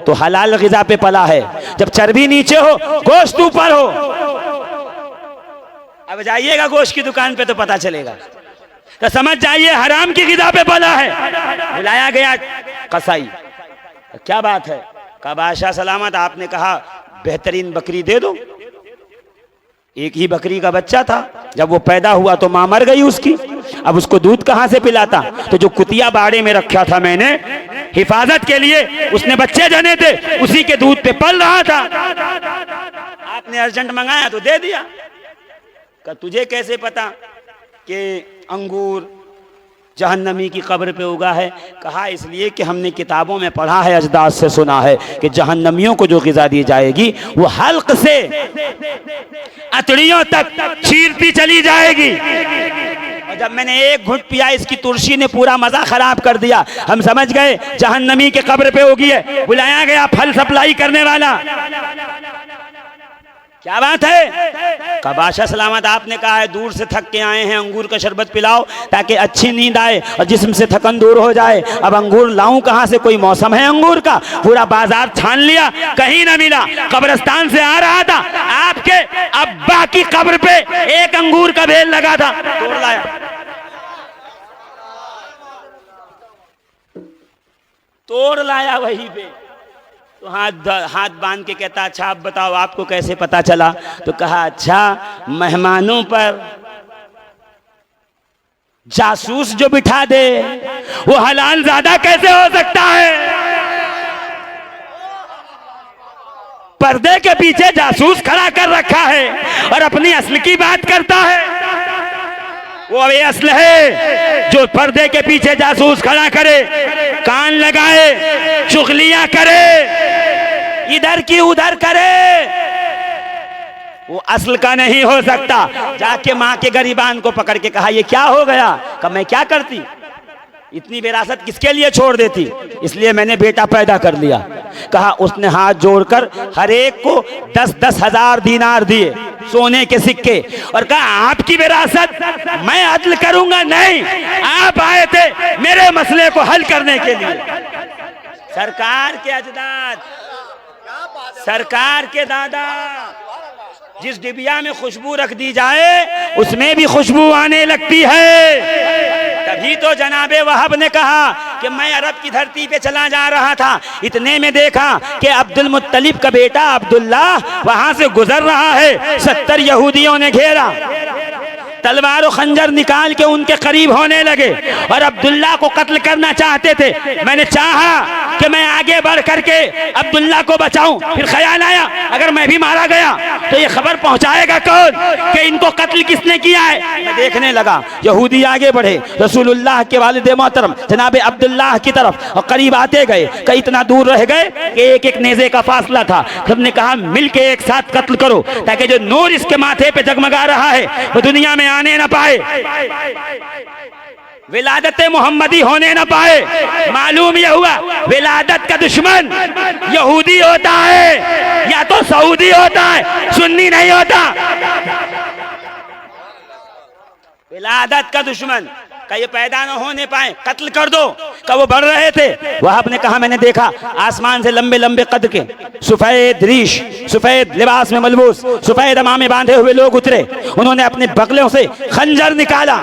तो हलाल ग़िज़ा पे पला है, जब चर्बी नीचे हो गोश्त ऊपर हो। अब जाइएगा गोश्त की दुकान पे तो पता चलेगा, तो समझ जाइए हराम की ग़िज़ा पे पला है। बुलाया गया कसाई, क्या बात है? कहा बादशाह सलामत, आपने कहा बेहतरीन बकरी दे दो। एक ही बकरी का बच्चा था, जब वो पैदा हुआ तो मां मर गई उसकी, अब उसको दूध कहाँ से पिलाता? तो जो कुतिया बाड़े में रखा था मैंने हिफाजत के लिए, उसने बच्चे जने थे, उसी के दूध पे पल रहा था। आपने अर्जेंट मंगाया तो दे दिया। का तुझे कैसे पता कि अंगूर जहन्नमी की कब्र पे उगा है? कहा इसलिए कि हमने किताबों में पढ़ा है, अजदाद से सुना है कि जहन्नमियों को जो ग़िज़ा दी जाएगी वो हल्क से अतड़ियों तक चीरती चली जाएगी। और जब मैंने एक घुट पिया, इसकी तुलसी ने पूरा मज़ा ख़राब कर दिया। हम समझ गए जहन्नमी के कब्र पे उगी है। बुलाया गया फल सप्लाई करने वाला, क्या बात है? कबाशा सलामत, आपने कहा है दूर से थक के आए हैं, अंगूर का शरबत पिलाओ ताकि अच्छी नींद आए और जिस्म से थकन दूर हो जाए। अब अंगूर लाऊं कहां से? कोई मौसम है अंगूर का? पूरा बाजार छान लिया, कहीं ना मिला। कब्रिस्तान से आ रहा था, आपके अब्बा की कब्र पे एक अंगूर का बेल लगा था, तोड़ लाया। तोड़ लाया वहीं पे। तो हाथ बांध के कहता, अच्छा आप बताओ आपको कैसे पता चला? तो कहा अच्छा, मेहमानों पर जासूस जो बिठा दे वो हलाल ज़्यादा कैसे हो सकता है? पर्दे के पीछे जासूस खड़ा कर रखा है और अपनी असल की बात करता है। वो ये असल है जो पर्दे के पीछे जासूस खड़ा करे, कान लगाए, चुगलियां करे, इधर की उधर करे, वो असल का नहीं हो सकता। जाके माँ के गरीबान को पकड़ के कहा ये क्या हो गया? कहा मैं क्या करती, इतनी विरासत किसके लिए छोड़ देती? इसलिए मैंने बेटा पैदा कर लिया। कहा उसने हाथ जोड़कर हर एक को 10-10 हजार दीनार दिए, सोने के सिक्के, और कहा आपकी विरासत मैं अदल करूंगा नहीं, आप आए थे मेरे मसले को हल करने के लिए। सरकार के अजदाद, सरकार के दादा, जिस डिबिया में खुशबू रख दी जाए उसमें भी खुशबू आने लगती है। तभी तो जनाबे वहाब ने कहा कि मैं अरब की धरती पे चला जा रहा था, इतने में देखा कि अब्दुल मुत्तलिब का बेटा अब्दुल्ला वहां से गुजर रहा है। 70 यहूदियों ने घेरा, तलवार और खंजर निकाल के उनके करीब होने लगे और अब्दुल्ला को कत्ल करना चाहते थे। मैंने चाहा कि मैं आगे बढ़ करके अब्दुल्ला को बचाऊं, फिर ख्याल आया अगर मैं भी मारा गया तो ये खबर पहुंचाएगा कौन कि इनको कत्ल किसने किया है। मैं देखने लगा यहूदी आगे बढ़े, रसूलुल्लाह के वालिद मोहतरम जनाब अब्दुल्लाह की तरफ, और करीब आते गए। कई इतना दूर रह गए कि एक एक नेज़े का फासला था। सबने कहा मिल के एक साथ कत्ल करो ताकि जो नूर इसके माथे पे जगमगा रहा है वो दुनिया में आने न पाए, विलादत मोहम्मदी होने न पाए। मालूम यह हुआ विलादत का दुश्मन यहूदी होता है या तो सऊदी होता है, सुन्नी नहीं होता। विलादत का दुश्मन का ये पैदा न होने पाए, कत्ल कर दो। का वो बढ़ रहे थे, वह आपने कहा मैंने देखा आसमान से लंबे लंबे कद के सफेद रीश, सफेद लिबास में मलबूस, सफेद अमामे बांधे हुए लोग उतरे। उन्होंने अपने बगलों से खंजर निकाला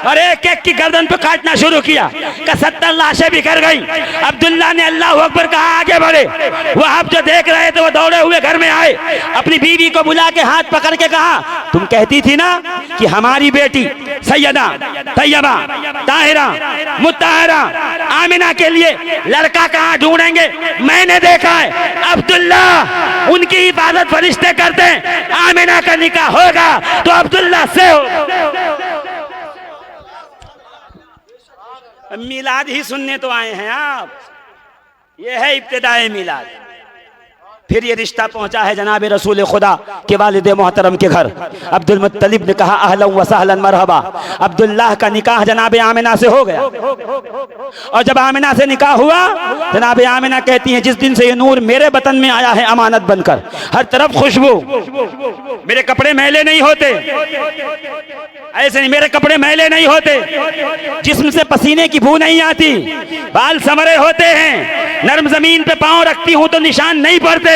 और एक एक की गर्दन पे काटना शुरू किया। का 70 लाशें बिखर गई। अब्दुल्ला ने अल्लाह अकबर कहा आगे बढ़े। वह आप जो देख रहे थे वो दौड़े हुए घर में आए, अपनी बीवी को बुला के हाथ पकड़ के कहा तुम कहती थी ना कि हमारी बेटी सैयदा तैयबा ताहिरा मुत्तहरा आमिना के लिए लड़का कहाँ ढूंढेंगे? मैंने देखा है अब्दुल्ला उनकी इबादत फरिश्ते करते हैं। आमिना का निकाह होगा तो अब्दुल्ला से हो। मिलाद ही सुनने तो आए हैं आप, ये है इब्तिदाए मिलाद। फिर ये रिश्ता पहुंचा है जनाब रसूल खुदा के वालिद मोहतरम के घर। अब्दुल मुत्तलिब ने कहा अहलन व सहलन मरहबा। अब्दुल्लाह का निकाह जनाब आमिना से हो गया और जब आमिना से निकाह हुआ, जनाब आमिना कहती हैं जिस दिन से ये नूर मेरे बतन में आया है अमानत बनकर, हर तरफ खुशबू, मेरे कपड़े मैले नहीं होते, ऐसे नहीं, मेरे कपड़े मैले नहीं होते, जिस्म से पसीने की बू नहीं आती, बाल संवरे होते हैं, नरम जमीन पे पांव रखती हूं तो निशान नहीं पड़ते,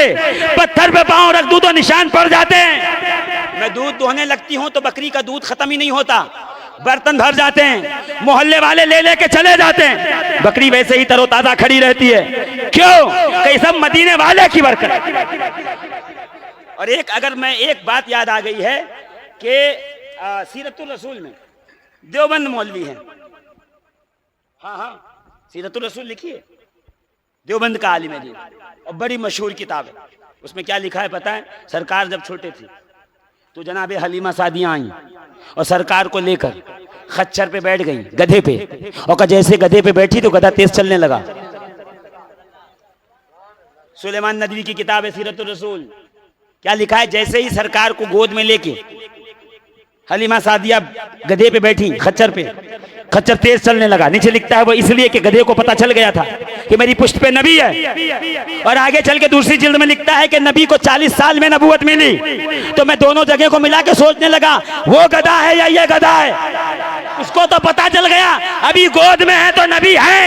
पत्थर पे पांव रख दूं तो निशान पड़ जाते हैं। मैं दूध दोहने लगती हूं तो बकरी का दूध खत्म ही नहीं होता, बर्तन भर जाते हैं, मोहल्ले वाले ले लेके चले जाते हैं, बकरी वैसे ही तरोताजा खड़ी रहती है। क्यों? कई सब मदीने वाले की बरकत। और एक अगर मैं एक बात याद आ गई है कि सीरतुल रसूल में देवबंद मौलवी हैं। हाँ हाँ, सीरतुर रसूल लिखिए, देवबंद का आलिम है जी, और बड़ी मशहूर किताब है। उसमें क्या लिखा है पता है? सरकार जब छोटे थे तो जनाब हलीमा सादियाँ आई और सरकार को लेकर खच्चर पे बैठ गई, गधे पे, और जैसे गधे पे बैठी तो गधा तेज चलने लगा। सुलेमान नदवी की किताब है सीरतुर रसूल। क्या लिखा है? जैसे ही सरकार को गोद में लेके हलीमा सादिया गधे पे बैठी, खच्चर पे, खच्चर तेज चलने लगा। नीचे लिखता है वो इसलिए कि गधे को पता चल गया था कि मेरी पुष्ट पे नबी है। और आगे चल के दूसरी जिल्द में लिखता है कि नबी को 40 साल में नबूवत मिली। तो मैं दोनों जगह को मिला के सोचने लगा वो गधा है या ये गधा है। उसको तो पता चल गया अभी गोद में है तो नबी है,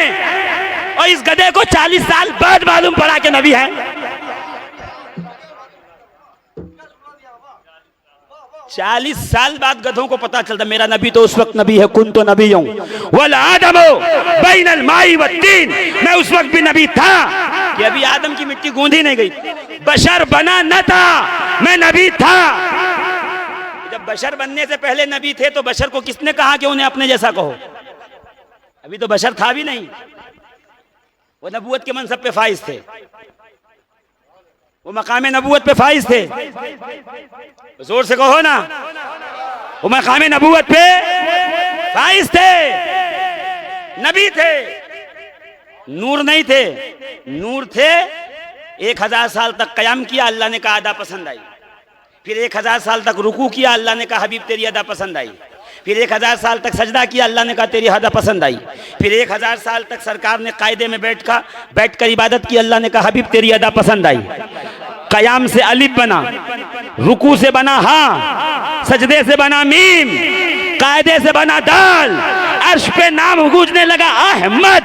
और इस गधे को 40 साल बाद मालूम पड़ा कि नबी है। 40 साल बाद गधों को पता चलता मेरा नबी तो उस वक्त नबी है, कुन तो नबी हूं, वल आदमो बैनल माई व तीन, मैं उस वक्त भी नबी था कि अभी आदम की मिट्टी गूंधी नहीं गई। बशर बना न था, मैं नबी था। जब बशर बनने से पहले नबी थे तो बशर को किसने कहा कि उन्हें अपने जैसा कहो? अभी तो बशर था भी नहीं, वो नबूवत के मनसब पे फाइज थे, वो मकाम नबूवत पे फाइज थे। जोर से कहो ना, वो मकाम नबूवत पे फाइज थे, नबी थे, नूर नहीं थे। नूर थे, 1000 साल तक कयाम किया, अल्लाह ने कहा अदा पसंद आई। फिर 1000 साल तक रुकू किया, अल्लाह ने कहा हबीब तेरी अदा पसंद आई। फिर 1000 साल तक सजदा किया, अल्लाह ने कहा तेरी अदा पसंद आई। फिर 1000 साल तक सरकार ने कायदे में बैठकर इबादत की, अल्लाह ने कहा हबीब तेरी अदा पसंद आई। कयाम से अलिफ बना, रुकू से बना हाँ, सजदे से बना मीम, कायदे से बना दाल, अर्श पे नाम गूंजने लगा अहमद।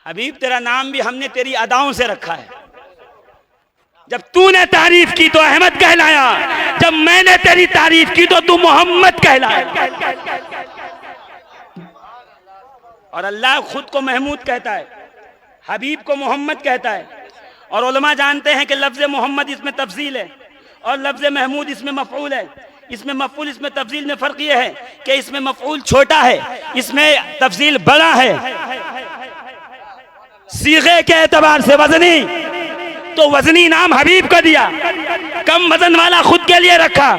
हबीब तेरा नाम भी हमने तेरी अदाओं से रखा है। जब तूने तारीफ की तो अहमद कहलाया, जब मैंने तेरी तारीफ की तो तू मोहम्मद कहलाया। और अल्लाह खुद को महमूद कहता है, हबीब को मोहम्मद कहता है। और उलमा जानते हैं कि लफ्ज़ मोहम्मद इसमें तफसील है और लफ्ज़ महमूद इसमें मफ़ऊल है। इसमें मफ़ऊल इसमें तफसील में फ़र्क यह है कि इसमें मफ़ऊल छोटा है, इसमें तफसील बड़ा है। सीगे के एतबार से वज़नी, तो वज़नी नाम हबीब को दिया, कम वजन वाला खुद के लिए रखा।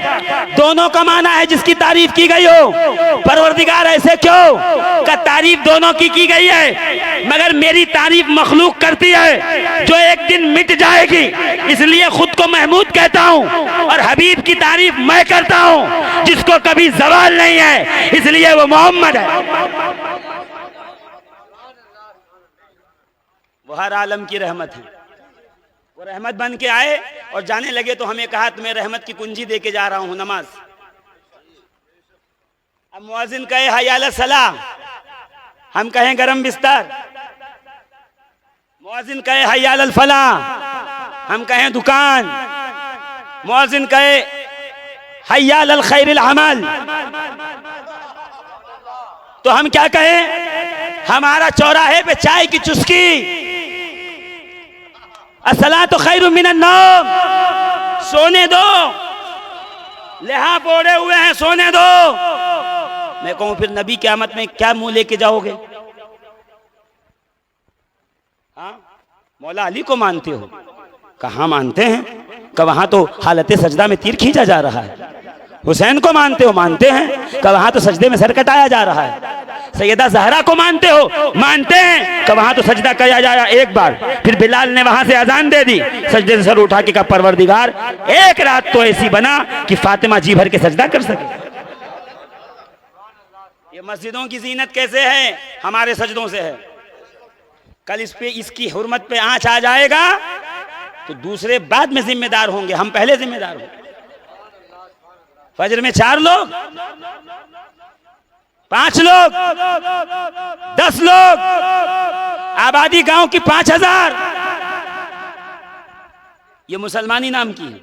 दोनों का माना है जिसकी तारीफ की गई हो। परवरदिगार ऐसे क्यों का तारीफ दोनों की गई है, मगर मेरी तारीफ मखलूक करती है जो एक दिन मिट जाएगी, इसलिए खुद को महमूद कहता हूँ। और हबीब की तारीफ मैं करता हूँ जिसको कभी ज़वाल नहीं है, इसलिए वो मोहम्मद है। वो हर आलम की रहमत है। वो रहमत बन के आए और जाने लगे तो हमें कहा तुम्हें रहमत की कुंजी दे के जा रहा हूं, नमाज। अब मुअज्जिन कहे हय्या अला सलाह, हम कहें गरम बिस्तर। मुअज्जिन कहे हय्या अल फलाह, हम कहें दुकान। मुअज्जिन कहे हय्या अल खैरिल अमल, तो हम क्या कहें? हमारा चौराहे पे चाय की चुस्की, अस्सलातु खैरुम मिनन नौम, सोने दो, लिहाफ ओढ़े हुए हैं, सोने दो। मैं कहूं फिर नबी क़यामत में क्या मुंह लेके जाओगे? हाँ, मौला अली को मानते हो? कहाँ मानते हैं? कि वहां तो हालत सजदा में तीर खींचा जा रहा है। हुसैन को मानते हो? मानते हैं। कि वहां तो सजदे में सर कटाया जा रहा है। सैयदा ज़हरा को मानते हो? मानते हैं। कि वहां तो सजदा किया जाया एक बार, फिर बिलाल ने वहां से अजान दे दी, सजदे से सर उठा के कहा परवरदिगार एक रात तो ऐसी बना कि फातिमा जी भर के सजदा कर सके। ये मस्जिदों की जीनत कैसे है? हमारे सजदों से है। कल इस पे इसकी हुर्मत पे आंच आ जाएगा तो दूसरे बाद में जिम्मेदार होंगे, हम पहले जिम्मेदार होंगे। फजर में 4 लोग, 5 लोग, 10 लोग, आबादी गांव की 5000, ये मुसलमानी नाम की है।